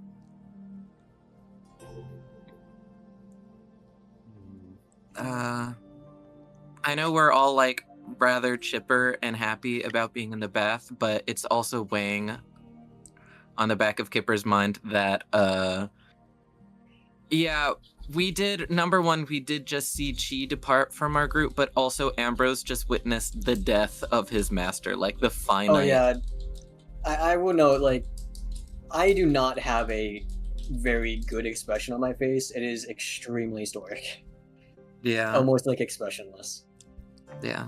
I know we're all like rather chipper and happy about being in the bath, but it's also weighing on the back of Kipper's mind that yeah, we did, number one, we did just see Chi depart from our group, but also Ambrose just witnessed the death of his master, like the finite. Oh yeah, I will note, like, I do not have a very good expression on my face. It is extremely stoic, Yeah. almost like expressionless. Yeah.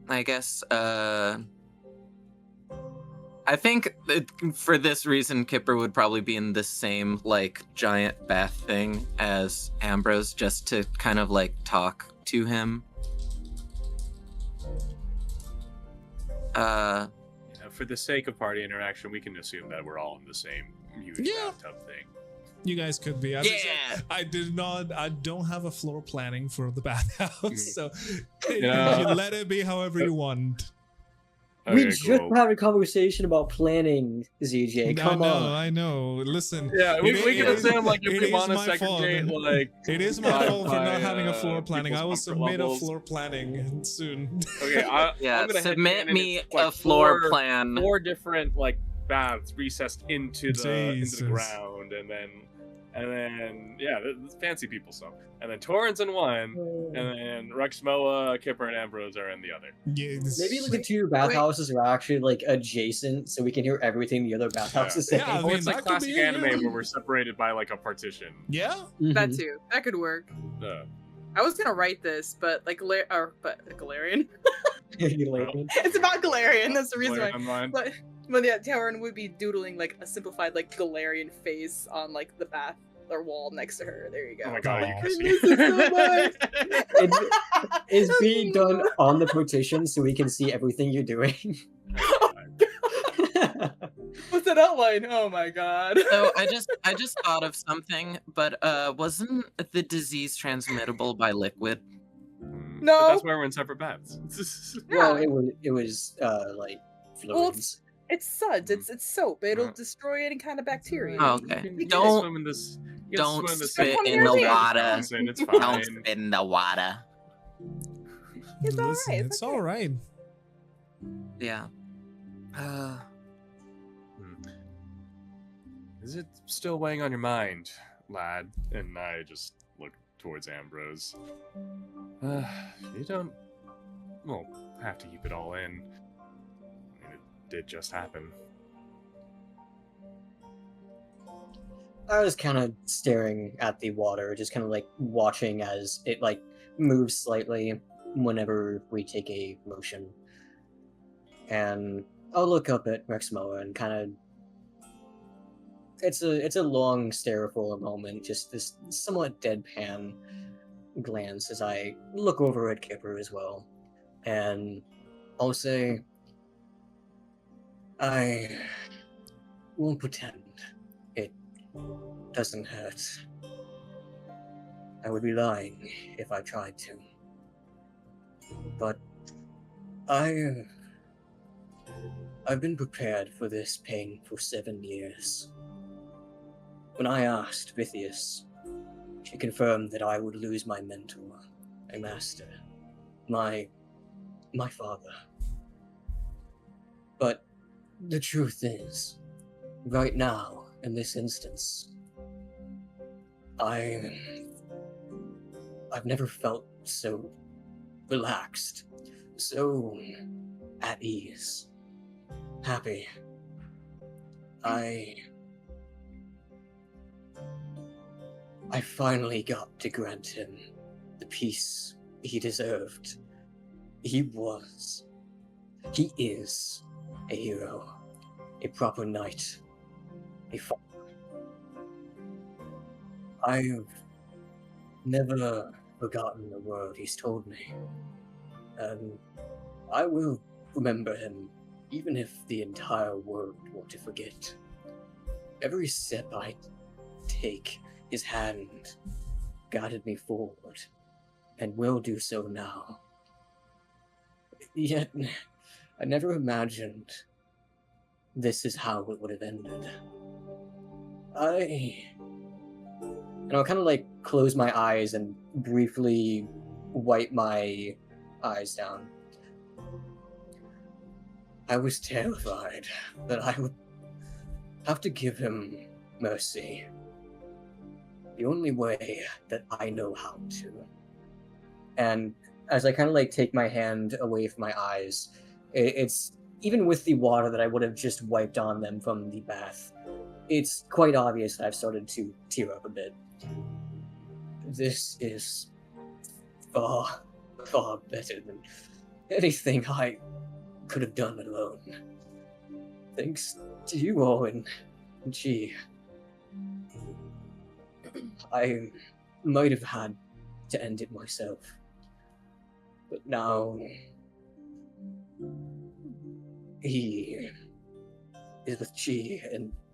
I guess, I think for this reason, Kipper would probably be in the same, like, giant bath thing as Ambrose, just to kind of, like, talk to him. Yeah, for the sake of party interaction, we can assume that we're all in the same huge Yeah. bathtub thing. You guys could be. As I said, I don't have a floor planning for the bathhouse, so Yeah. you let it be however you want. We Okay, just cool. had a conversation about planning, ZJ. Come on. I know. Listen. Yeah, we can assume like if it we is want to my fault. segregate like It is my by- fault for not by, having a floor planning. I will people's comfort submit a levels. floor planning soon. Okay, Yeah, I'm gonna submit headcanon me it's, like, a floor four- plan. 4 different like baths recessed into the Jesus. ground, and then yeah, the fancy people stuff. And then Taurin's in one, and then Rexmoa, Kipper, and Ambrose are in the other. Yes. Maybe like the 2 bathhouses are actually like adjacent, so we can hear everything the other bathhouses say. Yeah, I Oh, mean, it's that like could classic be it, anime yeah. where we're separated by like a partition. Yeah. That Mhm. too. That could work. Uh, I was gonna write this, but like Galarian. Galarian. It's about Galarian. That's the reason why. on mine. But yeah, Taurin would be doodling like a simplified like Galarian face on like the bath or wall next to her. There you go. Oh my god, Aw. you I can miss it so much. It's being done on the partition so we can see everything you're doing. What's that outline? Oh my god. So I just thought of something, but wasn't the disease transmittable by liquid? No. But that's why we're in separate baths. Well, Yeah. it was like Well, fluids. It's suds. It's soap. It'll destroy any kind of bacteria. Oh, okay. You can Don't- swim in this. You can Don't swim in this spit Come in on, the here's it. water. Johnson, it's Don't fine. spit in the water. It's all Listen, right, it's okay. all right. Yeah. Is it still weighing on your mind, lad? And I just look towards Ambrose. You don't, well, have to keep it all in. I mean, it did just happen. I was kind of staring at the water, just kind of like watching as it like moves slightly whenever we take a motion. And I'll look up at Rexmoa and kind of it's a long stare for a moment, just this somewhat deadpan glance as I look over at Kipper as well. And I'll say, I won't pretend it doesn't hurt. I would be lying if I tried to. But I've been prepared for this pain for 7 years. When I asked Vithius, she confirmed that I would lose my mentor, my master, my father. But the truth is, right now, in this instance, I've never felt so relaxed, so at ease, happy. I finally got to grant him the peace he deserved. He is a hero, a proper knight, a father. I've never forgotten the word he's told me, and I will remember him even if the entire world were to forget. Every step I take, his hand guided me forward, and will do so now. Yet, I never imagined this is how it would have ended. And I'll kind of like close my eyes and briefly wipe my eyes down. I was terrified that I would have to give him mercy. The only way that I know how to. And as I kind of like take my hand away from my eyes, it's even with the water that I would have just wiped on them from the bath, it's quite obvious that I've started to tear up a bit. This is far, far better than anything I could have done alone. Thanks to you all and gee, I might have had to end it myself. But now he is with G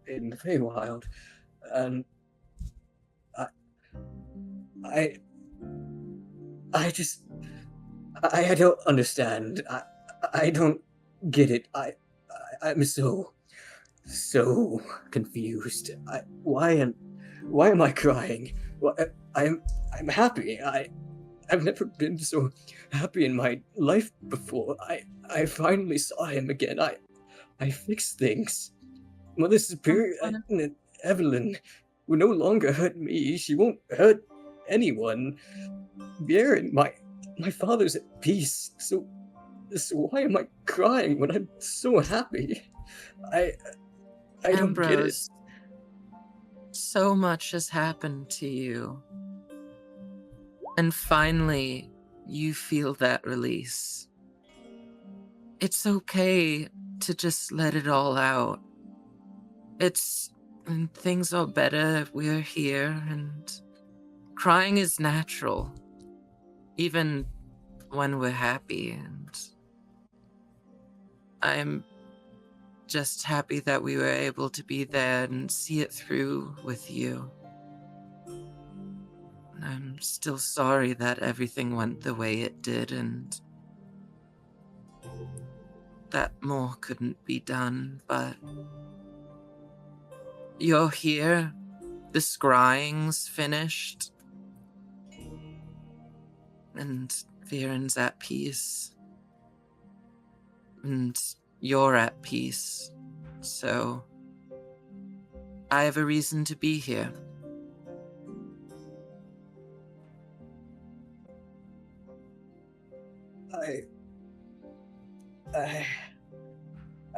in the Feywild, and I don't understand. I don't get it. I'm so confused. Why am I crying? I'm happy. I've never been so happy in my life before. I finally saw him again. I fixed things. Mother Superior and Evelyn will no longer hurt me. She won't hurt anyone. Baron, my father's at peace. So why am I crying when I'm so happy? I don't get it. Ambrose, so much has happened to you. And finally, you feel that release. It's okay to just let it all out. And things are better. We're here, and crying is natural, even when we're happy. And I'm just happy that we were able to be there and see it through with you. I'm still sorry that everything went the way it did, and that more couldn't be done, but you're here, the scrying's finished, and Viren's at peace, and you're at peace, so I have a reason to be here.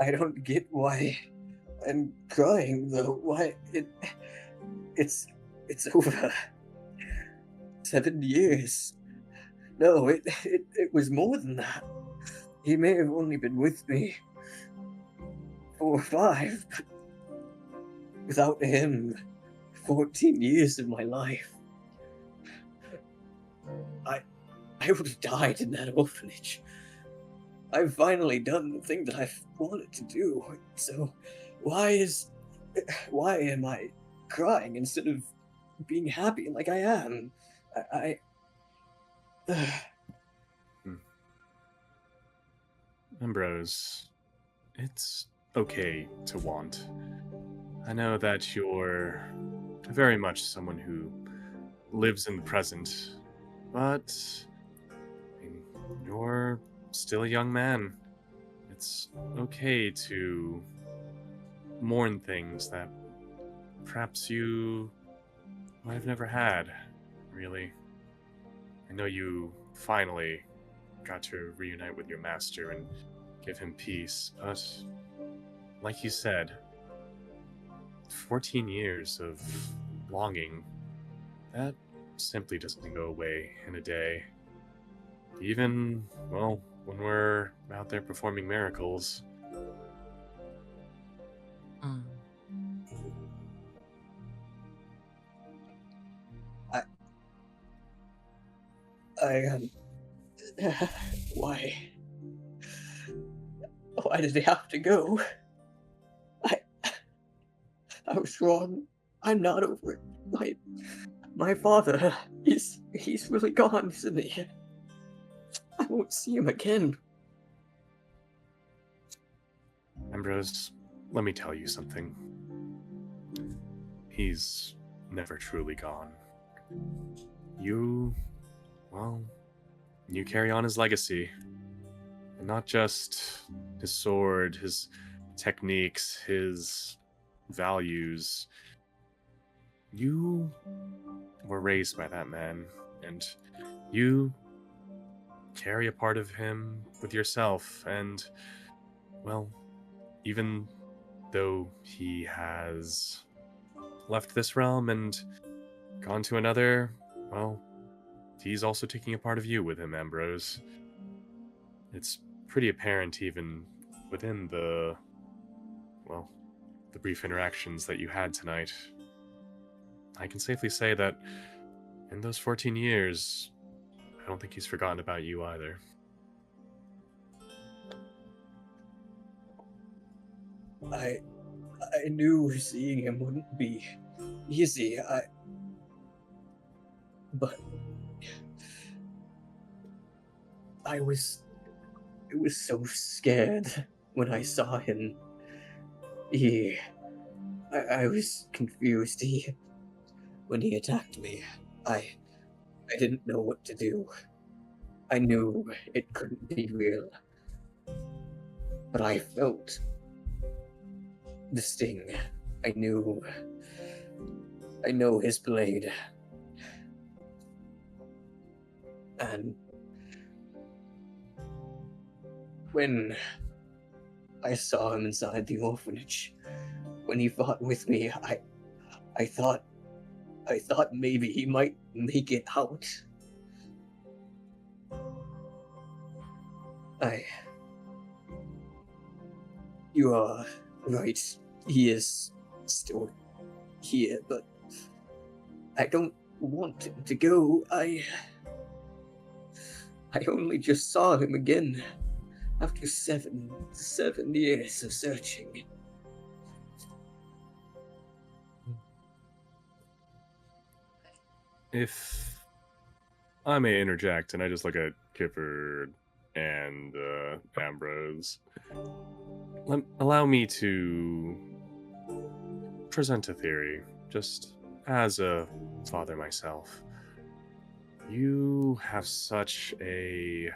I don't get why I'm crying though. Why it's over 7 years. No, it was more than that. He may have only been with me 4 or 5, but without him, 14 years of my life. I would have died in that orphanage. I've finally done the thing that I've wanted to do. So why am I crying instead of being happy like I am? Ambrose, it's okay to want. I know that you're very much someone who lives in the present, but you're still a young man. It's okay to mourn things that perhaps you might have never had, really. I know you finally got to reunite with your master and give him peace, but like you said, 14 years of longing, that simply doesn't go away in a day. Even, well, when we're out there performing miracles. Why did he have to go? I was wrong. I'm not over it. My father, he's really gone, isn't he? I won't see him again. Ambrose, let me tell you something. He's never truly gone. You carry on his legacy. And not just his sword, his techniques, his values. You were raised by that man, and you carry a part of him with yourself, and, well, even though he has left this realm and gone to another, well, he's also taking a part of you with him, Ambrose. It's pretty apparent even within the brief interactions that you had tonight. I can safely say that in those 14 years, I don't think he's forgotten about you either. I knew seeing him wouldn't be easy. But I was so scared. when I saw him, I was confused. When he attacked me, I didn't know what to do. I knew it couldn't be real, but I felt the sting. I know his blade. And when I saw him inside the orphanage, when he fought with me, I thought maybe he might make it out. You are right. He is still here, but I don't want him to go. I only just saw him again after seven years of searching. If I may interject, and I just look at Kipper and Ambrose, allow me to present a theory, just as a father myself. You have such a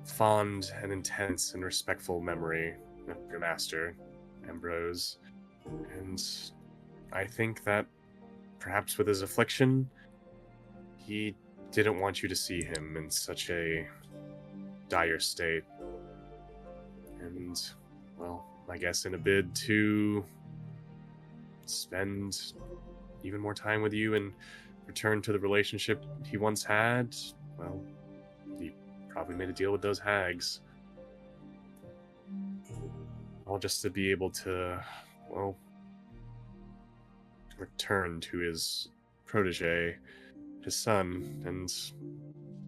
fond and intense and respectful memory of your master, Ambrose, and I think that perhaps with his affliction, he didn't want you to see him in such a dire state. And, well, I guess in a bid to spend even more time with you and return to the relationship he once had, well, he probably made a deal with those hags. All just to be able to, well, return to his protege, his son, and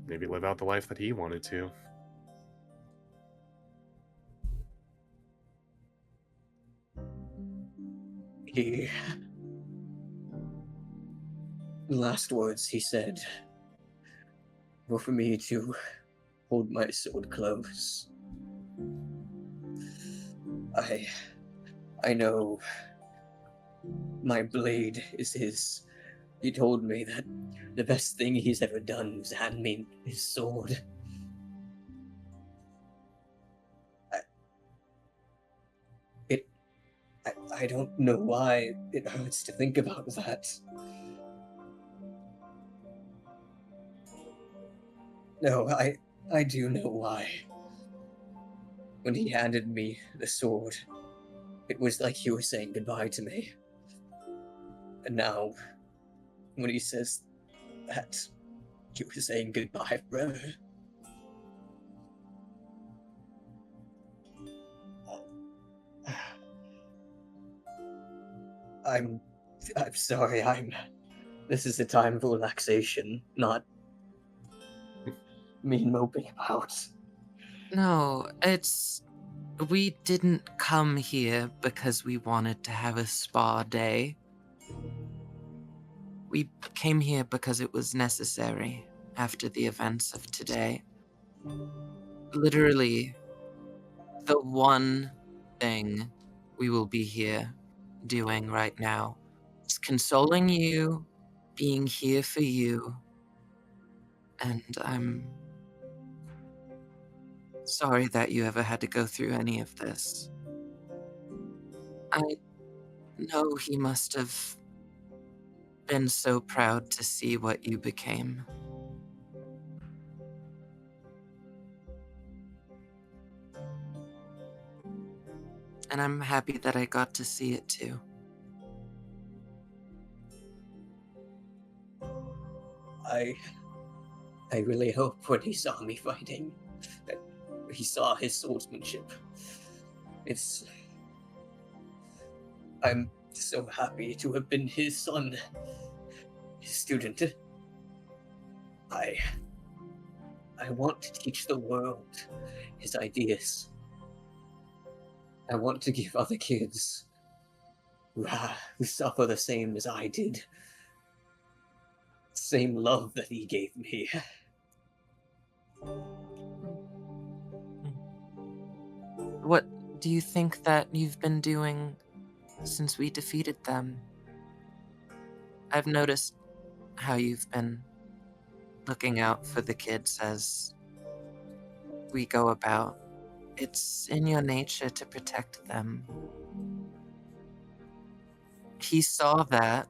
maybe live out the life that he wanted to. The last words he said were for me to hold my sword close. I know my blade is his. He told me that the best thing he's ever done was hand me his sword. I don't know why it hurts to think about that. No, I do know why. When he handed me the sword, it was like he was saying goodbye to me. And now, when he says that, he was saying goodbye forever. I'm sorry, this is a time for relaxation, not me moping about. No, we didn't come here because we wanted to have a spa day. We came here because it was necessary after the events of today. Literally, the one thing we will be here doing right now is consoling you, being here for you, and I'm sorry that you ever had to go through any of this. I know he must have been so proud to see what you became. And I'm happy that I got to see it too. I really hope when he saw me fighting, that he saw his swordsmanship. I'm so happy to have been his son, his student. I want to teach the world his ideas. I want to give other kids who suffer the same as I did, the same love that he gave me. what do you think that you've been doing since we defeated them? I've noticed how you've been looking out for the kids as we go about. It's in your nature to protect them. He saw that.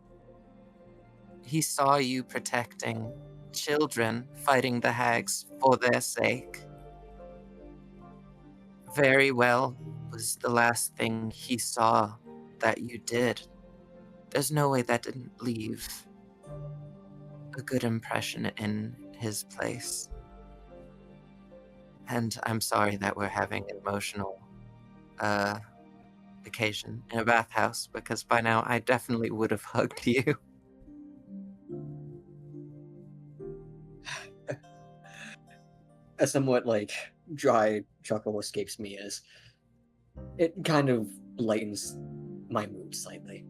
He saw you protecting children, fighting the hags for their sake. Very well was the last thing he saw that you did. There's no way that didn't leave a good impression in his place. And I'm sorry that we're having an emotional occasion in a bathhouse, because by now I definitely would have hugged you. A somewhat dry chuckle escapes me as it kind of lightens my mood slightly.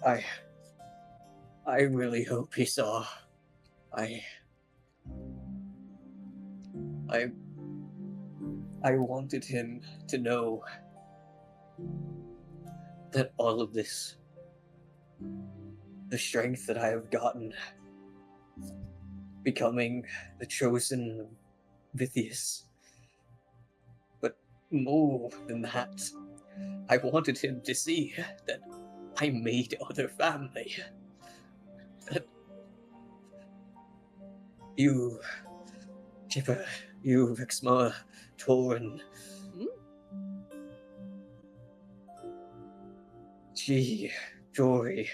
I really hope he saw. I wanted him to know that all of this, the strength that I have gotten, becoming the chosen of Vithius. But more than that, I wanted him to see that I made other family. That you, Kipper, you, Rexmoa, Taurin, Jory,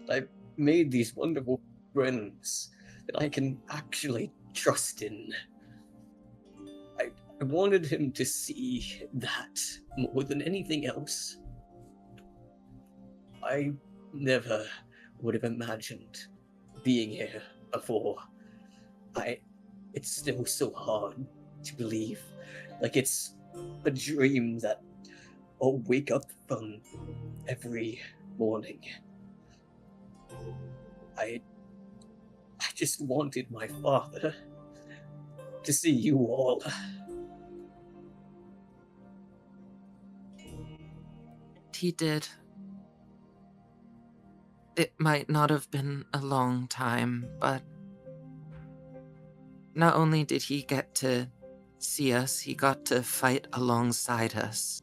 I made these wonderful friends that I can actually trust in. I wanted him to see that more than anything else. I never would have imagined being here before. It's still so hard to believe. Like it's a dream that I'll wake up from every morning. I just wanted my father to see you all. He did. It might not have been a long time, but not only did he get to see us, he got to fight alongside us.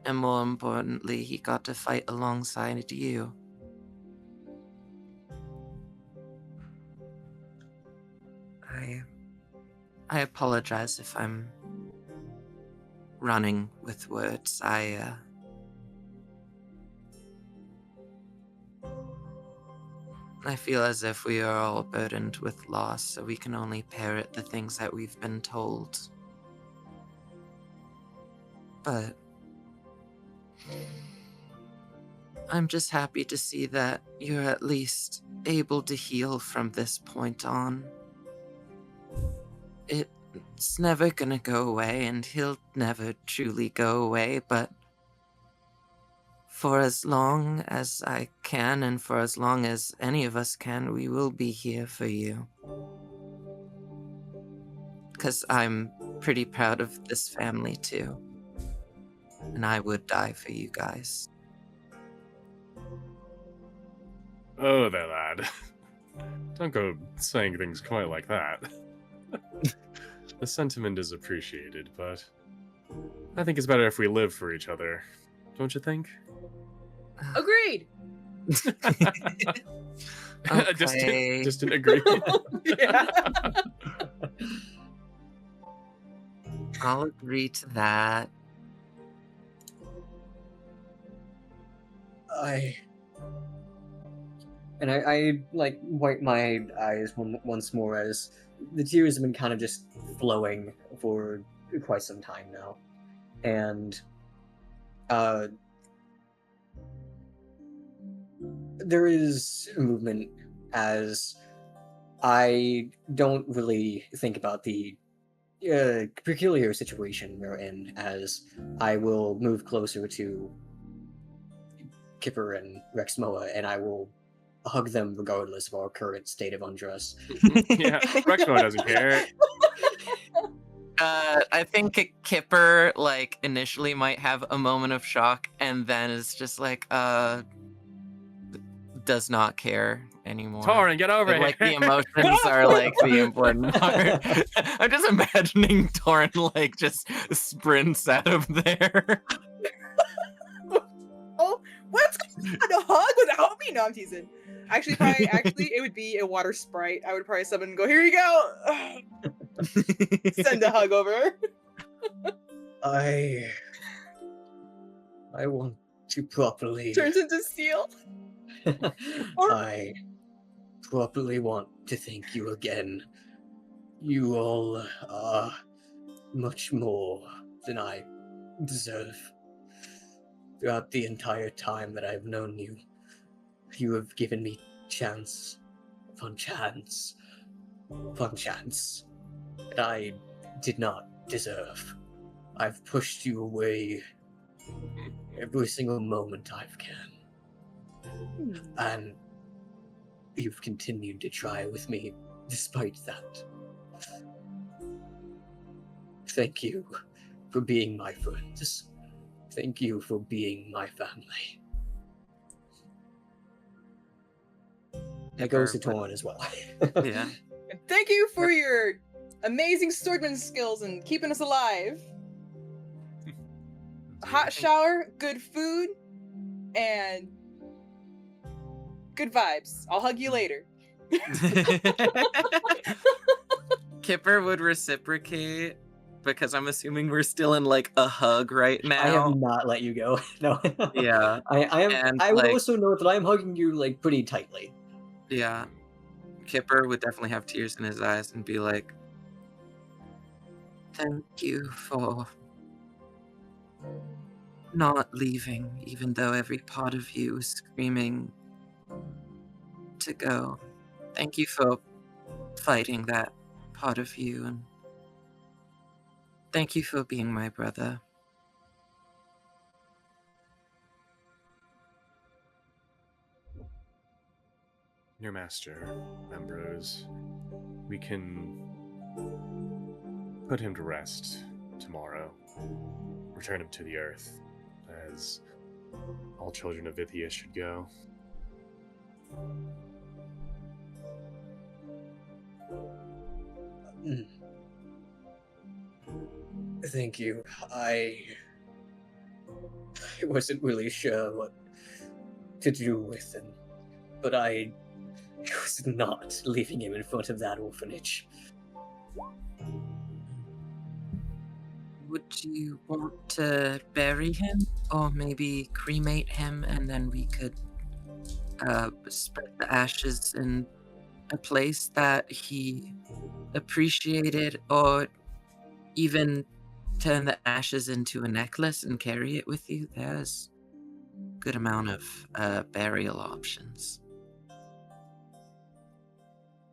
And more importantly, he got to fight alongside you. I apologize if I'm running with words. I feel as if we are all burdened with loss, so we can only parrot the things that we've been told. But I'm just happy to see that you're at least able to heal from this point on. It's never gonna go away, and he'll never truly go away, but for as long as I can, and for as long as any of us can, we will be here for you. Because I'm pretty proud of this family too. And I would die for you guys. Oh there, lad. Don't go saying things quite like that. The sentiment is appreciated, but I think it's better if we live for each other. Don't you think? Agreed. Okay. Distant agreement. Yeah. I'll agree to that. I wipe my eyes once more as the tears have been kind of just flowing for quite some time now. And there is a movement as I don't really think about the peculiar situation we're in, as I will move closer to Kipper and Rexmoa, and I will hug them regardless of our current state of undress. Yeah, Rexmoa doesn't care. I think Kipper like initially might have a moment of shock and then is just like does not care anymore. Taurin, get over here. Like the emotions are like the important part. I'm just imagining Taurin like just sprints out of there. Oh, what's going on? A hug without me? No, I'm teasing. Actually, it would be a water sprite. I would probably summon and go, here you go. Send a hug over. I want to properly. Turns into steel. I properly want to thank you again. You all are much more than I deserve. Throughout the entire time that I've known you, you have given me chance upon chance upon chance that I did not deserve. I've pushed you away every single moment I've can. And you've continued to try with me despite that. Thank you for being my friends. Thank you for being my family. That goes to Taurin as well. Yeah. And thank you for your amazing swordman skills and keeping us alive. A hot shower, good food, and good vibes. I'll hug you later. Kipper would reciprocate because I'm assuming we're still in like a hug right now. I have not let you go. No. Yeah. I am. And, I would like- also note that I am hugging you like pretty tightly. Yeah. Kipper would definitely have tears in his eyes and be like, thank you for not leaving, even though every part of you is screaming to go. Thank you for fighting that part of you, and thank you for being my brother. Your master, Ambrose. We can put him to rest tomorrow. Return him to the earth, as all children of Vithia should go. Thank you. I wasn't really sure what to do with him, but I was not leaving him in front of that orphanage. Would you want to bury him, or maybe cremate him, and then we could spread the ashes in a place that he appreciated, or even turn the ashes into a necklace and carry it with you? There's a good amount of burial options.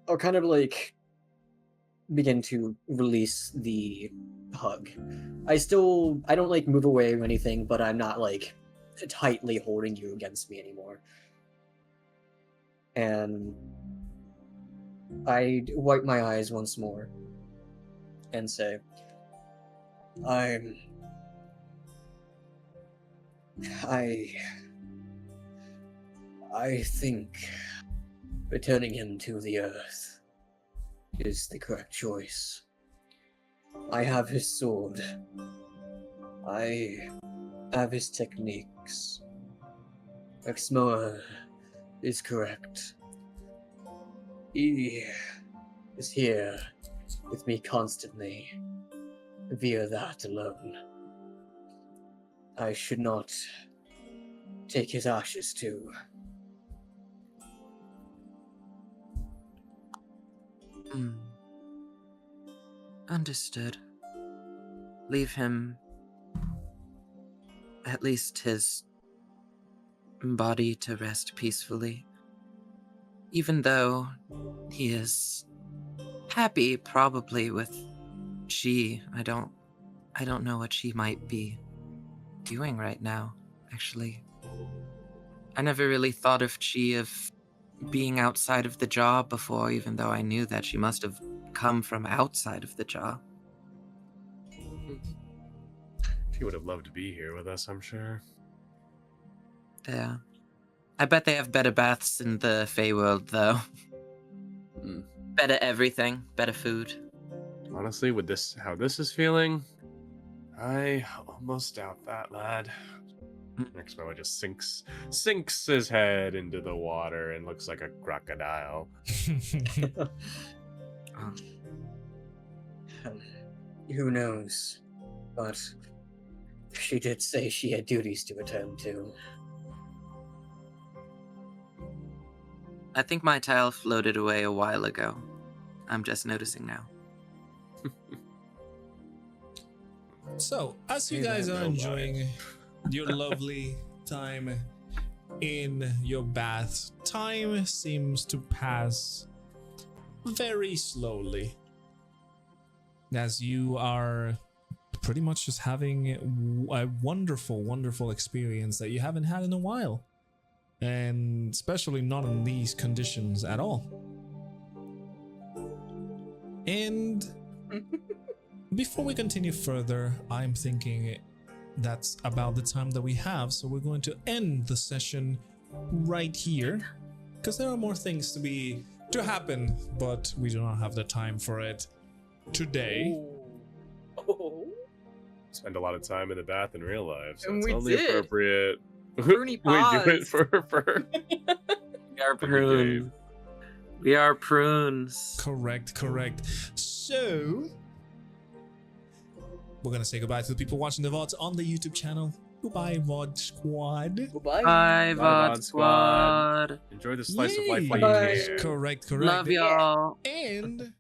I'll kind of like begin to release the hug. I don't like move away or anything, but I'm not like tightly holding you against me anymore. And I wipe my eyes once more and say, I think returning him to the earth is the correct choice. I have his sword. I have his techniques. Rexmoa is correct. He is here with me constantly, via that alone. I should not take his ashes too. Understood. Leave him, at least his body, to rest peacefully. Even though he is happy, probably, with she. I don't know what she might be doing right now, actually. I never really thought of Chi of being outside of the jaw before, even though I knew that she must have come from outside of the jaw. She would have loved to be here with us, I'm sure. Yeah. I bet they have better baths in the Feywild, though. Mm. Better everything, better food. Honestly, with this, how this is feeling, I almost doubt that, lad. Rexmoa just sinks his head into the water and looks like a crocodile. Who knows? But she did say she had duties to attend to. I think my tile floated away a while ago. I'm just noticing now. So, as you Hey, guys that are real enjoying your lovely time in your bath, time seems to pass very slowly as you are pretty much just having a wonderful, wonderful experience that you haven't had in a while, and especially not in these conditions at all. And before we continue further, I'm thinking that's about the time that we have, so we're going to end the session right here because there are more things to happen, but we do not have the time for it today. Oh. Spend a lot of time in the bath in real life, so And it's we only did. appropriate. Pruny We do it paws. for We are the game. prunes. We are prunes. Correct. So we're gonna say goodbye to the people watching the VODs on the YouTube channel. Goodbye, VOD Squad. Bye-bye. Bye, Bye, VOD VOD squad. Enjoy the slice of life Yay. while Bye. you can. Correct. Love y'all. And